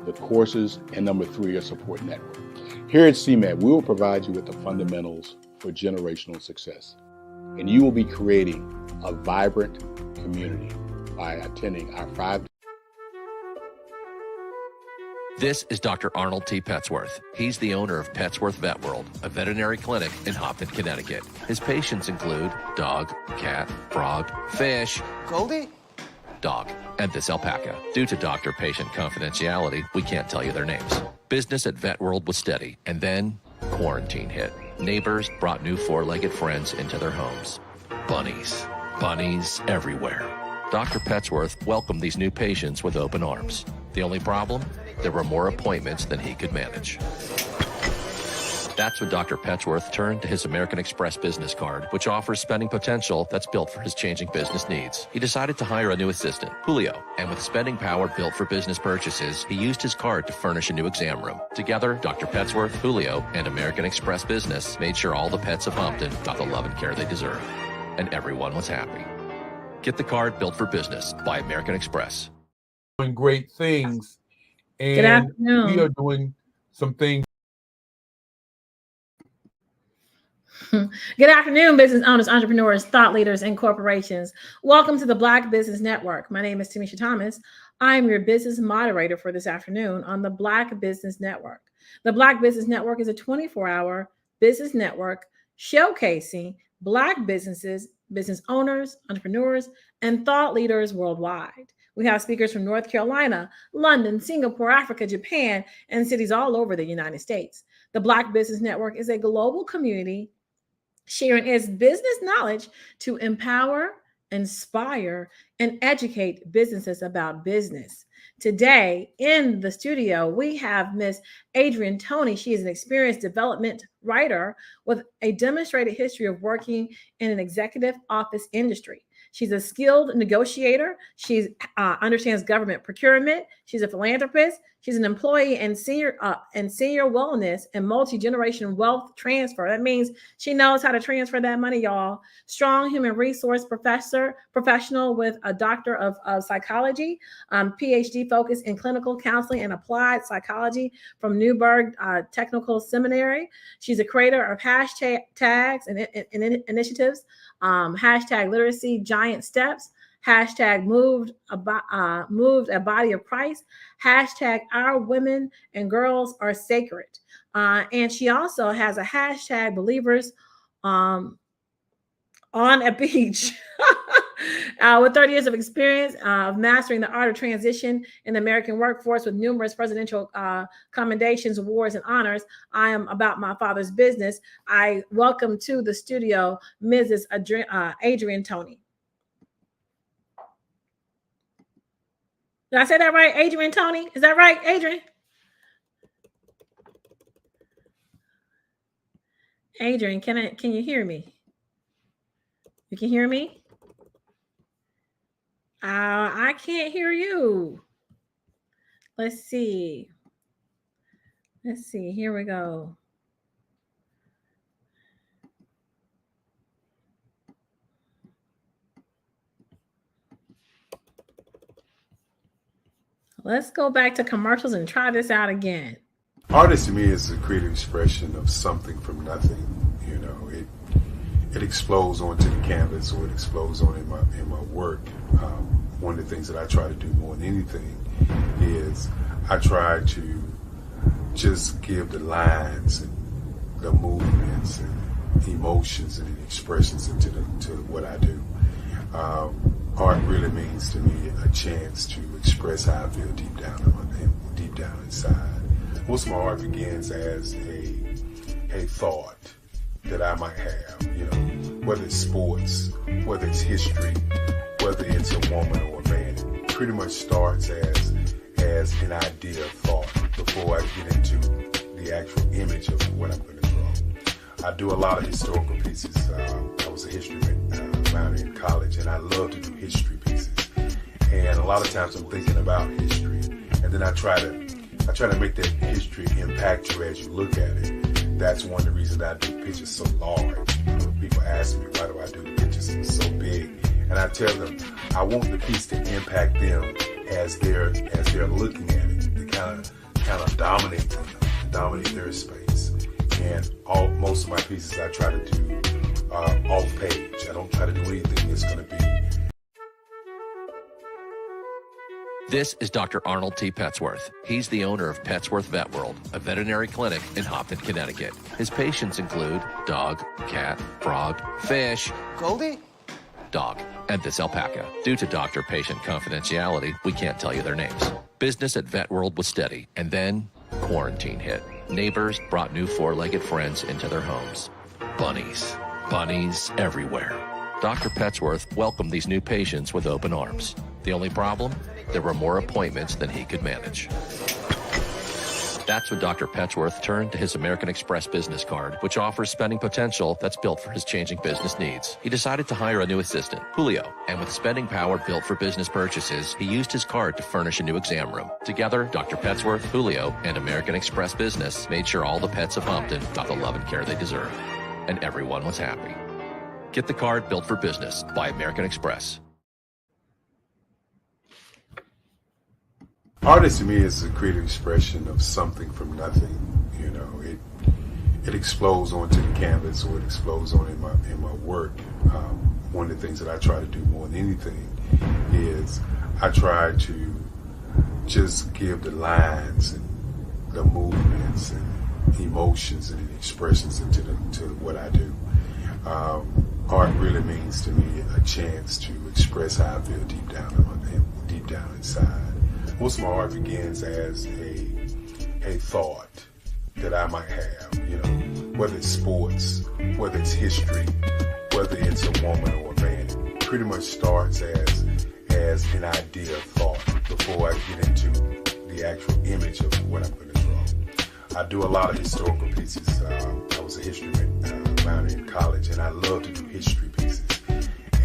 the courses, and number 3, a support network. Here at CMAT, we will provide you with the fundamentals for generational success. And you will be creating a vibrant community by attending our 5. This is Dr. Arnold T. Petsworth. He's the owner of Petsworth Vet World, a veterinary clinic in Hopton, Connecticut. His patients include dog, cat, frog, fish, Goldie, dog, and this alpaca. Due to doctor-patient confidentiality, we can't tell you their names. Business at Vet World was steady, and then quarantine hit. Neighbors brought new 4-legged friends into their homes. Bunnies. Bunnies everywhere. Dr. Petsworth welcomed these new patients with open arms. The only problem? There were more appointments than he could manage. That's when Dr. Petsworth turned to his American Express business card, which offers spending potential that's built for his changing business needs. He decided to hire a new assistant, Julio, and with spending power built for business purchases, he used his card to furnish a new exam room. Together, Dr. Petsworth, Julio, and American Express Business made sure all the pets of Hopton got the love and care they deserve. And everyone was happy. Get the card built for business by American Express. Doing great things, Good and afternoon. we are doing some things. Good afternoon, business owners, entrepreneurs, thought leaders, and corporations. Welcome to the Black Business Network. My name is Tamisha Thomas. I am your business moderator for this afternoon on the Black Business Network. The Black Business Network is a 24-hour business network showcasing Black businesses, business owners, entrepreneurs, and thought leaders worldwide. We have speakers from North Carolina, London, Singapore, Africa, Japan, and cities all over the United States. The Black Business Network is a global community sharing its business knowledge to empower, inspire, and educate businesses about business. Today in the studio, we have Miss Adrienne Toney. She is an experienced development writer with a demonstrated history of working in an executive office industry. She's a skilled negotiator. She understands government procurement. She's a philanthropist. She's an employee and senior wellness and multi-generation wealth transfer. That means she knows how to transfer that money, y'all. Strong human resource professional with a doctor of psychology, PhD focused in clinical counseling and applied psychology from Newburgh Technical Seminary. She's a creator of hashtags and initiatives, hashtag literacy giant steps, hashtag moved a body of Christ, hashtag our women and girls are sacred. And she also has a hashtag believers on a beach with 30 years of experience of mastering the art of transition in the American workforce with numerous presidential commendations, awards, and honors. I am about my father's business. I welcome to the studio, Mrs. Adrienne Tony. Did I say that right? Adrienne Tony? Is that right, Adrienne? Adrienne, can you hear me? You can hear me? I can't hear you. Let's see. Here we go. Let's go back to commercials and try this out again. Art to me is a creative expression of something from nothing. You know, it explodes onto the canvas, or it explodes on in my work. One of the things that I try to do more than anything is I try to just give the lines and the movements and emotions and expressions into what I do. Art really means to me a chance to express how I feel deep down inside. Most of my art begins as a thought that I might have, you know, whether it's sports, whether it's history, whether it's a woman or a man. It pretty much starts as an idea of thought before I get into the actual image of what I'm going to draw. I do a lot of historical pieces. I was a history minor in college, and I love to do history pieces. And a lot of times I'm thinking about history, and then I try to make that history impact you as you look at it. That's one of the reasons I do pictures so large. People ask me, why do I do the pictures so big? And I tell them, I want the piece to impact them as they're looking at it, to kind of dominate them, dominate their space. And most of my pieces I try to do off page. I don't try to do anything that's going to be. This is Dr. Arnold T. Petsworth. He's the owner of Petsworth Vet World, a veterinary clinic in Hopton, Connecticut. His patients include dog, cat, frog, fish, Goldie, dog, and this alpaca. Due to doctor-patient confidentiality, we can't tell you their names. Business at Vet World was steady, and then quarantine hit. Neighbors brought new four-legged friends into their homes. Bunnies everywhere. Dr. Petsworth welcomed these new patients with open arms. The only problem? There were more appointments than he could manage. That's when Dr. Petsworth turned to his American Express business card, which offers spending potential that's built for his changing business needs. He decided to hire a new assistant, Julio, and with spending power built for business purchases, he used his card to furnish a new exam room. Together, Dr. Petsworth, Julio, and American Express Business made sure all the pets of Hopton got the love and care they deserved. And everyone was happy. Get the card built for business by American Express. Artist to me is a creative expression of something from nothing. You know, it explodes onto the canvas, or it explodes on in my work. One of the things that I try to do more than anything is I try to just give the lines and the movements and emotions and expressions into what I do. Art really means to me a chance to express how I feel deep down inside. Most of my art begins as a thought that I might have, you know, whether it's sports, whether it's history, whether it's a woman or a man. It pretty much starts as an idea of thought before I get into the actual image of what I'm going to draw. I do a lot of historical pieces. I was a history minor in college, and I love to do history pieces.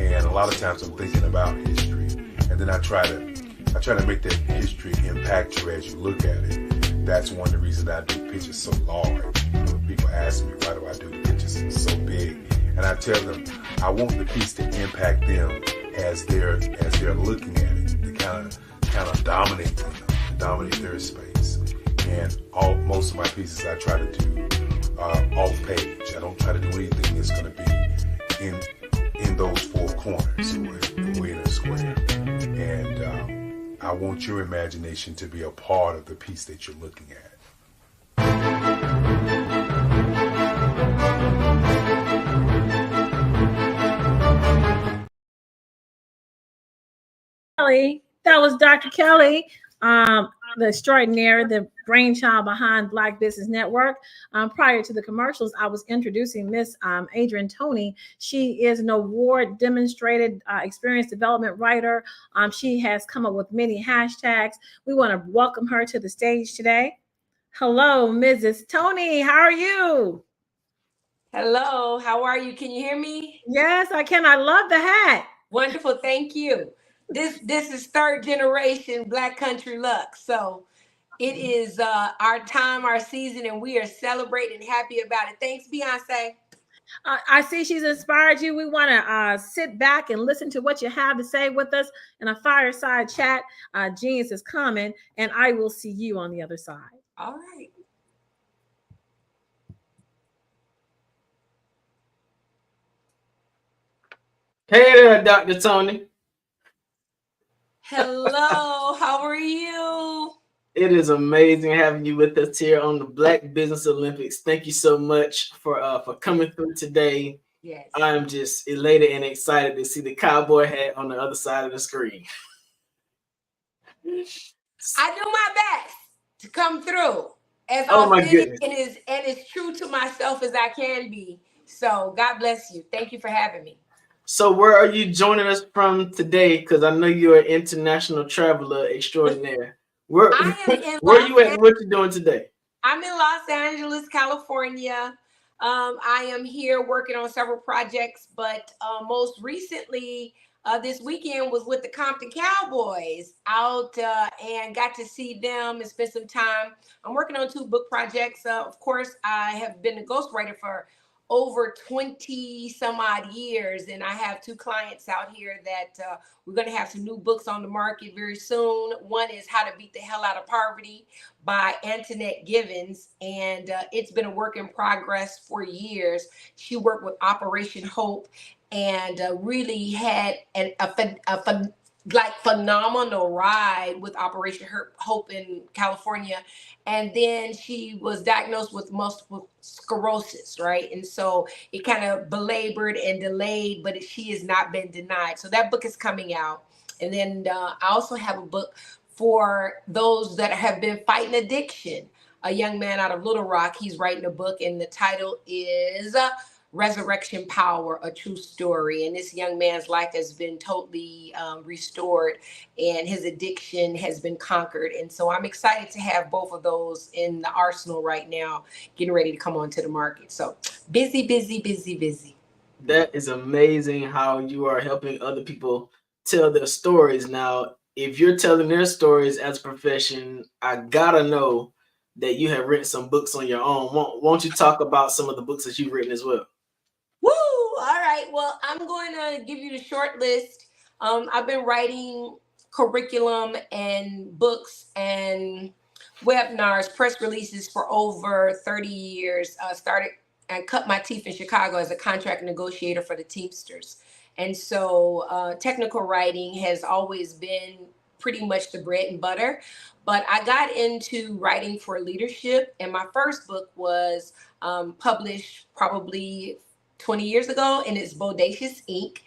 And a lot of times I'm thinking about history, and then I try to make that history impact you as you look at it. That's one of the reasons I do pictures so large. People ask me, why do I do the pictures so big? And I tell them, I want the piece to impact them as they're looking at it, to kind of dominate them, dominate their space. And most of my pieces I try to do off page. I don't try to do anything that's going to be in those four corners or in a square. And I want your imagination to be a part of the piece that you're looking at. That was Dr. Kelly, the extraordinaire, the brainchild behind Black Business Network. Prior to the commercials, I was introducing Miss Adrienne Toney. She is an award demonstrated experience development writer. She has come up with many hashtags. We want to welcome her to the stage today. Hello, Mrs. Toney. How are you? Hello, how are you? Can you hear me? Yes, I can. I love the hat. Wonderful, thank you. This is third generation Black Country Luck. So it is our time, our season, and we are celebrating, happy about it. Thanks, Beyonce. I see she's inspired you. We want to sit back and listen to what you have to say with us in a fireside chat. Genius is coming, and I will see you on the other side. All right. Hey there, Dr. Toney. Hello, how are you? It is amazing having you with us here on the Black Business Olympics. Thank you so much for coming through today. Yes. I'm just elated and excited to see the cowboy hat on the other side of the screen. I do my best to come through as authentic and as true to myself as I can be. So God bless you. Thank you for having me. So where are you joining us from today? Because I know you're an international traveler extraordinaire. Where are you at? What you doing today? I'm in Los Angeles, California. I am here working on several projects, but most recently this weekend was with the Compton Cowboys out and got to see them and spend some time. I'm working on 2 book projects. Of course, I have been a ghostwriter for over 20 some odd years, and I have 2 clients out here that we're going to have some new books on the market very soon. One is How to Beat the Hell Out of Poverty by Antoinette Givens, and it's been a work in progress for years. She worked with Operation Hope and really had a phenomenal ride with Operation Hope in California. And then she was diagnosed with multiple sclerosis, right? And so it kind of belabored and delayed, but she has not been denied. So that book is coming out. And then I also have a book for those that have been fighting addiction. A young man out of Little Rock, he's writing a book, and the title is Resurrection Power, a True Story. And this young man's life has been totally restored, and his addiction has been conquered. And so I'm excited to have both of those in the arsenal right now, getting ready to come onto the market. So busy, busy, busy, busy. That is amazing how you are helping other people tell their stories. Now, if you're telling their stories as a profession, I gotta know that you have written some books on your own. Won't you talk about some of the books that you've written as well? Woo! All right. Well, I'm going to give you the short list. I've been writing curriculum and books and webinars, press releases for over 30 years. I cut my teeth in Chicago as a contract negotiator for the Teamsters. And so technical writing has always been pretty much the bread and butter. But I got into writing for leadership, and my first book was published probably 20 years ago, and it's Bodacious Inc.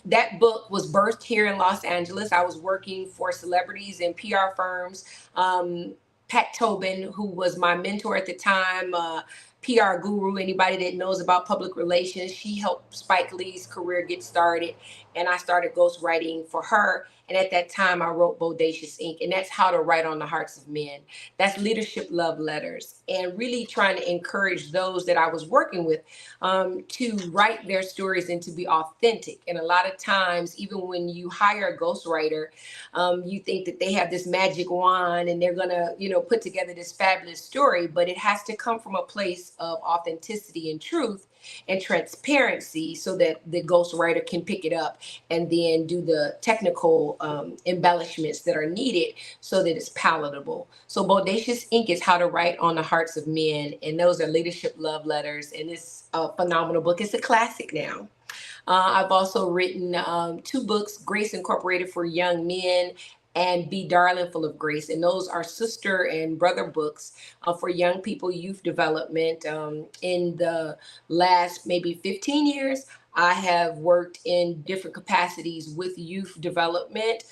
That book was birthed here in Los Angeles. I was working for celebrities and PR firms. Pat Tobin, who was my mentor at the time, PR guru, anybody that knows about public relations, she helped Spike Lee's career get started. and I started ghostwriting for her. And at that time, I wrote Bodacious Inc., and that's how to write on the hearts of men. That's leadership love letters, and really trying to encourage those that I was working with to write their stories and to be authentic. And a lot of times, even when you hire a ghostwriter, you think that they have this magic wand and they're gonna, put together this fabulous story, but it has to come from a place of authenticity and truth and transparency so that the ghostwriter can pick it up and then do the technical embellishments that are needed so that it's palatable. So Bodacious Inc. is how to write on the hearts of men, and those are leadership love letters, and it's a phenomenal book. It's a classic now. I've also written 2 books, Grace Incorporated for Young Men and Be Darling Full of Grace. And those are sister and brother books for young people, youth development. In the last maybe 15 years, I have worked in different capacities with youth development,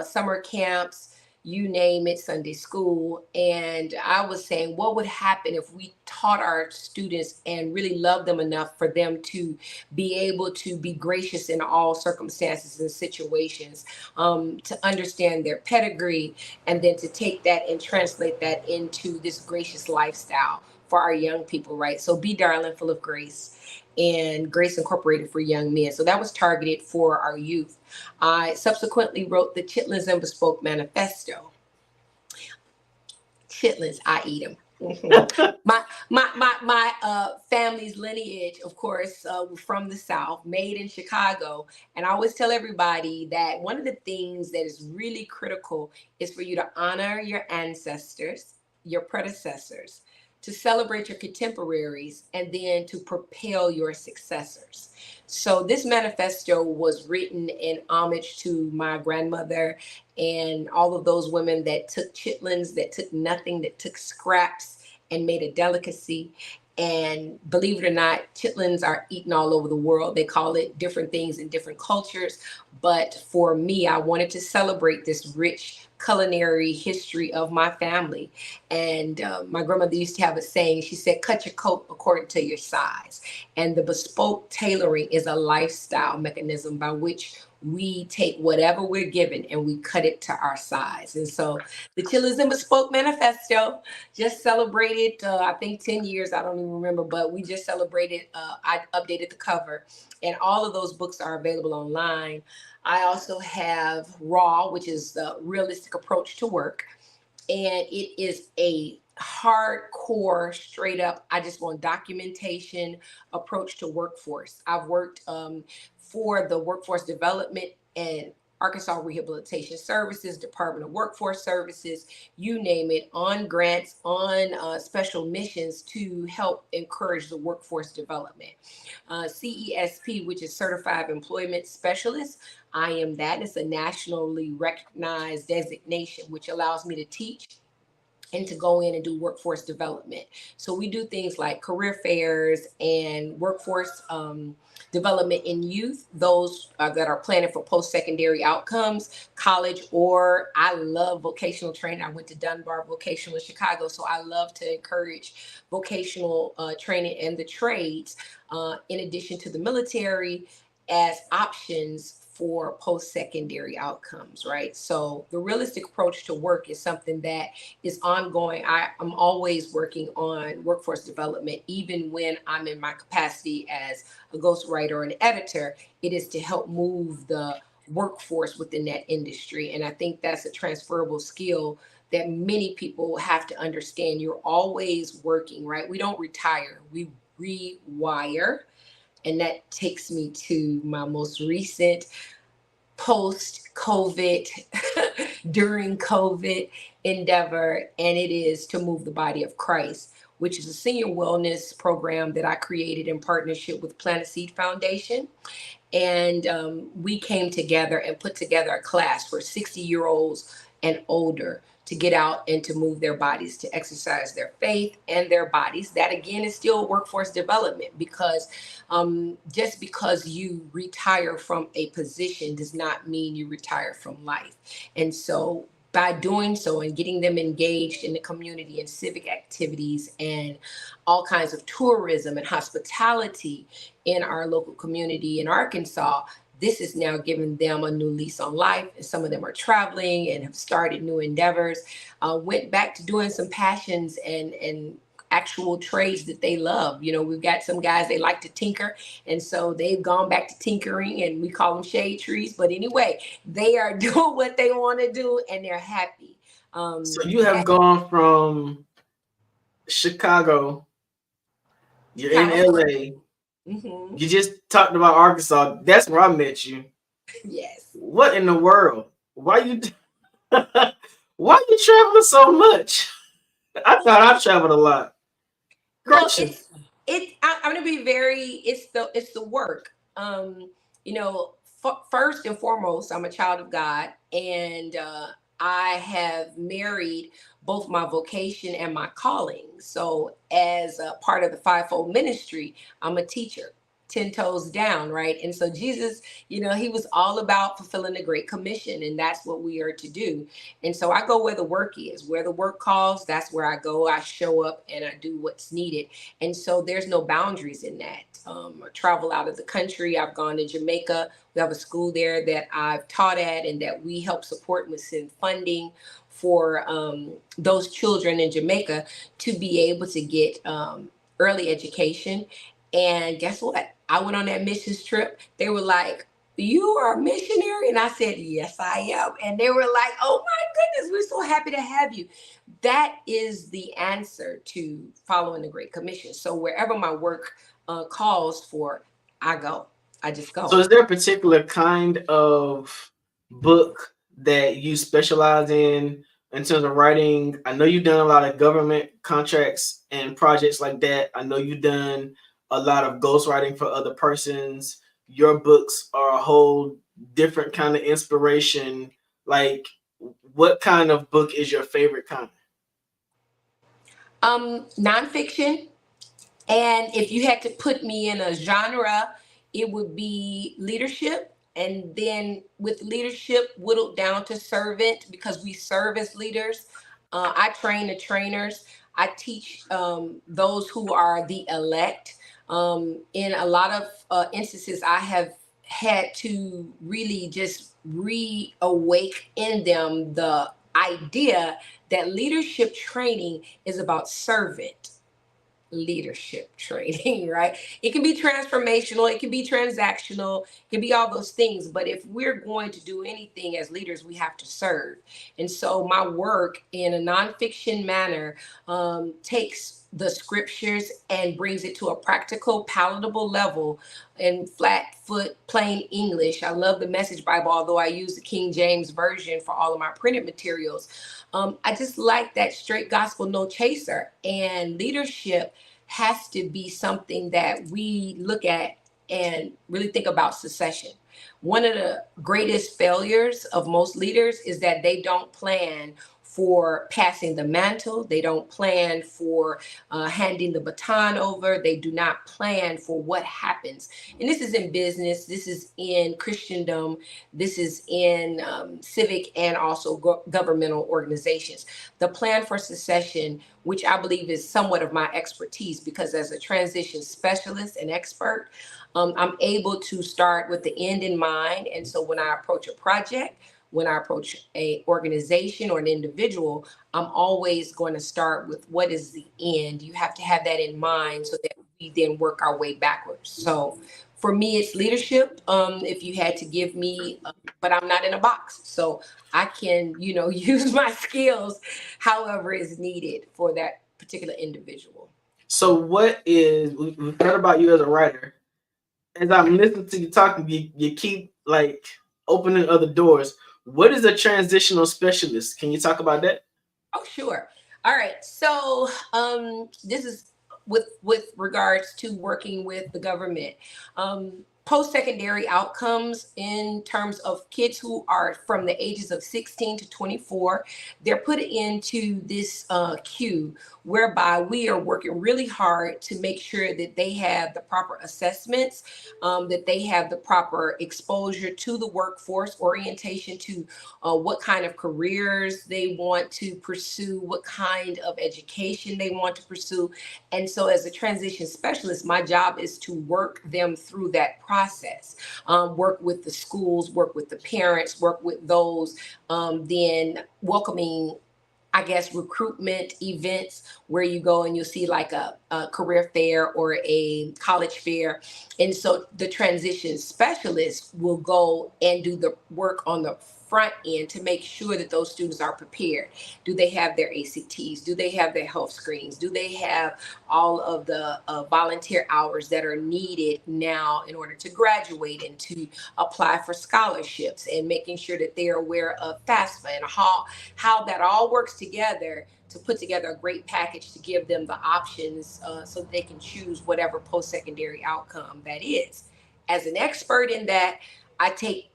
summer camps, you name it, Sunday school. And I was saying, what would happen if we taught our students and really loved them enough for them to be able to be gracious in all circumstances and situations, to understand their pedigree, and then to take that and translate that into this gracious lifestyle for our young people, right? So Be Darling Full of Grace and Grace Incorporated for Young Men. So that was targeted for our youth. I subsequently wrote the Chitlins and Bespoke Manifesto. Chitlins, I eat them. My family's lineage, of course, from the South, made in Chicago. And I always tell everybody that one of the things that is really critical is for you to honor your ancestors, your predecessors, to celebrate your contemporaries, and then to propel your successors. So this manifesto was written in homage to my grandmother and all of those women that took chitlins, that took nothing, that took scraps and made a delicacy. And believe it or not, chitlins are eaten all over the world. They call it different things in different cultures. But for me, I wanted to celebrate this rich culinary history of my family. And my grandmother used to have a saying. She said, cut your coat according to your size. And the bespoke tailoring is a lifestyle mechanism by which we take whatever we're given and we cut it to our size. And so the Chitlins and Bespoke Manifesto just celebrated, I think 10 years, I don't even remember, but we just celebrated, I updated the cover, and all of those books are available online. I also have Raw, which is the realistic approach to work. And it is a hardcore, straight up, I just want documentation approach to workforce. I've worked for the Workforce Development and Arkansas Rehabilitation Services, Department of Workforce Services, you name it, on grants, on special missions to help encourage the workforce development. CESP, which is Certified Employment Specialist, I am that. It's a nationally recognized designation, which allows me to teach and to go in and do workforce development. So we do things like career fairs and workforce development in youth, those that are planning for post-secondary outcomes, college, or I love vocational training. I went to Dunbar Vocational in Chicago, so I love to encourage vocational training and the trades, in addition to the military, as options for post-secondary outcomes, right? So the realistic approach to work is something that is ongoing. I'm always working on workforce development, even when I'm in my capacity as a ghostwriter or an editor. It is to help move the workforce within that industry. And I think that's a transferable skill that many people have to understand. You're always working, right? We don't retire, we rewire. And that takes me to my most recent post-COVID, during COVID endeavor, and it is to move the body of Christ, which is a senior wellness program that I created in partnership with Planet Seed Foundation. And we came together and put together a class for 60-year-olds and older to get out and to move their bodies, to exercise their faith and their bodies. That again is still workforce development, because just because you retire from a position does not mean you retire from life. And so by doing so and getting them engaged in the community and civic activities and all kinds of tourism and hospitality in our local community in Arkansas, this is now giving them a new lease on life. And some of them are traveling and have started new endeavors, went back to doing some passions and actual trades that they love. You know, we've got some guys, they like to tinker. And so they've gone back to tinkering, and we call them shade trees. But anyway, they are doing what they want to do and they're happy. So you have gone from Chicago, you're in LA. Mm-hmm. You just talked about Arkansas. That's where I met you. Yes. What in the world? Why you traveling so much? I thought I traveled a lot. Well, I'm gonna be very. It's the work. You know, first and foremost, I'm a child of God, and I have married both my vocation and my calling. So, as a part of the fivefold ministry, I'm a teacher, 10 toes down, right? And so Jesus, you know, he was all about fulfilling the Great Commission, and that's what we are to do. And so I go where the work is, where the work calls, that's where I go. I show up and I do what's needed. And so there's no boundaries in that. I travel out of the country. I've gone to Jamaica. We have a school there that I've taught at and that we help support with send funding for those children in Jamaica to be able to get early education. And guess what? I went on that missions trip. They were like, "You are a missionary?" And I said, "Yes, I am." And they were like, "Oh my goodness, we're so happy to have you." That is the answer to following the Great Commission. So wherever my work calls for, I go. I just go. So is there a particular kind of book that you specialize in terms of writing? I know you've done a lot of government contracts and projects like that. I know you've done a lot of ghostwriting for other persons. Your books are a whole different kind of inspiration. Like, what kind of book is your favorite kind? Nonfiction. And if you had to put me in a genre, it would be leadership. And then with leadership, whittled down to servant, because we serve as leaders. I train the trainers. I teach those who are the elect. In a lot of instances, I have had to really just reawake in them the idea that leadership training is about servant leadership training, right? It can be transformational, it can be transactional, it can be all those things. But if we're going to do anything as leaders, we have to serve. And so my work in a nonfiction manner takes the scriptures and brings it to a practical, palatable level in flat foot, plain English. I love the Message Bible, although I use the King James Version for all of my printed materials. I just like that straight gospel, no chaser. And leadership has to be something that we look at and really think about succession. One of the greatest failures of most leaders is that they don't plan for passing the mantle. They don't plan for handing the baton over. They do not plan for what happens. And this is in business. This is in Christendom. This is in civic and also governmental organizations. The plan for succession, which I believe is somewhat of my expertise, because as a transition specialist and expert, I'm able to start with the end in mind. And so when I approach a project, when I approach a organization or an individual, I'm always going to start with what is the end. You have to have that in mind so that we then work our way backwards. So for me, it's leadership. If you had to give me, but I'm not in a box, so I can, use my skills however is needed for that particular individual. So we've heard about you as a writer. As I'm listening to you talking, you keep like opening other doors. What is a transitional specialist? Can you talk about that? Oh, sure. All right. So this is with regards to working with the government. Post-secondary outcomes in terms of kids who are from the ages of 16 to 24, they're put into this queue whereby we are working really hard to make sure that they have the proper assessments, that they have the proper exposure to the workforce, orientation to what kind of careers they want to pursue, what kind of education they want to pursue. And so as a transition specialist, my job is to work them through that process process. Work with the schools, work with the parents, work with those, then welcoming, I guess, recruitment events where you go and you'll see like a career fair or a college fair. And so the transition specialist will go and do the work on the front end to make sure that those students are prepared. Do they have their ACTs? Do they have their health screens? Do they have all of the volunteer hours that are needed now in order to graduate and to apply for scholarships, and making sure that they're aware of FAFSA and how that all works together to put together a great package to give them the options so that they can choose whatever post-secondary outcome that is. As an expert in that, I take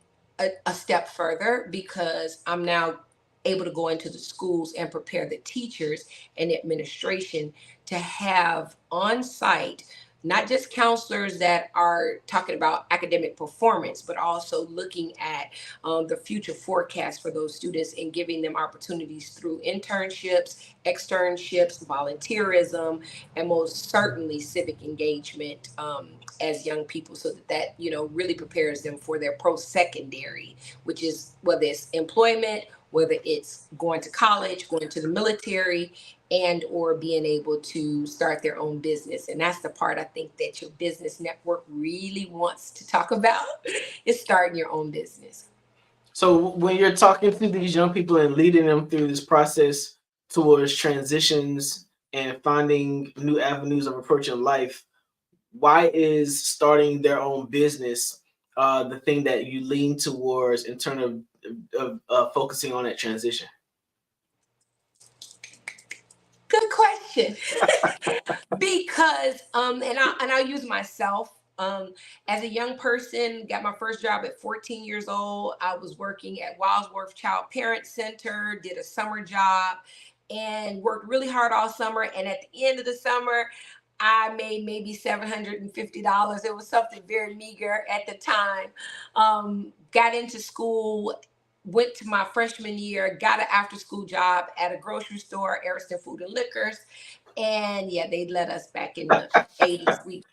a step further because I'm now able to go into the schools and prepare the teachers and administration to have on site not just counselors that are talking about academic performance, but also looking at the future forecast for those students and giving them opportunities through internships, externships, volunteerism, and most certainly civic engagement as young people, so that really prepares them for their post-secondary, which is whether it's employment, whether it's going to college, going to the military, and or being able to start their own business. And that's the part I think that your business network really wants to talk about, is starting your own business. So when you're talking to these young people and leading them through this process towards transitions and finding new avenues of approaching life, why is starting their own business the thing that you lean towards in terms of focusing on that transition? Good question. Because and I'll use myself as a young person. Got my first job at 14 years old. I was working at Wadsworth Child Parent Center, did a summer job, and worked really hard all summer. And at the end of the summer, I made maybe $750. It was something very meager at the time. Got into school, went to my freshman year, got an after-school job at a grocery store, Ariston Food and Liquors. And yeah, they let us back in the 80s.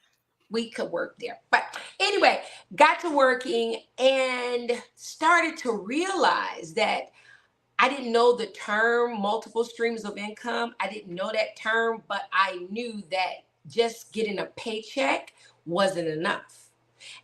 We could work there. But anyway, got to working and started to realize that I didn't know the term multiple streams of income. I didn't know that term, but I knew that just getting a paycheck wasn't enough.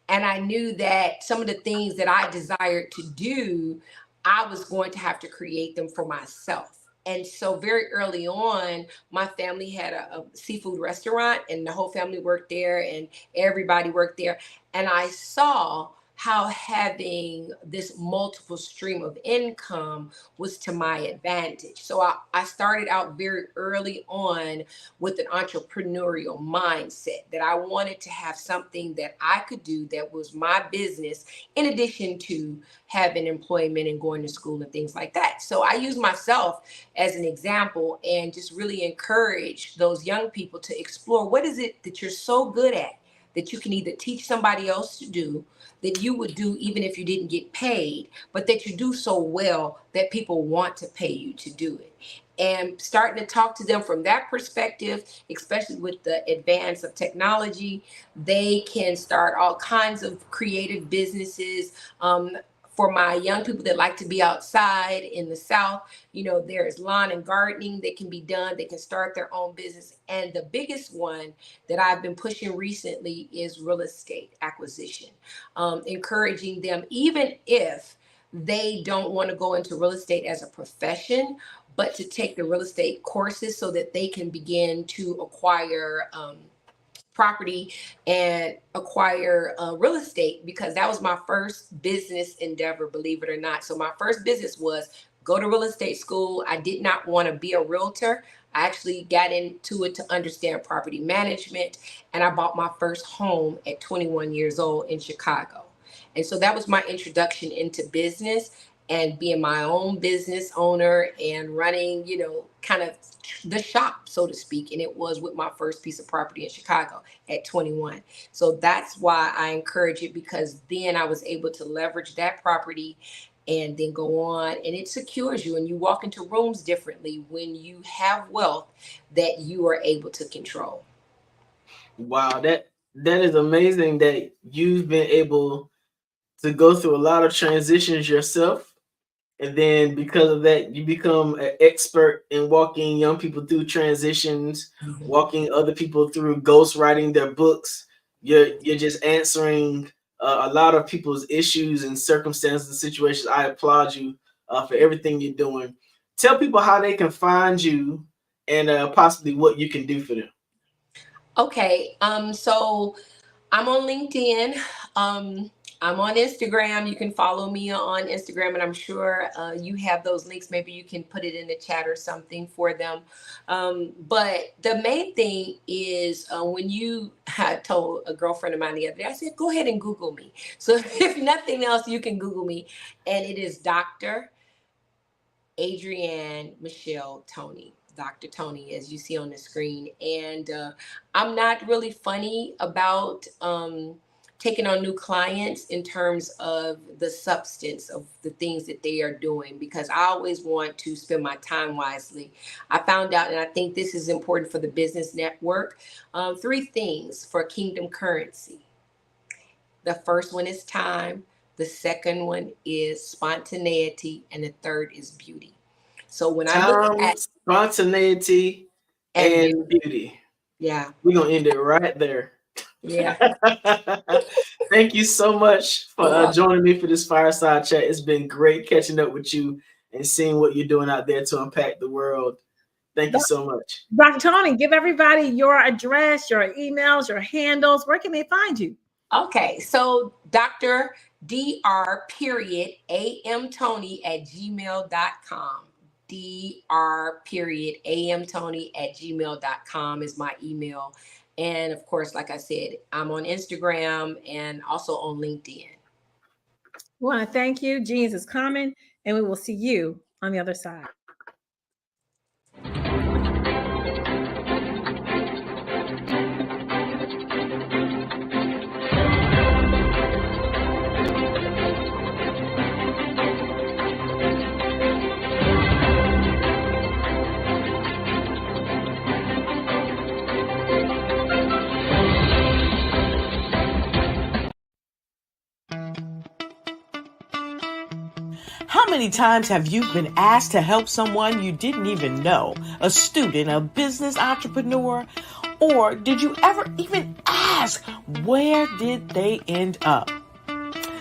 And I knew that some of the things that I desired to do, I was going to have to create them for myself. And so very early on, my family had a seafood restaurant, and the whole family worked there and everybody worked there. And I saw how having this multiple stream of income was to my advantage. So I started out very early on with an entrepreneurial mindset that I wanted to have something that I could do that was my business, in addition to having employment and going to school and things like that. So I use myself as an example and just really encourage those young people to explore what is it that you're so good at that you can either teach somebody else to do, that you would do even if you didn't get paid, but that you do so well that people want to pay you to do it. And starting to talk to them from that perspective, especially with the advance of technology, they can start all kinds of creative businesses. For my young people that like to be outside in the South, there's lawn and gardening that can be done. They can start their own business. And the biggest one that I've been pushing recently is real estate acquisition, encouraging them, even if they don't want to go into real estate as a profession, but to take the real estate courses so that they can begin to acquire property and acquire real estate, because that was my first business endeavor, believe it or not. So my first business was go to real estate school. I did not want to be a realtor. I actually got into it to understand property management, and I bought my first home at 21 years old in Chicago. And so that was my introduction into business and being my own business owner and running, kind of the shop, so to speak. And it was with my first piece of property in Chicago at 21. So that's why I encourage it, because then I was able to leverage that property and then go on, and it secures you, and you walk into rooms differently when you have wealth that you are able to control. Wow, That is amazing that you've been able to go through a lot of transitions yourself. And then because of that, you become an expert in walking young people through transitions, walking other people through ghostwriting their books. You're just answering a lot of people's issues and circumstances and situations. I applaud you for everything you're doing. Tell people how they can find you and possibly what you can do for them. Okay. So I'm on LinkedIn. I'm on Instagram. You can follow me on Instagram, and I'm sure you have those links. Maybe you can put it in the chat or something for them. But the main thing is when you had told a girlfriend of mine the other day, I said, go ahead and Google me. So if nothing else, you can Google me. And it is Dr. Adrienne Michelle Tony. Dr. Tony, as you see on the screen. And I'm not really funny about taking on new clients in terms of the substance of the things that they are doing, because I always want to spend my time wisely. I found out, and I think this is important for the business network, 3 things for Kingdom Currency. The first one is time. The second one is spontaneity. And the third is beauty. So when I look at spontaneity and beauty. Yeah. We're going to end it right there. Yeah. Thank you so much for joining me for this fireside chat. It's been great catching up with you and seeing what you're doing out there to impact the world. Thank you so much. Dr. Tony, give everybody your address, your emails, your handles. Where can they find you? Okay. So Dr. Dr.amtony@gmail.com. Dr.amtony@gmail.com is my email. And of course, like I said, I'm on Instagram and also on LinkedIn. We want to thank you. Jeans is coming, and we will see you on the other side. How many times have you been asked to help someone you didn't even know, a student, a business entrepreneur? Or did you ever even ask, where did they end up?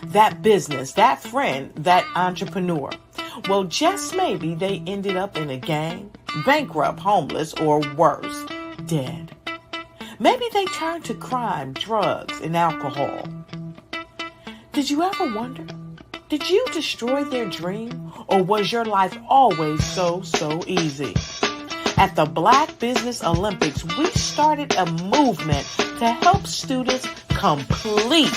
That business, that friend, that entrepreneur. Well, just maybe they ended up in a gang, bankrupt, homeless, or worse, dead. Maybe they turned to crime, drugs, and alcohol. Did you ever wonder? Did you destroy their dream, or was your life always so easy? At the Black Business Olympics, we started a movement to help students complete.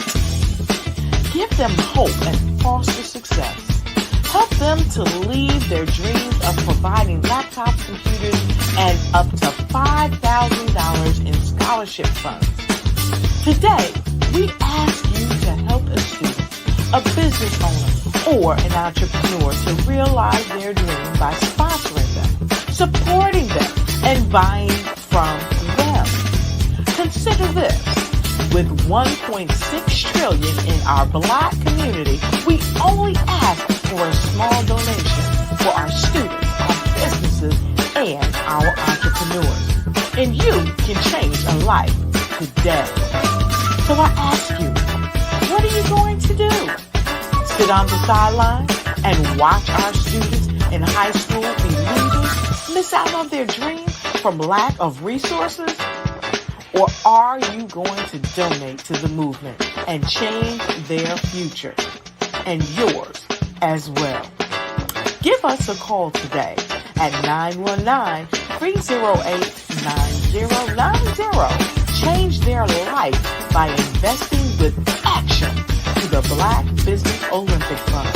Give them hope and foster success. Help them to leave their dreams of providing laptops, computers, and up to $5,000 in scholarship funds. Today, we ask you to help a student, a business owner, or an entrepreneur to realize their dream by sponsoring them, supporting them, and buying from them. Consider this. With $1.6 trillion in our Black community, we only ask for a small donation for our students, our businesses, and our entrepreneurs. And you can change a life today. So I ask you, what are you going to do? Sit on the sideline and watch our students in high school be leaders, miss out on their dream from lack of resources? Or are you going to donate to the movement and change their future and yours as well? Give us a call today at 919-308-9090. Change their life by investing with action to the Black Business Olympic Fund.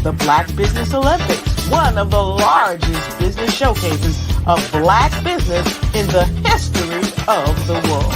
The Black Business Olympics, one of the largest business showcases of Black business in the history of the world.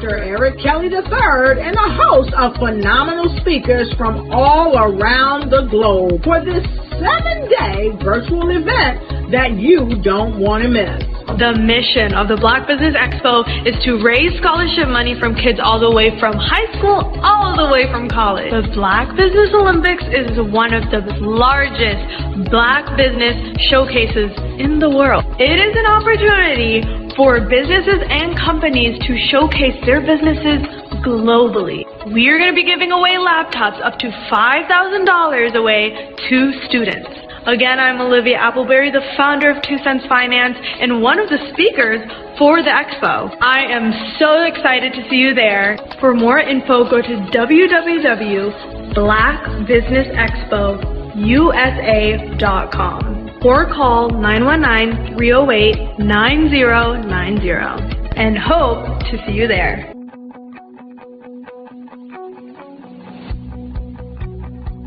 Dr. Eric Kelly III and a host of phenomenal speakers from all around the globe for this 7-day virtual event that you don't want to miss. The mission of the Black Business Expo is to raise scholarship money from kids all the way from high school, all the way from college. The Black Business Olympics is one of the largest Black business showcases in the world. It is an opportunity for businesses and companies to showcase their businesses globally. We are going to be giving away laptops up to $5,000 away to students. Again, I'm Olivia Appleberry, the founder of 2 Cents Finance and one of the speakers for the expo. I am so excited to see you there. For more info, go to www.blackbusinessexpousa.com or call 919-308-9090 and hope to see you there.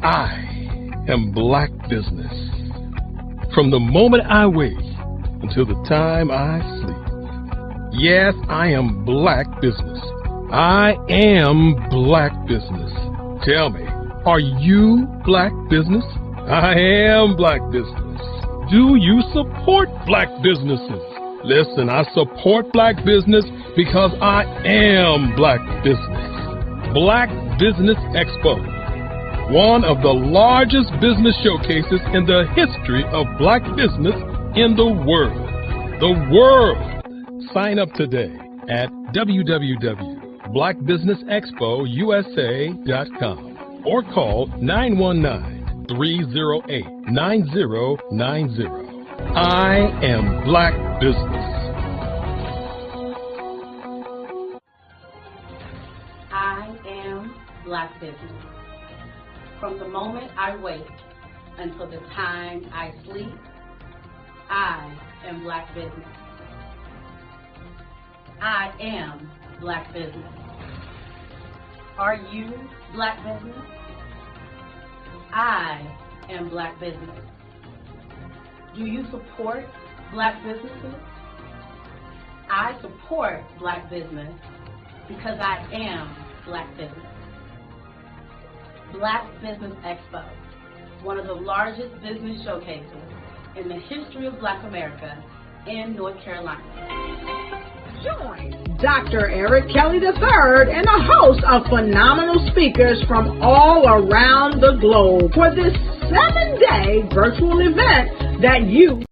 I am Black Business. From the moment I wake until the time I sleep. Yes, I am Black Business. I am Black Business. Tell me, are you Black Business? I am Black Business. Do you support Black businesses? Listen, I support Black business because I am Black Business. Black Business Expo, one of the largest business showcases in the history of Black business in the world. The world! Sign up today at www.blackbusinessexpousa.com or call 919-308-9090. I am Black Business. I am Black Business. From the moment I wake until the time I sleep, I am Black Business. I am Black Business. Are you Black Business? I am Black Business. Do you support Black businesses? I support Black business because I am Black Business. Black Business Expo, one of the largest business showcases in the history of Black America in North Carolina. Join Dr. Eric Kelly III and a host of phenomenal speakers from all around the globe for this 7-day virtual event that you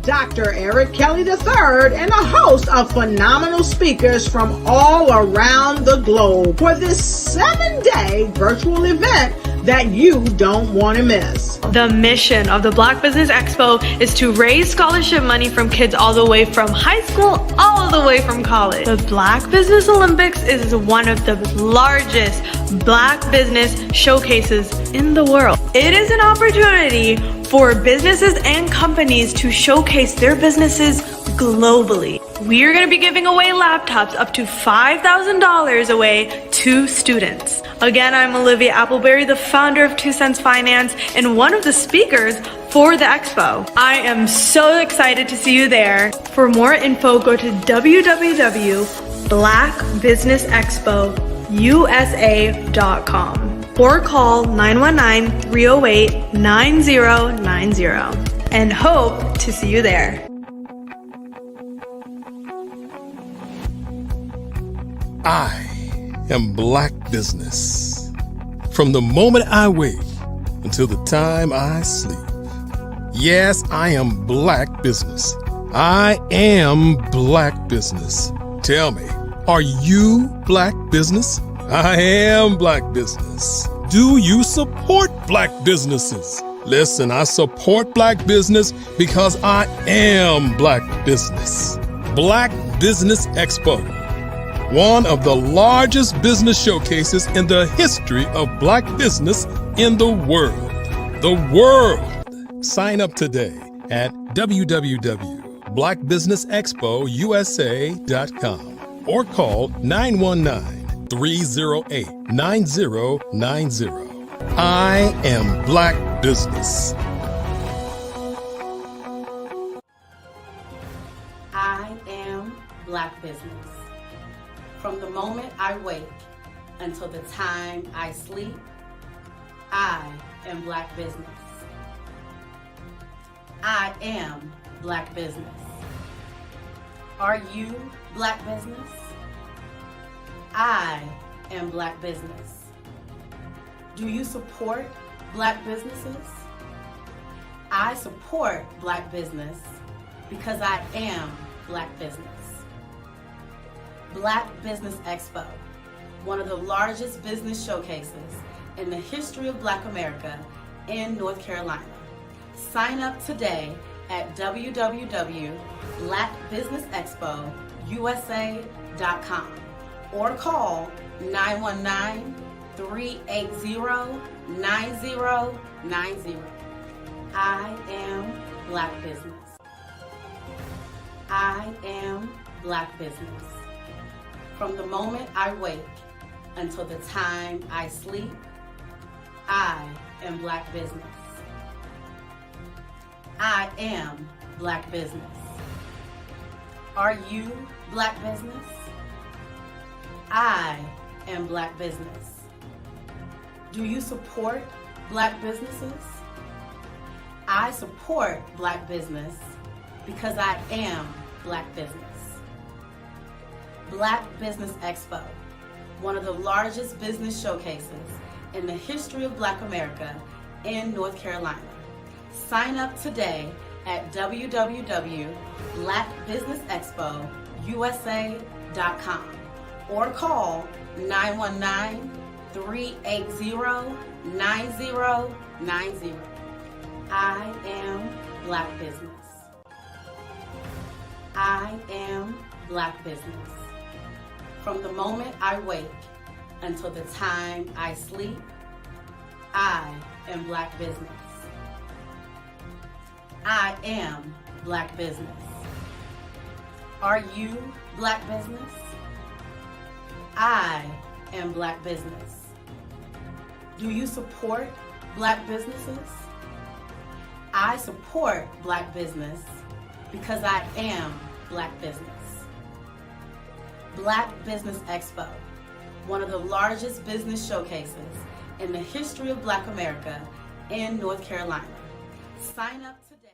Dr. Eric Kelly III and a host of phenomenal speakers from all around the globe for this 7-day virtual event that you don't want to miss. The mission of the Black Business Expo is to raise scholarship money from kids all the way from high school, all the way from college. The Black Business Olympics is one of the largest Black business showcases in the world. It is an opportunity for businesses and companies to showcase their businesses globally. We are going to be giving away laptops up to $5,000 away to students. Again, I'm Olivia Appleberry, the founder of 2 Cents Finance and one of the speakers for the expo. I am so excited to see you there. For more info, go to www.blackbusinessexpousa.com or call 919-308-9090 and hope to see you there. I am Black Business. From the moment I wake until the time I sleep. Yes, I am Black Business. I am Black Business. Tell me, are you Black Business? I am Black Business. Do you support Black businesses? Listen, I support Black business because I am Black Business. Black Business Expo, one of the largest business showcases in the history of Black business in the world. The world! Sign up today at www.blackbusinessexpousa.com or call 919-308-9090. I am Black Business. I am Black Business. From the moment I wake until the time I sleep, I am Black Business. I am Black Business. Are you Black Business? I am Black Business. Do you support Black businesses? I support Black business because I am Black Business. Black Business Expo, one of the largest business showcases in the history of Black America in North Carolina. Sign up today at www.blackbusinessexpousa.com or call 919-380-9090. I am Black Business. I am Black Business. From the moment I wake until the time I sleep, I am Black Business. I am Black Business. Are you Black Business? I am Black Business. Do you support Black businesses? I support Black business because I am Black Business. Black Business Expo, one of the largest business showcases in the history of Black America in North Carolina. Sign up today at www.blackbusinessexpousa.com or call 919-380-9090. I am Black Business. I am Black Business. From the moment I wake until the time I sleep, I am Black Business. I am Black Business. Are you Black Business? I am Black Business. Do you support Black businesses? I support Black business because I am Black Business. Black Business Expo, one of the largest business showcases in the history of Black America in North Carolina. Sign up today.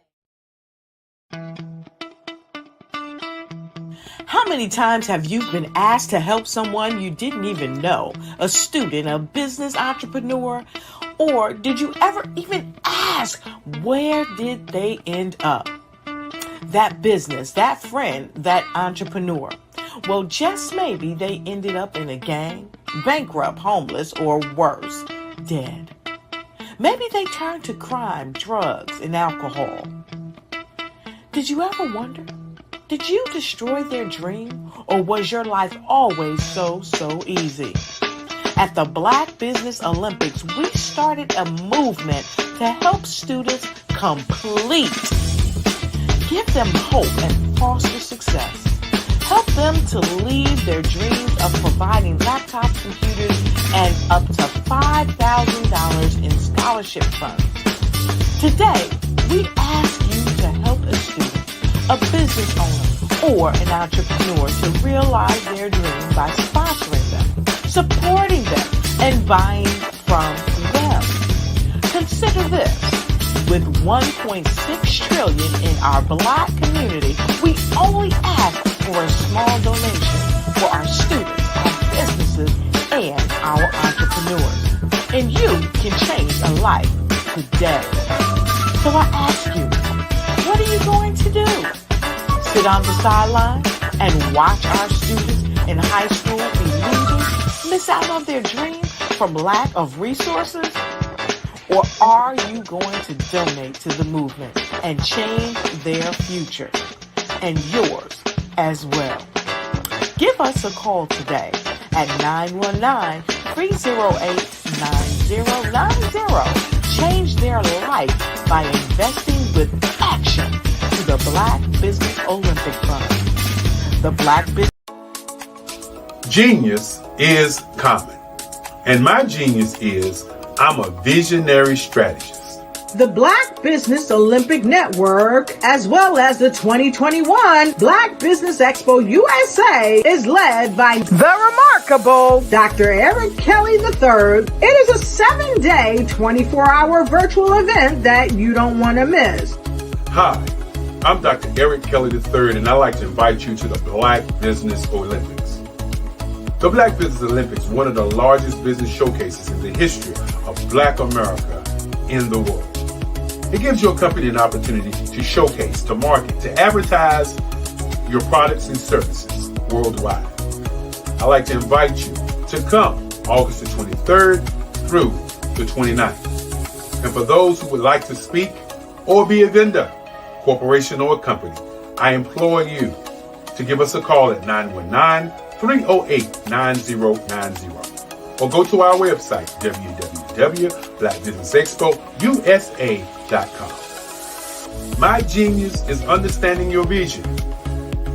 How many times have you been asked to help someone you didn't even know, a student, a business entrepreneur, or did you ever even ask, where did they end up? That business, that friend, that entrepreneur. Well, just maybe they ended up in a gang, bankrupt, homeless, or worse, dead. Maybe they turned to crime, drugs, and alcohol. Did you ever wonder? Did you destroy their dream, or was your life always so easy? At the Black Business Olympics, we started a movement to help students complete. Give them hope and foster success. Help them to leave their dreams of providing laptops, computers, and up to $5,000 in scholarship funds. Today, we ask you to help a student, a business owner, or an entrepreneur to realize their dreams by sponsoring them, supporting them, and buying from them. Consider this. With $1.6 trillion in our Black community, we only ask for a small donation for our students, our businesses, and our entrepreneurs. And you can change a life today. So I ask you, what are you going to do? Sit on the sideline and watch our students in high school be losers, miss out on their dreams from lack of resources? Or are you going to donate to the movement and change their future and yours as well? Give us a call today at 919-308-9090. Change their life by investing with action to the Black Business Olympic Fund. The Black Business Genius is common. And my genius is I'm a visionary strategist. The Black Business Olympic Network, as well as the 2021 Black Business Expo USA, is led by the remarkable Dr. Eric Kelly III. It is a 7-day, 24-hour virtual event that you don't want to miss. Hi, I'm Dr. Eric Kelly III, and I'd like to invite you to the Black Business Olympics. The Black Business Olympics is one of the largest business showcases in the history of Black America in the world. It gives your company an opportunity to showcase, to market, to advertise your products and services worldwide. I'd like to invite you to come August the 23rd through the 29th. And for those who would like to speak or be a vendor, corporation or company, I implore you to give us a call at 919-308-9090 or go to our website, www.blackbusinessexpousa.com. My genius is understanding your vision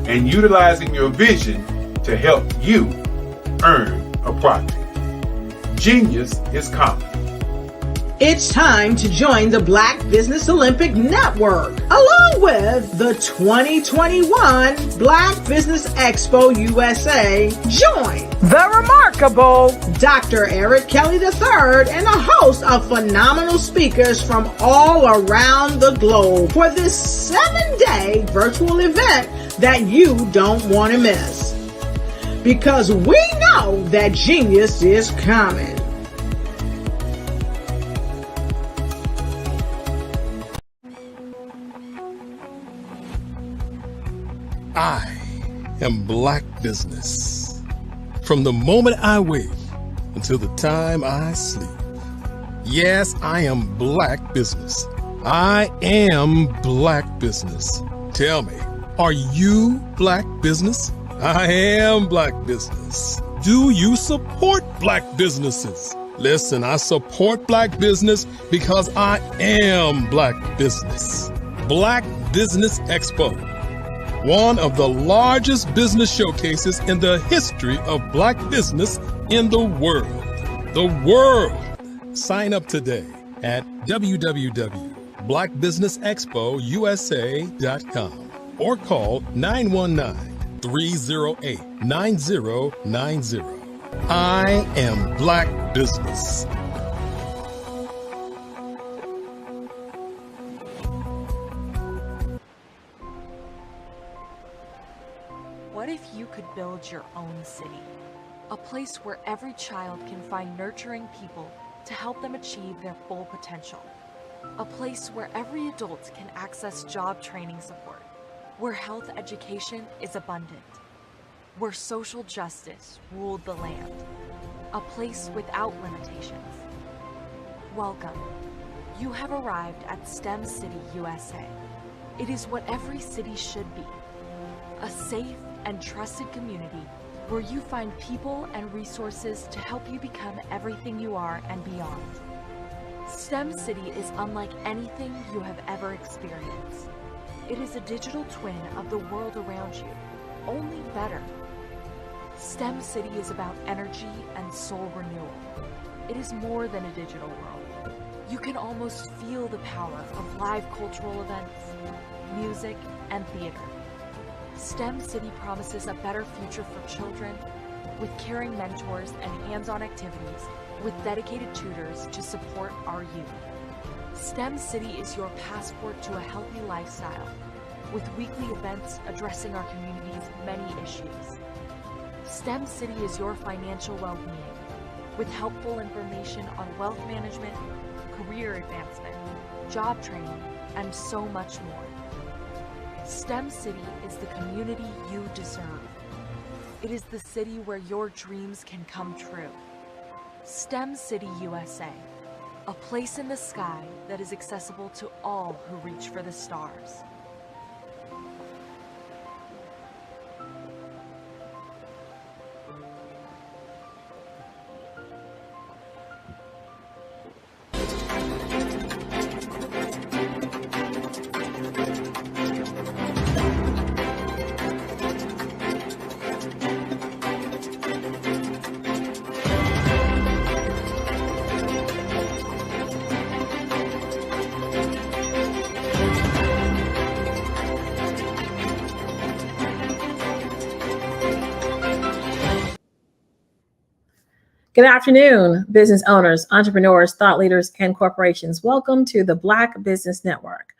and utilizing your vision to help you earn a profit. Genius is common. It's time to join the Black Business Olympic Network, along with the 2021 Black Business Expo USA. Join the remarkable Dr. Eric Kelly III and a host of phenomenal speakers from all around the globe for this 7-day virtual event that you don't want to miss. Because we know that genius is coming. I am Black Business. From the moment I wake until the time I sleep. Yes, I am Black Business. I am Black Business. Tell me, are you Black Business? I am Black Business. Do you support Black businesses? Listen, I support Black business because I am Black Business. Black Business Expo, one of the largest business showcases in the history of Black business in the world. The world! Sign up today at www.blackbusinessexpousa.com or call 919-308-9090. I am Black Business. What if you could build your own city? A place where every child can find nurturing people to help them achieve their full potential. A place where every adult can access job training support. Where health education is abundant. Where social justice ruled the land. A place without limitations. Welcome. You have arrived at STEM City USA. It is what every city should be. A safe and trusted community where you find people and resources to help you become everything you are and beyond. STEM City is unlike anything you have ever experienced. It is a digital twin of the world around you, only better. STEM City is about energy and soul renewal. It is more than a digital world. You can almost feel the power of live cultural events, music, and theater. STEM City promises a better future for children with caring mentors and hands-on activities with dedicated tutors to support our youth. STEM City is your passport to a healthy lifestyle, with weekly events addressing our community's many issues. STEM City is your financial well-being, with helpful information on wealth management, career advancement, job training, and so much more. STEM City is the community you deserve. It is the city where your dreams can come true. STEM City USA, a place in the sky that is accessible to all who reach for the stars. Good afternoon, business owners, entrepreneurs, thought leaders, and corporations. Welcome to the Black Business Network.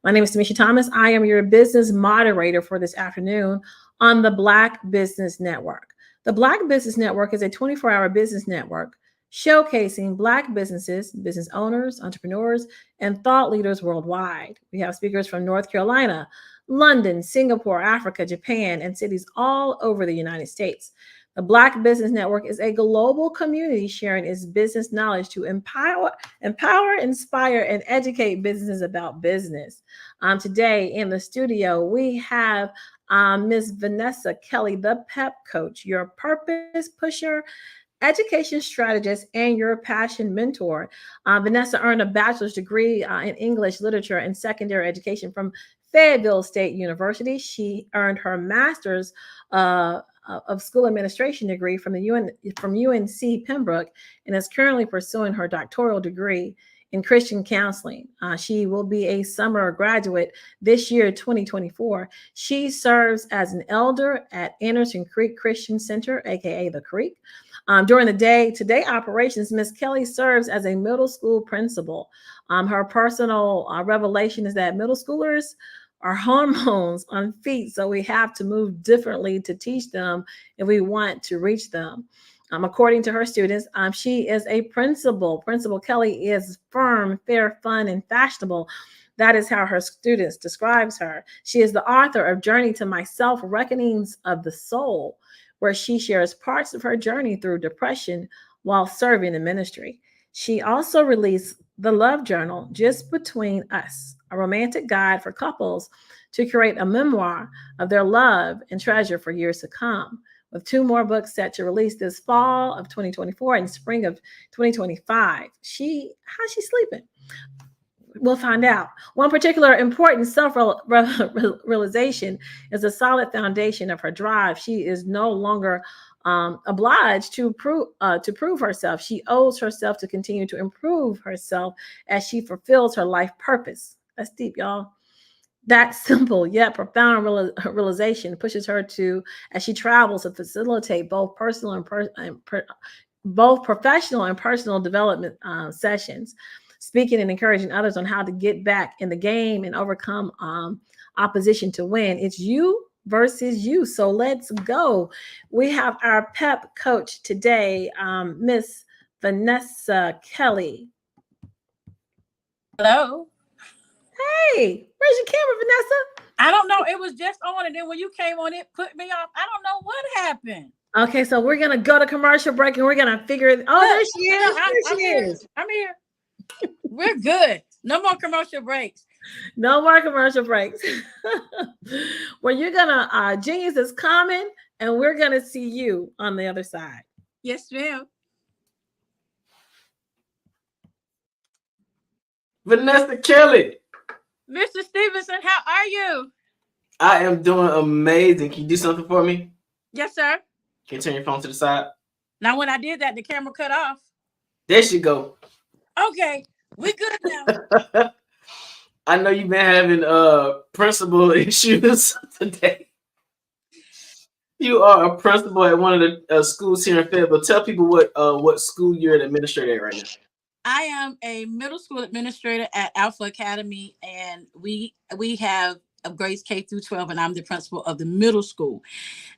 My name is Tamisha Thomas. I am your business moderator for this afternoon on the Black Business Network. The Black Business Network is a 24-hour business network showcasing Black businesses, business owners, entrepreneurs, and thought leaders worldwide. We have speakers from North Carolina, London, Singapore, Africa, Japan, and cities all over the United States. The Black Business Network is a global community sharing its business knowledge to empower, inspire, and educate businesses about business. Today in the studio, we have Ms. Vanessa Kelly, the PEP coach, your purpose pusher, education strategist, and your passion mentor. Vanessa earned a bachelor's degree in English literature and secondary education from Fayetteville State University. She earned her master's of school administration degree from UNC Pembroke, and is currently pursuing her doctoral degree in Christian counseling. She will be a summer graduate this year, 2024. She serves as an elder at Anderson Creek Christian Center, aka the Creek. During the day-to-day operations, Ms. Kelly serves as a middle school principal. Her personal revelation is that middle schoolers are hormones on feet, so we have to move differently to teach them if we want to reach them. According to her students, she is a principal. Principal Kelly is firm, fair, fun, and fashionable. That is how her students describes her. She is the author of Journey to Myself, Reckonings of the Soul, where she shares parts of her journey through depression while serving in ministry. She also released the Love Journal, Just Between Us, a romantic guide for couples to create a memoir of their love and treasure for years to come, with 2 more books set to release this fall of 2024 and spring of 2025. How's she sleeping? We'll find out. One particular important self-realization is a solid foundation of her drive. She is no longer obliged to prove herself. She owes herself to continue to improve herself as she fulfills her life purpose. That's deep, y'all. That simple yet profound realization pushes her to, as she travels, to facilitate both professional and personal development sessions, speaking and encouraging others on how to get back in the game and overcome opposition to win. It's you versus you. So let's go. We have our PEP coach today, Miss Vanessa Kelly. Hello. Hey, where's your camera, Vanessa? I don't know. It was just on, and then when you came on, it put me off. I don't know what happened. Okay, so we're gonna go to commercial break, and we're gonna figure it. Oh, there she is. I'm here. We're good. No more commercial breaks. No more commercial breaks. Well, you're gonna Genius is coming, and we're gonna see you on the other side. Yes, ma'am. Vanessa Kelly. Mr. Stevenson, how are you? I am doing amazing. Can you do something for me? Yes, sir. Can you turn your phone to the side? Now, when I did that, the camera cut off. There she go. Okay, we good now. I know you've been having principal issues today. You are a principal at one of the schools here in Fayetteville. Tell people what school you're an administrator at right now. I am a middle school administrator at Alpha Academy, and we have grades K through 12, and I'm the principal of the middle school.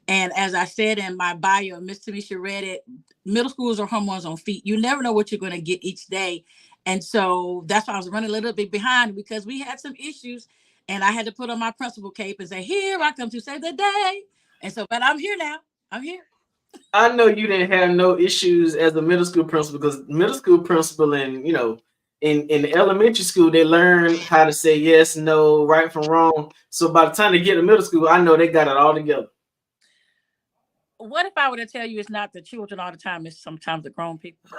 And as I said in my bio, Miss Tamisha read it, middle schools are hormones on feet. You never know what you're going to get each day. And so that's why I was running a little bit behind, because we had some issues, and I had to put on my principal cape and say, here I come to save the day. And so, but I'm here now. I'm here. I know you didn't have no issues as a middle school principal, because middle school principal and, you know, in elementary school, they learn how to say yes, no, right from wrong. So by the time they get to middle school, I know they got it all together. What if I were to tell you it's not the children all the time, it's sometimes the grown people?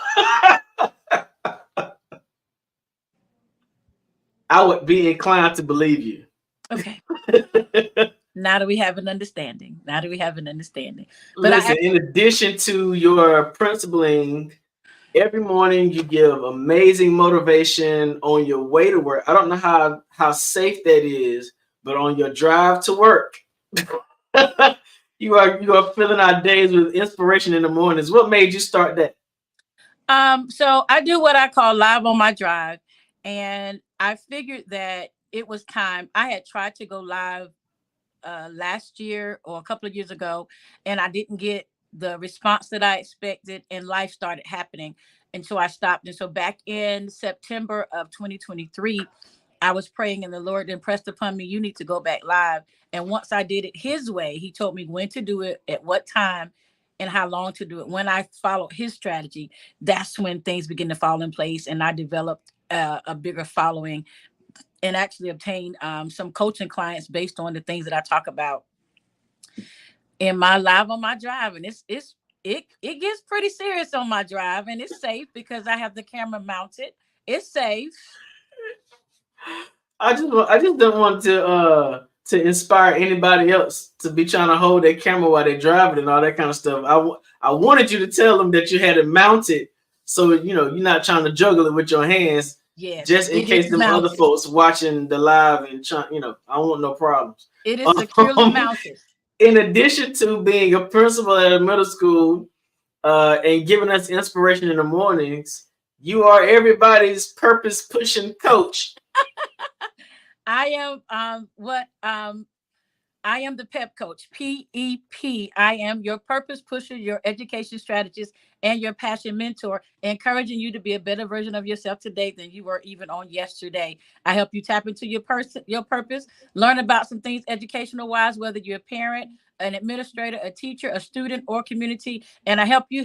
I would be inclined to believe you. Okay. Now that we have an understanding. But listen, in addition to your principaling, every morning you give amazing motivation on your way to work. I don't know how safe that is, but on your drive to work, you are filling our days with inspiration in the mornings. What made you start that? So I do what I call live on my drive, and I figured that it was time. I had tried to go live last year or a couple of years ago, and I didn't get the response that I expected, and life started happening. And so I stopped. And so back in September of 2023, I was praying, and the Lord impressed upon me, you need to go back live. And once I did it his way, he told me when to do it, at what time, and how long to do it. When I followed his strategy, that's when things begin to fall in place. And I developed a bigger following, and actually obtained some coaching clients based on the things that I talk about in my live on my drive. And it gets pretty serious on my drive, and it's safe because I have the camera mounted. It's safe. I just don't want to inspire anybody else to be trying to hold their camera while they're driving and all that kind of stuff. I wanted you to tell them that you had it mounted, so you know you're not trying to juggle it with your hands. Yes, just in case them other folks watching the live and trying, you know, I don't want no problems. It is securely mounted. In addition to being a principal at a middle school and giving us inspiration in the mornings, you are everybody's purpose pushing coach. I am the PEP coach, PEP. I am your purpose pusher, your education strategist, and your passion mentor, encouraging you to be a better version of yourself today than you were even on yesterday. I help you tap into your purpose, learn about some things educational wise, whether you're a parent, an administrator, a teacher, a student, or community. And I help you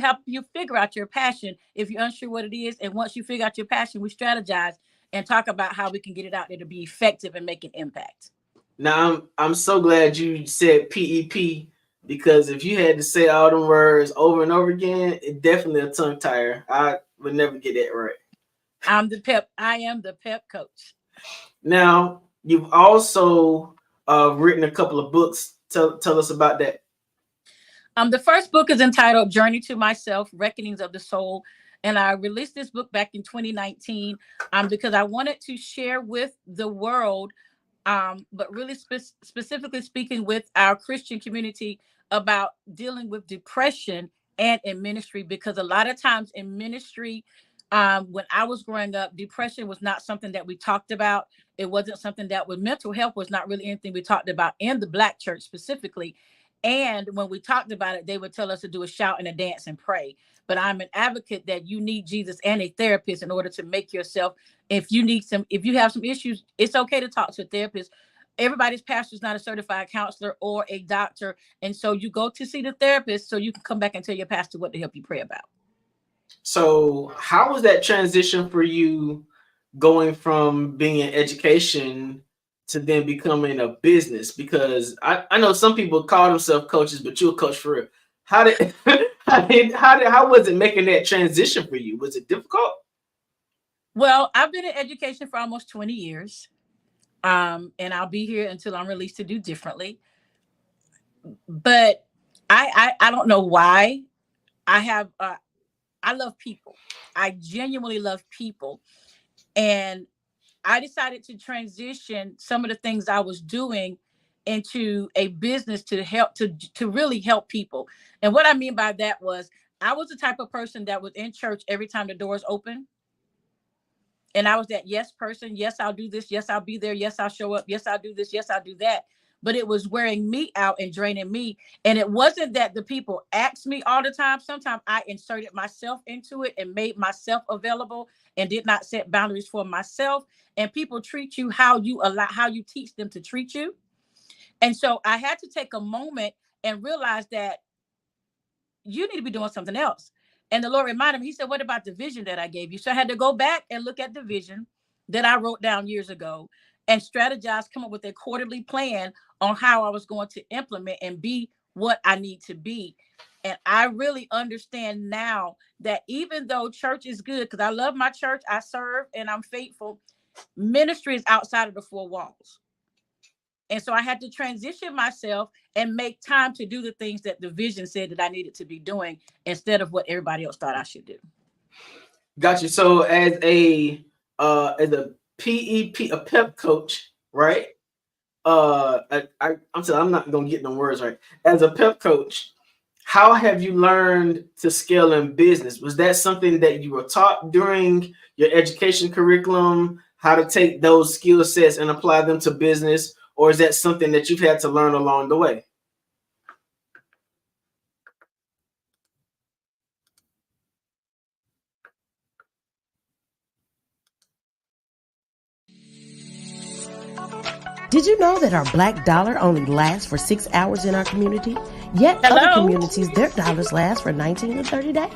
figure out your passion if you're unsure what it is. And once you figure out your passion, we strategize and talk about how we can get it out there to be effective and make an impact. Now, I'm so glad you said PEP, because if you had to say all them words over and over again, it definitely a tongue tire. I would never get that right. I am the PEP coach. Now, you've also written a couple of books. Tell us about that. The first book is entitled Journey to Myself, Reckonings of the Soul. And I released this book back in 2019 because I wanted to share with the world, but really specifically speaking with our Christian community about dealing with depression and in ministry, because a lot of times in ministry, when I was growing up, depression was not something that we talked about. It wasn't something that mental health was not really anything we talked about in the Black church specifically. And when we talked about it, they would tell us to do a shout and a dance and pray. But I'm an advocate that you need Jesus and a therapist in order to make yourself, if you have some issues, it's okay to talk to a therapist. Everybody's pastor is not a certified counselor or a doctor. And so you go to see the therapist so you can come back and tell your pastor what to help you pray about. So how was that transition for you, going from being in education to then becoming a business? Because I know some people call themselves coaches, but you're a coach for real. How was it making that transition for you? Was it difficult? Well, I've been in education for almost 20 years. And I'll be here until I'm released to do differently. But I don't know why. I love people. I genuinely love people. And I decided to transition some of the things I was doing into a business to help to really help people. And what I mean by that was I was the type of person that was in church every time the doors open. And I was that yes person. Yes, I'll do this. Yes, I'll be there. Yes, I'll show up. Yes, I'll do this. Yes, I'll do that. But it was wearing me out and draining me. And it wasn't that the people asked me all the time. Sometimes I inserted myself into it and made myself available and did not set boundaries for myself. And people treat you how you teach them to treat you. And so I had to take a moment and realize that you need to be doing something else. And the Lord reminded me, he said, what about the vision that I gave you? So I had to go back and look at the vision that I wrote down years ago and strategize, come up with a quarterly plan on how I was going to implement and be what I need to be. And I really understand now that even though church is good, because I love my church, I serve and I'm faithful, ministry is outside of the four walls. And so I had to transition myself and make time to do the things that the vision said that I needed to be doing instead of what everybody else thought I should do. Gotcha. So as a PEP, a pep coach, right? I'm not gonna get them words right. As a pep coach, how have you learned to scale in business? Was that something that you were taught during your education curriculum? How to take those skill sets and apply them to business? Or is that something that you've had to learn along the way? Did you know that our black dollar only lasts for 6 hours in our community? Yet other communities, their dollars last for 19 to 30 days.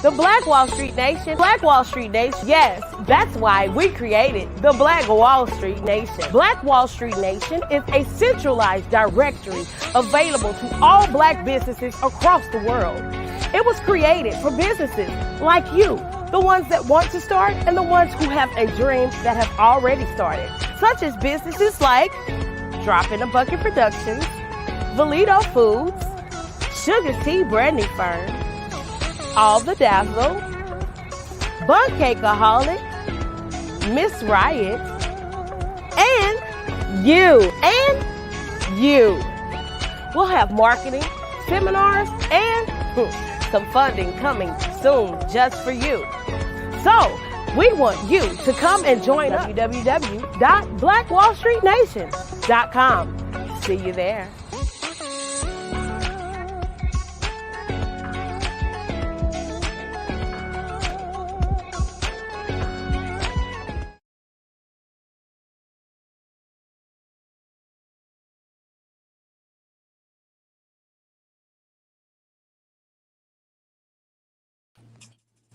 The Black Wall Street Nation. Black Wall Street Nation. Yes, that's why we created the Black Wall Street Nation. Black Wall Street Nation is a centralized directory available to all black businesses across the world. It was created for businesses like you, the ones that want to start and the ones who have a dream that have already started, such as businesses like Drop in a Bucket Productions, Valito Foods, Sugar Tea Branding Firm, All the Dazzle, Bun Cakeaholic, Miss Riot, and you. We'll have marketing, seminars, and some funding coming soon just for you. So we want you to come and join www.blackwallstreetnation.com. See you there.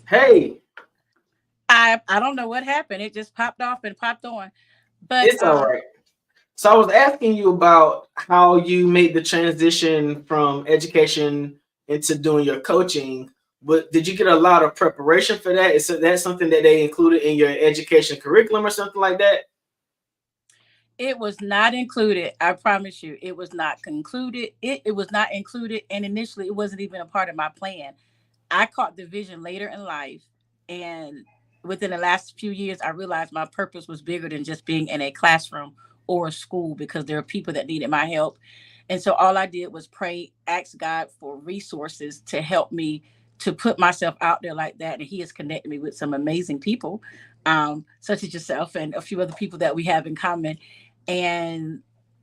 Hey, I don't know what happened. It just popped off and popped on. But it's all right. So I was asking you about how you made the transition from education into doing your coaching. But did you get a lot of preparation for that? Is that something that they included in your education curriculum or something like that? It was not included. I promise you, it was not concluded. It was not included. And initially, it wasn't even a part of my plan. I caught the vision later in life. And within the last few years, I realized my purpose was bigger than just being in a classroom or a school, because there are people that needed my help. And so all I did was pray, ask God for resources to help me to put myself out there like that. And he has connected me with some amazing people, such as yourself and a few other people that we have in common. And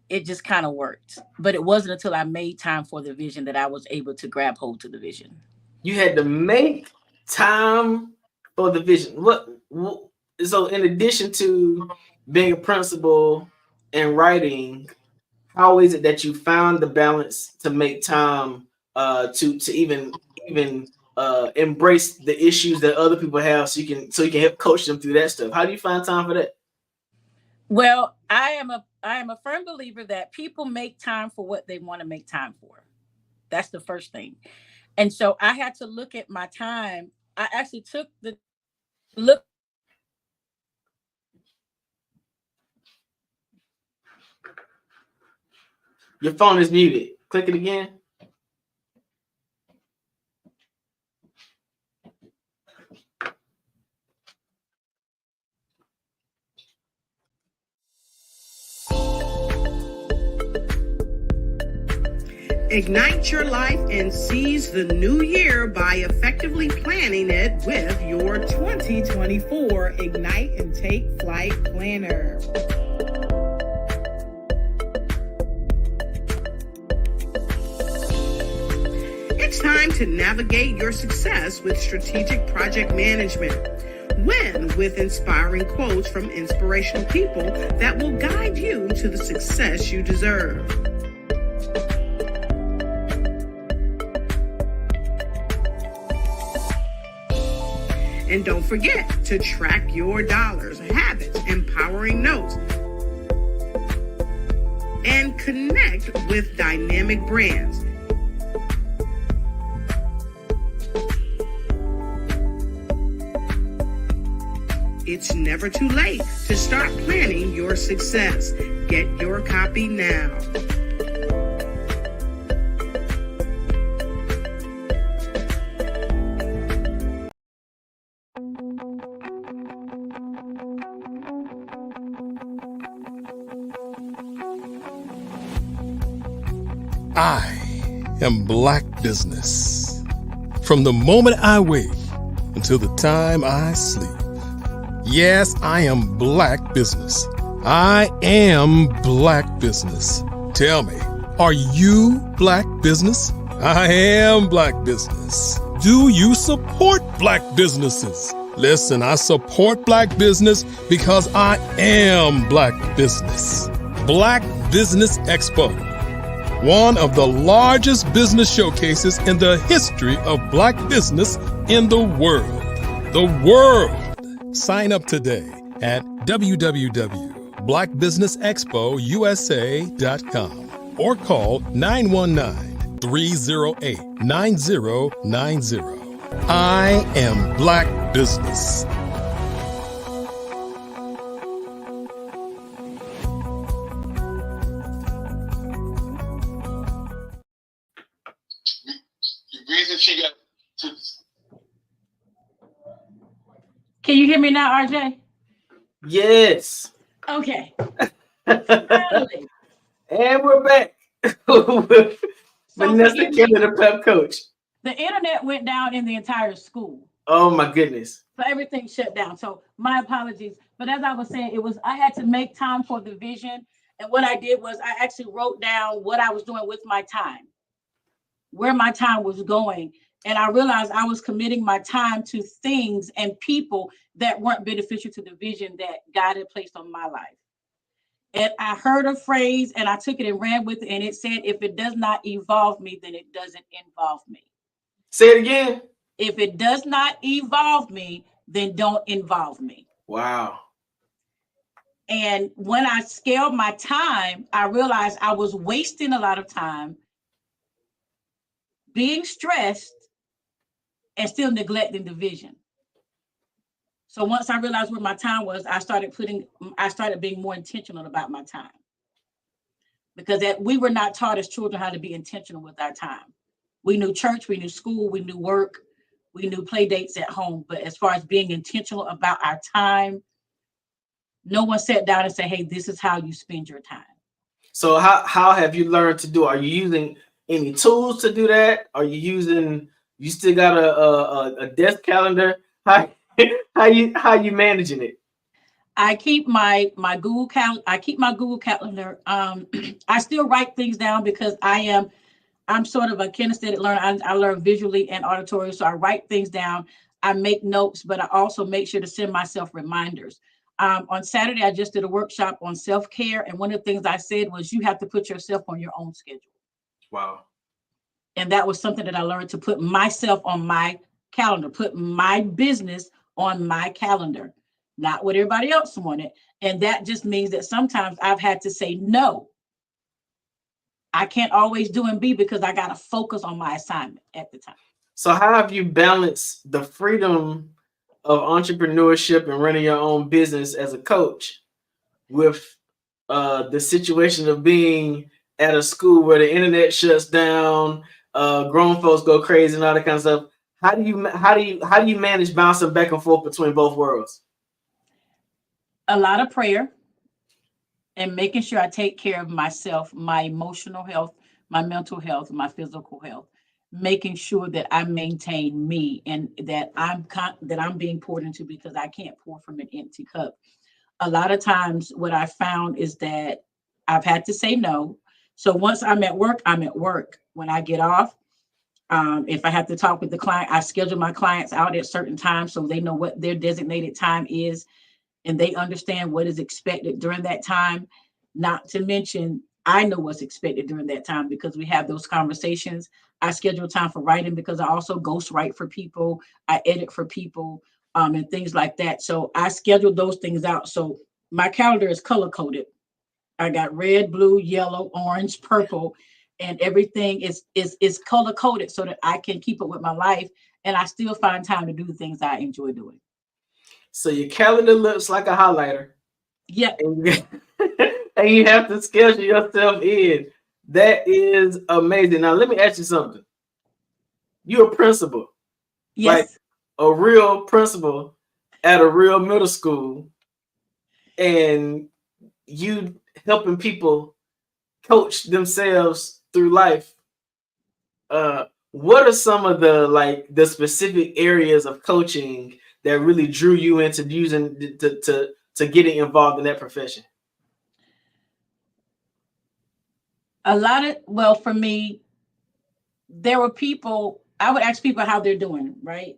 it just kind of worked. But it wasn't until I made time for the vision that I was able to grab hold to the vision. You had to make time for the vision. So in addition to being a principal and writing, how is it that you found the balance to make time to even embrace the issues that other people have, so you can help coach them through that stuff? How do you find time for that? Well, I am a firm believer that people make time for what they want to make time for. That's the first thing. And so I had to look at my time. I actually took the look. Your phone is muted. Click it again. Ignite your life and seize the new year by effectively planning it with your 2024 Ignite and Take Flight Planner. It's time to navigate your success with strategic project management. Win with inspiring quotes from inspirational people that will guide you to the success you deserve. And don't forget to track your dollars, habits, empowering notes, and connect with dynamic brands. It's never too late to start planning your success. Get your copy now. I am Black Business. From the moment I wake until the time I sleep. Yes, I am Black Business. I am Black Business. Tell me, are you Black Business? I am Black Business. Do you support Black businesses? Listen, I support Black business because I am Black Business. Black Business Expo, one of the largest business showcases in the history of Black business in the world. The world! Sign up today at www.blackbusinessexpousa.com or call 919-308-9090. I am Black Business. Can you hear me now, RJ? Yes. Okay. Finally. And we're back with Vanessa Kelly, the pep coach. The internet went down in the entire school. Oh my goodness. So everything shut down. So my apologies. But as I was saying, I had to make time for the vision. And what I did was I actually wrote down what I was doing with my time, where my time was going. And I realized I was committing my time to things and people that weren't beneficial to the vision that God had placed on my life. And I heard a phrase and I took it and ran with it. And it said, if it does not evolve me, then it doesn't involve me. Say it again. If it does not evolve me, then don't involve me. Wow. And when I scaled my time, I realized I was wasting a lot of time being stressed and still neglecting the vision. So once I realized where my time was, I started being more intentional about my time. Because we were not taught as children how to be intentional with our time. We knew church, we knew school, we knew work, we knew play dates at home. But as far as being intentional about our time, no one sat down and said, hey, this is how you spend your time. So how have you learned to do? Are you using any tools to do that? Are you still got a desk calendar? How you managing it? I keep my Google Calendar. I keep my Google Calendar. I still write things down because I'm sort of a kinesthetic learner. I learn visually and auditory, so I write things down. I make notes, but I also make sure to send myself reminders. On Saturday, I just did a workshop on self-care, and one of the things I said was you have to put yourself on your own schedule. Wow. And that was something that I learned, to put myself on my calendar, put my business on my calendar, not what everybody else wanted. And that just means that sometimes I've had to say no. I can't always do and be because I got to focus on my assignment at the time. So how have you balanced the freedom of entrepreneurship and running your own business as a coach with the situation of being at a school where the internet shuts down, grown folks go crazy and all that kind of stuff? How do you manage bouncing back and forth between both worlds? A lot of prayer and making sure I take care of myself, my emotional health, my mental health, my physical health, making sure that I maintain me and that I'm being poured into, because I can't pour from an empty cup. A lot of times what I found is that I've had to say no. So once I'm at work, I'm at work. When I get off, if I have to talk with the client, I schedule my clients out at certain times so they know what their designated time is and they understand what is expected during that time. Not to mention, I know what's expected during that time because we have those conversations. I schedule time for writing because I also ghostwrite for people. I edit for people, and things like that. So I schedule those things out. So my calendar is color coded. I got red, blue, yellow, orange, purple, and everything is color coded so that I can keep up with my life and I still find time to do the things I enjoy doing. So your calendar looks like a highlighter. Yeah. And you have to schedule yourself in. That is amazing. Now let me ask you something. You're a principal. Yes. Like a real principal at a real middle school, and you helping people coach themselves through life. What are some of the specific areas of coaching that really drew you into using to getting involved in that profession? For me, there were people, I would ask people how they're doing, right?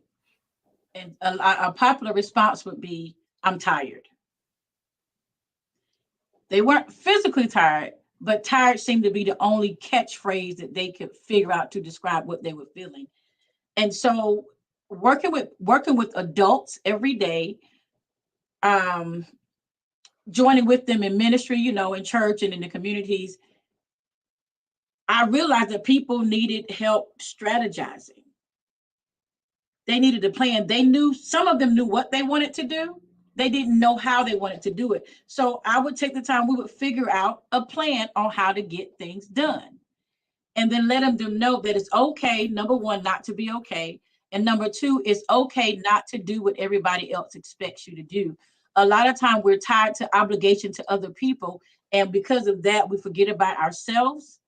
And a popular response would be, I'm tired. They weren't physically tired, but tired seemed to be the only catchphrase that they could figure out to describe what they were feeling. And so working with adults every day, joining with them in ministry, in church and in the communities, I realized that people needed help strategizing. They needed a plan. Some of them knew what they wanted to do. They didn't know how they wanted to do it. So I would take the time, we would figure out a plan on how to get things done. And then let them know that it's okay, number one, not to be okay. And number two, it's okay not to do what everybody else expects you to do. A lot of time we're tied to obligation to other people. And because of that, we forget about ourselves.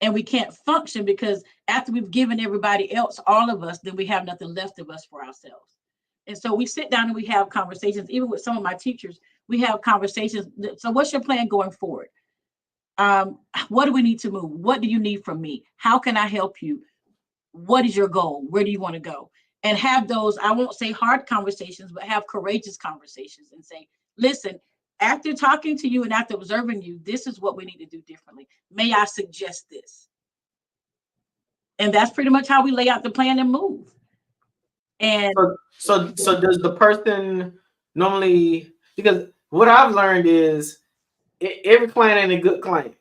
And we can't function because after we've given everybody else, all of us, then we have nothing left of us for ourselves. And so we sit down and we have conversations, even with some of my teachers, we have conversations. So what's your plan going forward? What do we need to move? What do you need from me? How can I help you? What is your goal? Where do you want to go? And have those, I won't say hard conversations, but have courageous conversations and say, listen, after talking to you and after observing you, this is what we need to do differently. May I suggest this? And that's pretty much how we lay out the plan and move. And so does the person normally, because what I've learned is every client ain't a good client.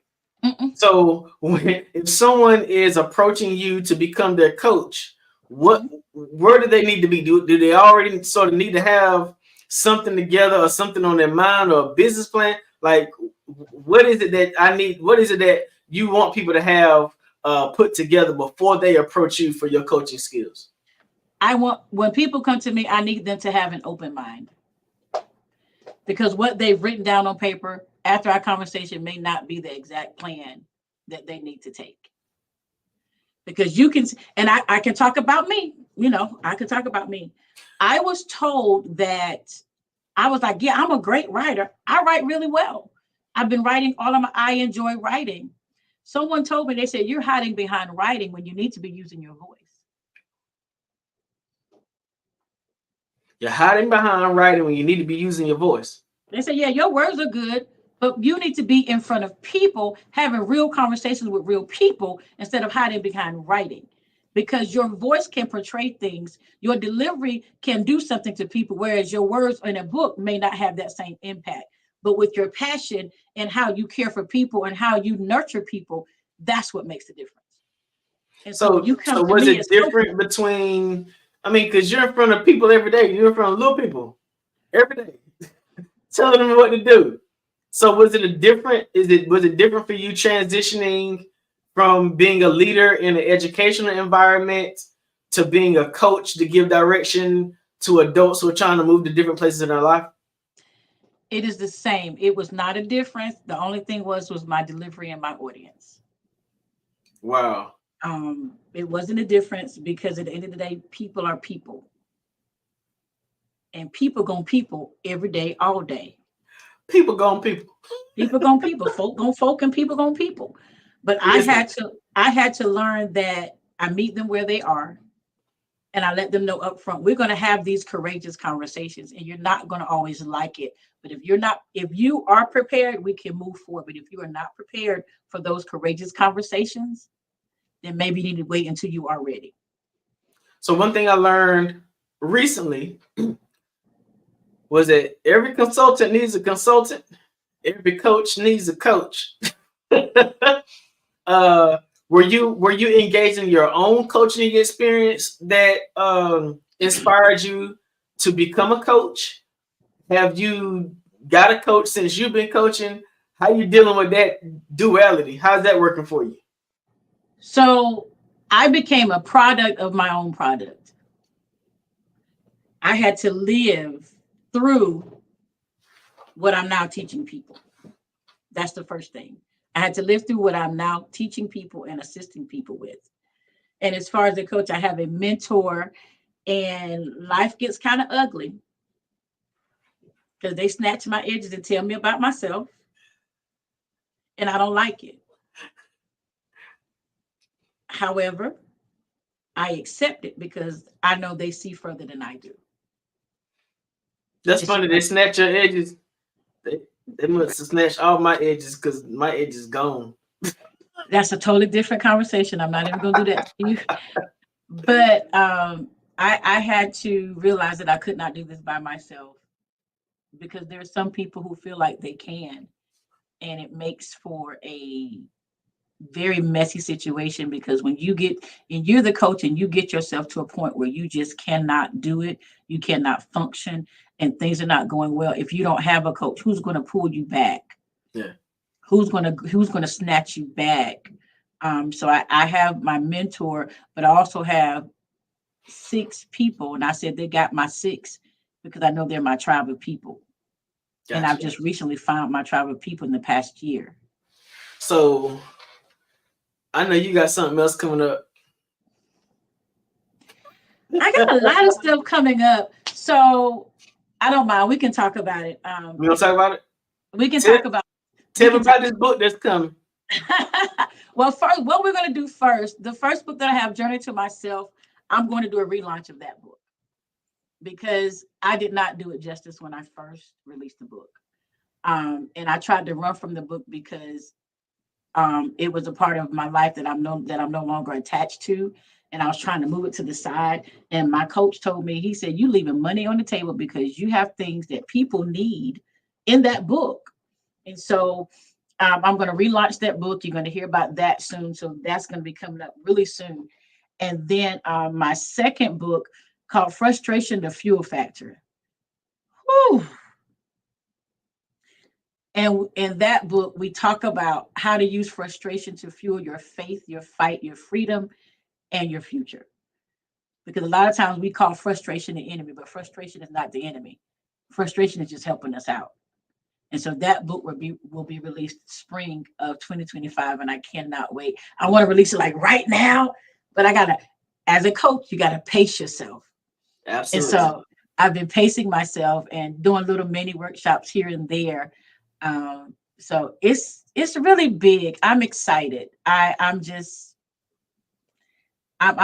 So if someone is approaching you to become their coach, where do they need to be? Do they already sort of need to have something together or something on their mind or a business plan? Like, what is it that I need? What is it that you want people to have put together before they approach you for your coaching skills? When people come to me, I need them to have an open mind, because what they've written down on paper after our conversation may not be the exact plan that they need to take. Because you can, and I can talk about me, I can talk about me. I was told that I was like, yeah, I'm a great writer. I write really well. I've been writing I enjoy writing. Someone told me, they said, you're hiding behind writing when you need to be using your voice. You're hiding behind writing when you need to be using your voice. They say, yeah, your words are good, but you need to be in front of people, having real conversations with real people instead of hiding behind writing, because your voice can portray things. Your delivery can do something to people, whereas your words in a book may not have that same impact. But with your passion and how you care for people and how you nurture people, that's what makes the difference. And so was it different between, because you're in front of people every day. You're in front of little people every day, telling them what to do. So was it different for you transitioning from being a leader in an educational environment to being a coach to give direction to adults who are trying to move to different places in their life? It is the same. It was not a difference. The only thing was my delivery and my audience. Wow. It wasn't a difference because at the end of the day, people are people. And people gon' people every day, all day. People gon' people. People gon' people. Folk gon' folk and people gon' people. But I had to learn that I meet them where they are. And I let them know up front, we're going to have these courageous conversations and you're not going to always like it. But if you are prepared, we can move forward. But if you are not prepared for those courageous conversations, then maybe you need to wait until you are ready. So one thing I learned recently was that every consultant needs a consultant. Every coach needs a coach. Were you engaged in your own coaching experience that inspired you to become a coach? Have you got a coach since you've been coaching? How you dealing with that duality? How's that working for you? So I became a product of my own product. I had to live through what I'm now teaching people. That's the first thing. I had to live through what I'm now teaching people and assisting people with. And as far as a coach, I have a mentor, and life gets kind of ugly because they snatch my edges and tell me about myself, and I don't like it. However, I accept it because I know they see further than I do. That's funny. They snatch your edges. They must have snatched all my edges because my edge is gone. That's a totally different conversation. I'm not even going to do that to you. But I had to realize that I could not do this by myself because there are some people who feel like they can. And it makes for a very messy situation because when you get, and you're the coach and you get yourself to a point where you just cannot do it, you cannot function, and things are not going well. If you don't have a coach, who's going to pull you back? Yeah. Who's going to snatch you back? So I have my mentor, but I also have 6 people, and I said they got my 6 because I know they're my tribe of people. Gotcha. And I've just recently found my tribe of people in the past year. So I know you got something else coming up. I got a lot of stuff coming up, so I don't mind. We can talk about it. We gonna talk about it. We can talk about. Tell me about this book that's coming. Well, first, what we're going to do first, the first book that I have, Journey to Myself, I'm going to do a relaunch of that book because I did not do it justice when I first released the book. And I tried to run from the book because it was a part of my life that I'm no longer attached to. And I was trying to move it to the side. And my coach told me, he said, you leaving money on the table because you have things that people need in that book. And so I'm going to relaunch that book. You're going to hear about that soon. So that's going to be coming up really soon. And then my second book called Frustration, the Fuel Factor. Whew. And in that book, we talk about how to use frustration to fuel your faith, your fight, your freedom, and your future. Because a lot of times we call frustration the enemy, but frustration is not the enemy. Frustration is just helping us out. And so that book will be released spring of 2025, and I cannot wait. I want to release it like right now, but as a coach, you got to pace yourself. Absolutely. And so I've been pacing myself and doing little mini workshops here and there. So it's really big. I'm excited. I'm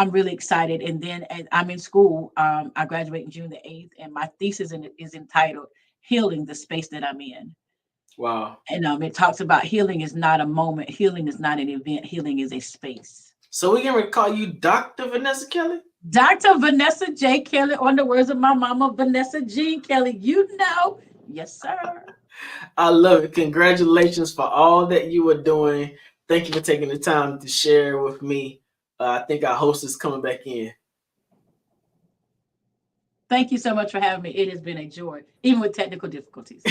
really excited. And then I'm in school. I graduate in June the 8th, and my thesis is entitled Healing the Space That I'm In. Wow. And it talks about healing is not a moment. Healing is not an event. Healing is a space. So we're going to call you Dr. Vanessa Kelly? Dr. Vanessa J. Kelly, on the words of my mama, Vanessa Jean Kelly. You know. Yes, sir. I love it. Congratulations for all that you are doing. Thank you for taking the time to share with me. I think our host is coming back in. Thank you so much for having me. It has been a joy, even with technical difficulties.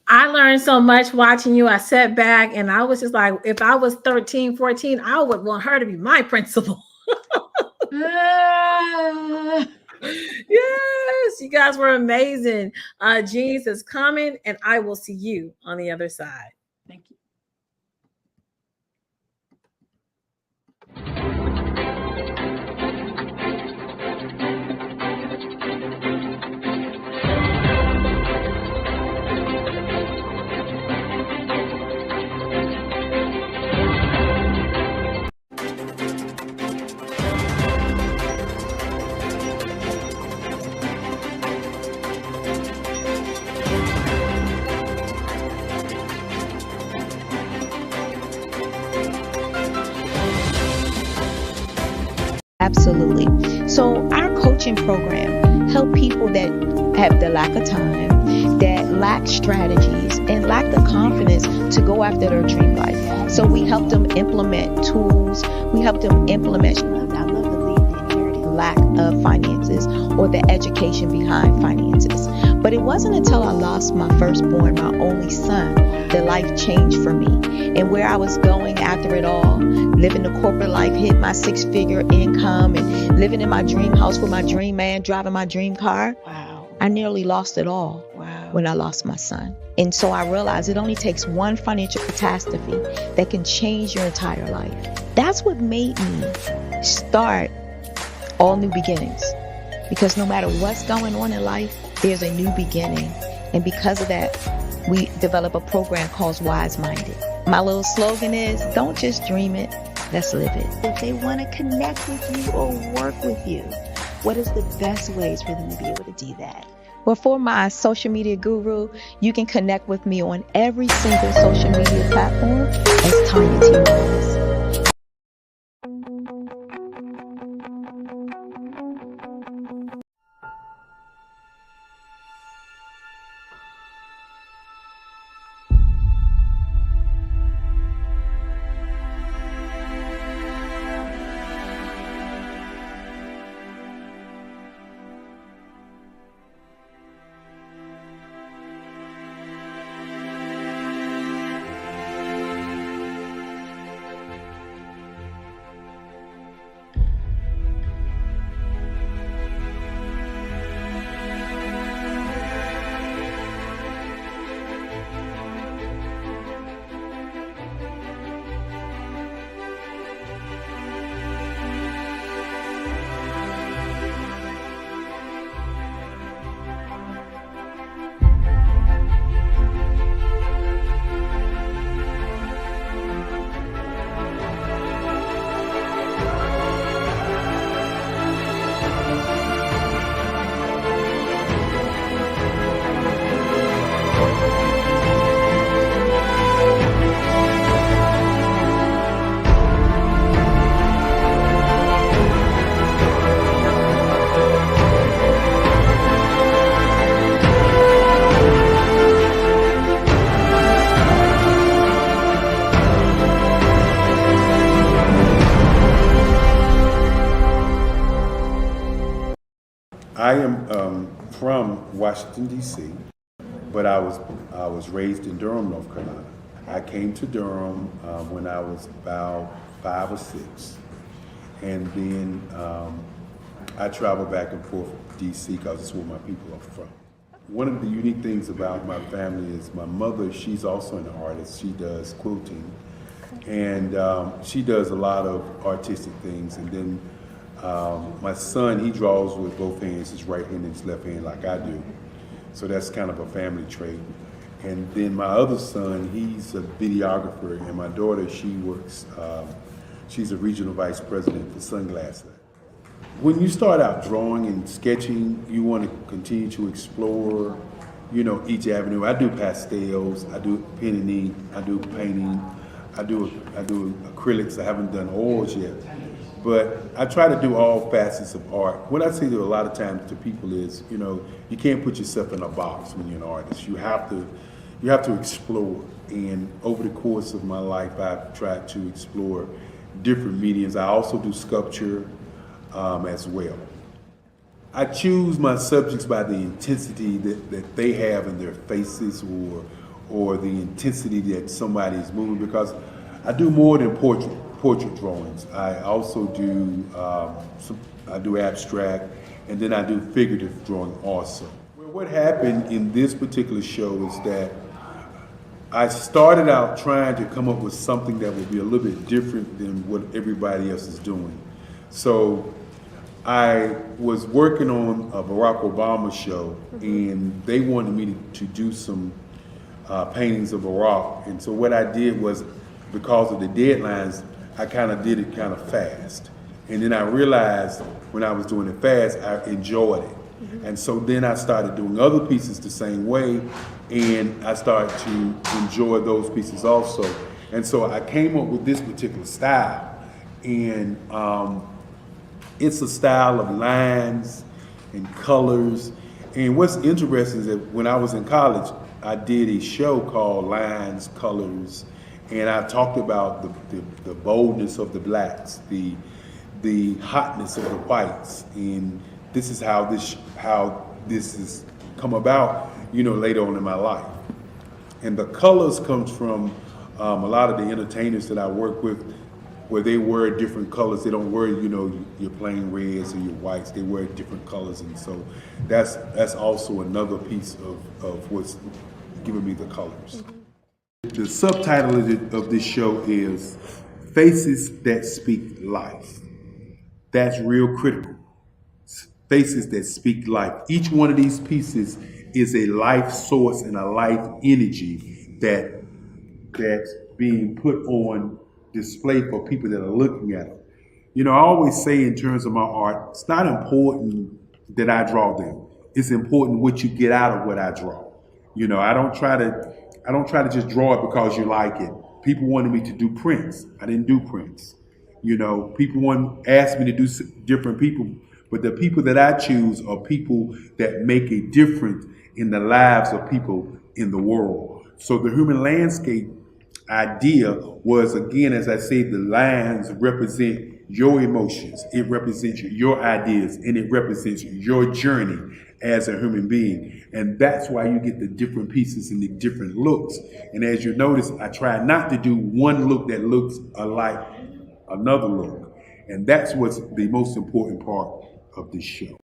I learned so much watching you. I sat back and I was just like, if I was 13, 14, I would want her to be my principal. Yes, you guys were amazing. Jeans is coming, and I will see you on the other side. Thank you. Absolutely. So our coaching program help people that have the lack of time, that lack strategies, and lack the confidence to go after their dream life. So we help them implement tools. We help them implement, I love to leave the inherited lack of finances or the education behind finances. But it wasn't until I lost my firstborn, my only son, that life changed for me. And where I was going after it all, living the corporate life, hit my 6-figure income, and living in my dream house with my dream man, driving my dream car. Wow. I nearly lost it all. Wow. When I lost my son. And so I realized it only takes one financial catastrophe that can change your entire life. That's what made me start All New Beginnings. Because no matter what's going on in life, there's a new beginning. And because of that, we develop a program called Wise Minded. My little slogan is, don't just dream it, let's live it. If they want to connect with you or work with you, what is the best ways for them to be able to do that? Well, for my social media guru, you can connect with me on every single social media platform as Tanya T. Rose. I am from Washington, D.C., but I was raised in Durham, North Carolina. I came to Durham when I was about 5 or 6, and then I traveled back and forth to D.C. because it's where my people are from. One of the unique things about my family is my mother, she's also an artist. She does quilting, and she does a lot of artistic things. And then my son, he draws with both hands, his right hand and his left hand like I do. So that's kind of a family trait. And then my other son, he's a videographer, and my daughter, she works, she's a regional vice president for Sunglass Lab. When you start out drawing and sketching, you want to continue to explore, you know, each avenue. I do pastels, I do pen and ink, I do painting, I do acrylics. I haven't done oils yet, but I try to do all facets of art. What I say to a lot of times to people is, you know, you can't put yourself in a box when you're an artist. You have to explore. And over the course of my life, I've tried to explore different mediums. I also do sculpture as well. I choose my subjects by the intensity that they have in their faces, or the intensity that somebody is moving, because I do more than portrait drawings. I also do I do abstract, and then I do figurative drawing also. Well, what happened in this particular show is that I started out trying to come up with something that would be a little bit different than what everybody else is doing. So I was working on a Barack Obama show, and they wanted me to do some paintings of Barack. And so what I did was, because of the deadlines, I kind of did it kind of fast. And then I realized when I was doing it fast, I enjoyed it. And so then I started doing other pieces the same way, and I started to enjoy those pieces also. And so I came up with this particular style, and it's a style of lines and colors. And what's interesting is that when I was in college, I did a show called Lines, Colors, and I talked about the boldness of the blacks, the hotness of the whites, and this is how this has come about, later on in my life. And the colors comes from a lot of the entertainers that I work with, where they wear different colors. They don't wear, your plain reds or your whites. They wear different colors, and so that's also another piece of what's giving me the colors. The subtitle of this show is Faces That Speak Life. That's real critical. Faces that speak life. Each one of these pieces is a life source and a life energy that's being put on display for people that are looking at them. I always say in terms of my art, it's not important that I draw them. It's important what you get out of what I draw. I don't try to just draw it because you like it. People wanted me to do prints. I didn't do prints. People asked me to do different people, but the people that I choose are people that make a difference in the lives of people in the world. So the human landscape idea was, again, as I say, the lines represent your emotions, it represents your ideas, and it represents your journey as a human being. And that's why you get the different pieces and the different looks. And as you notice, I try not to do one look that looks alike another look. And that's what's the most important part of this show.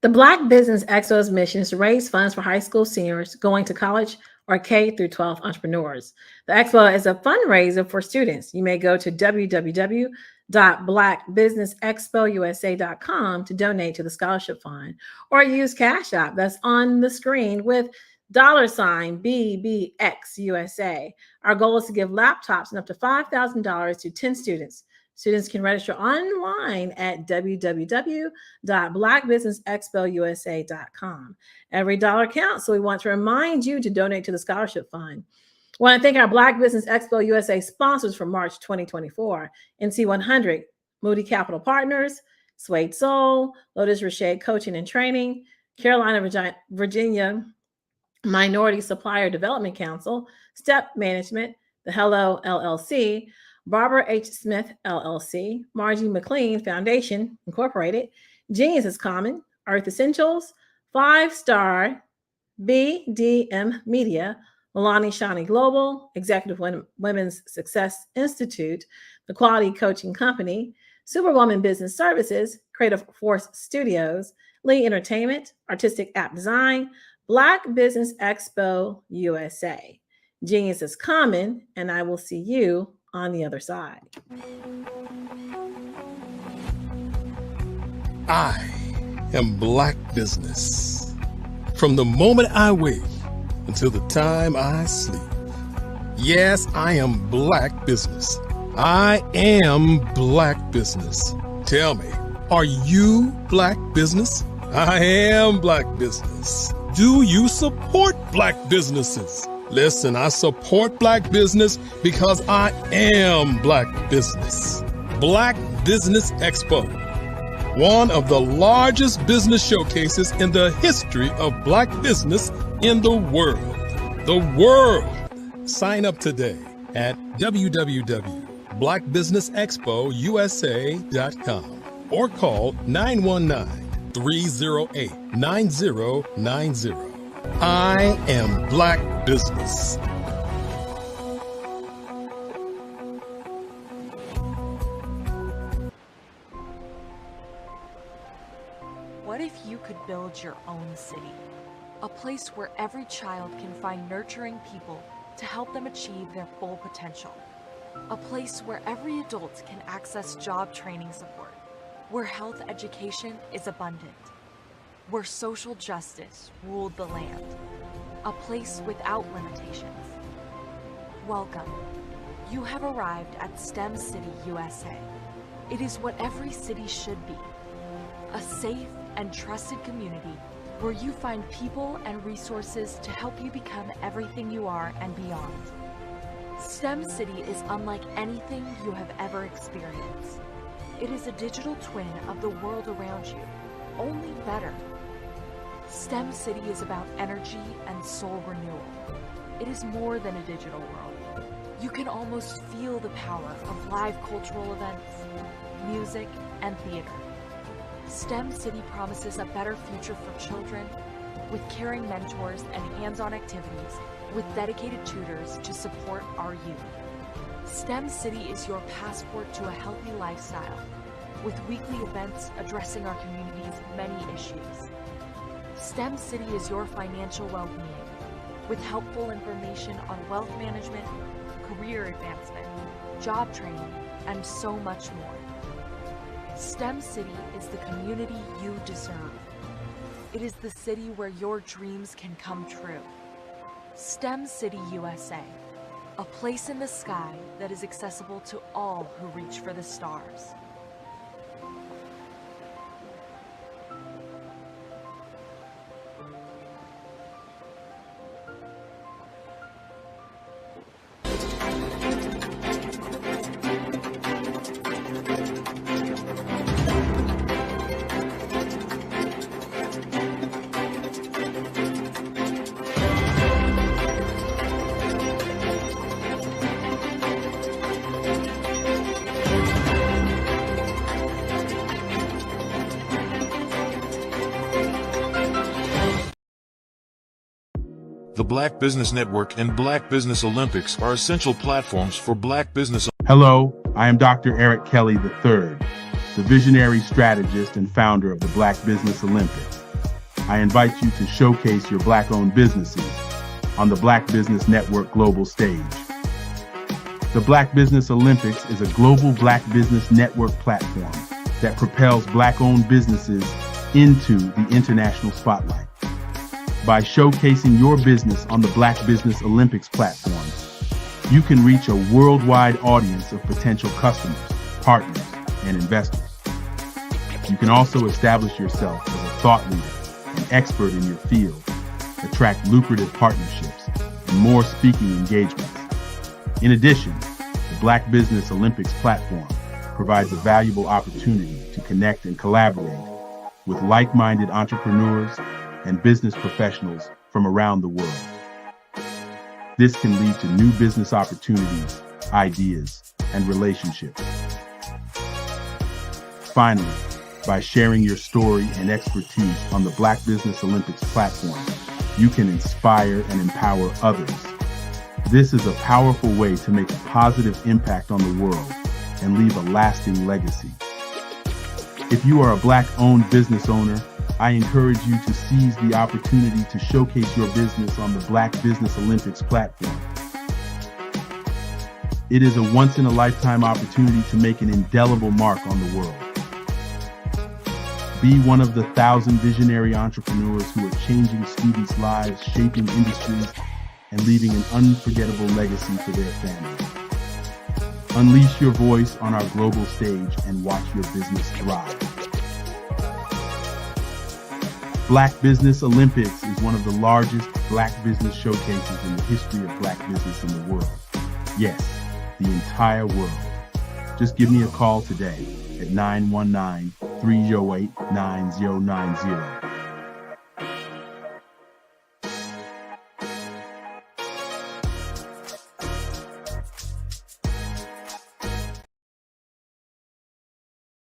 The Black Business Expo's mission is to raise funds for high school seniors going to college or K through 12 entrepreneurs. The expo is a fundraiser for students. You may go to www.blackbusinessexpousa.com to donate to the scholarship fund, or use Cash App that's on the screen with $BBXUSA. Our goal is to give laptops and up to $5,000 to 10 students. Students can register online at www.blackbusinessexpousa.com. Every dollar counts, so we want to remind you to donate to the scholarship fund. I want to thank our Black Business Expo USA sponsors for March 2024, NC100, Moody Capital Partners, Suede Soul, Lotus Richey Coaching and Training, Carolina, Virginia Minority Supplier Development Council, Step Management, the Hello LLC, Barbara H. Smith, LLC, Margie McLean Foundation, Incorporated, Genius is Common, Earth Essentials, 5-Star, BDM Media, Milani Shani Global, Executive Women's Success Institute, The Quality Coaching Company, Superwoman Business Services, Creative Force Studios, Lee Entertainment, Artistic App Design, Black Business Expo USA. Genius is Common, and I will see you on the other side. I am Black Business. From the moment I wake until the time I sleep. Yes, I am Black Business. I am Black Business. Tell me, are you Black Business? I am Black Business. Do you support Black businesses? Listen, I support Black business because I am Black Business. Black Business Expo. one of the largest business showcases in the history of black business in the world. The world! Sign up today at www.blackbusinessexpousa.com or call 919-308-9090. I am Black Business. What if you could build your own city? A place where every child can find nurturing people to help them achieve their full potential. A place where every adult can access job training support, where health education is abundant, where social justice ruled the land. A place without limitations. Welcome. You have arrived at STEM City USA. It is what every city should be. A safe and trusted community where you find people and resources to help you become everything you are and beyond. STEM City is unlike anything you have ever experienced. It is a digital twin of the world around you, only better. STEM City is about energy and soul renewal. It is more than a digital world. You can almost feel the power of live cultural events, music, and theater. STEM City promises a better future for children with caring mentors and hands-on activities with dedicated tutors to support our youth. STEM City is your passport to a healthy lifestyle with weekly events addressing our community's many issues. STEM City is your financial well-being with helpful information on wealth management, career advancement, job training, and so much more. STEM City is the community you deserve. It is the city where your dreams can come true. STEM City USA, a place in the sky that is accessible to all who reach for the stars. The Black Business Network and Black Business Olympics are essential platforms for Black business. Hello, I am Dr. Eric Kelly III, the visionary strategist and founder of the Black Business Olympics. I invite you to showcase your Black-owned businesses on the Black Business Network global stage. The Black Business Olympics is a global Black Business Network platform that propels Black-owned businesses into the international spotlight. By showcasing your business on the Black Business Olympics platform, you can reach a worldwide audience of potential customers, partners, and investors. You can also establish yourself as a thought leader and expert in your field, attract lucrative partnerships, and more speaking engagements. In addition, the Black Business Olympics platform provides a valuable opportunity to connect and collaborate with like-minded entrepreneurs and business professionals from around the world. This can lead to new business opportunities, ideas, and relationships. Finally, by sharing your story and expertise on the Black Business Olympics platform, you can inspire and empower others. This is a powerful way to make a positive impact on the world and leave a lasting legacy. If you are a Black-owned business owner, I encourage you to seize the opportunity to showcase your business on the Black Business Olympics platform. It is a once-in-a-lifetime opportunity to make an indelible mark on the world. Be one of the 1,000 visionary entrepreneurs who are changing students' lives, shaping industries, and leaving an unforgettable legacy for their families. Unleash your voice on our global stage and watch your business thrive. Black Business Olympics is one of the largest Black business showcases in the history of Black business in the world. Yes, the entire world. Just give me a call today at 919 308-9090.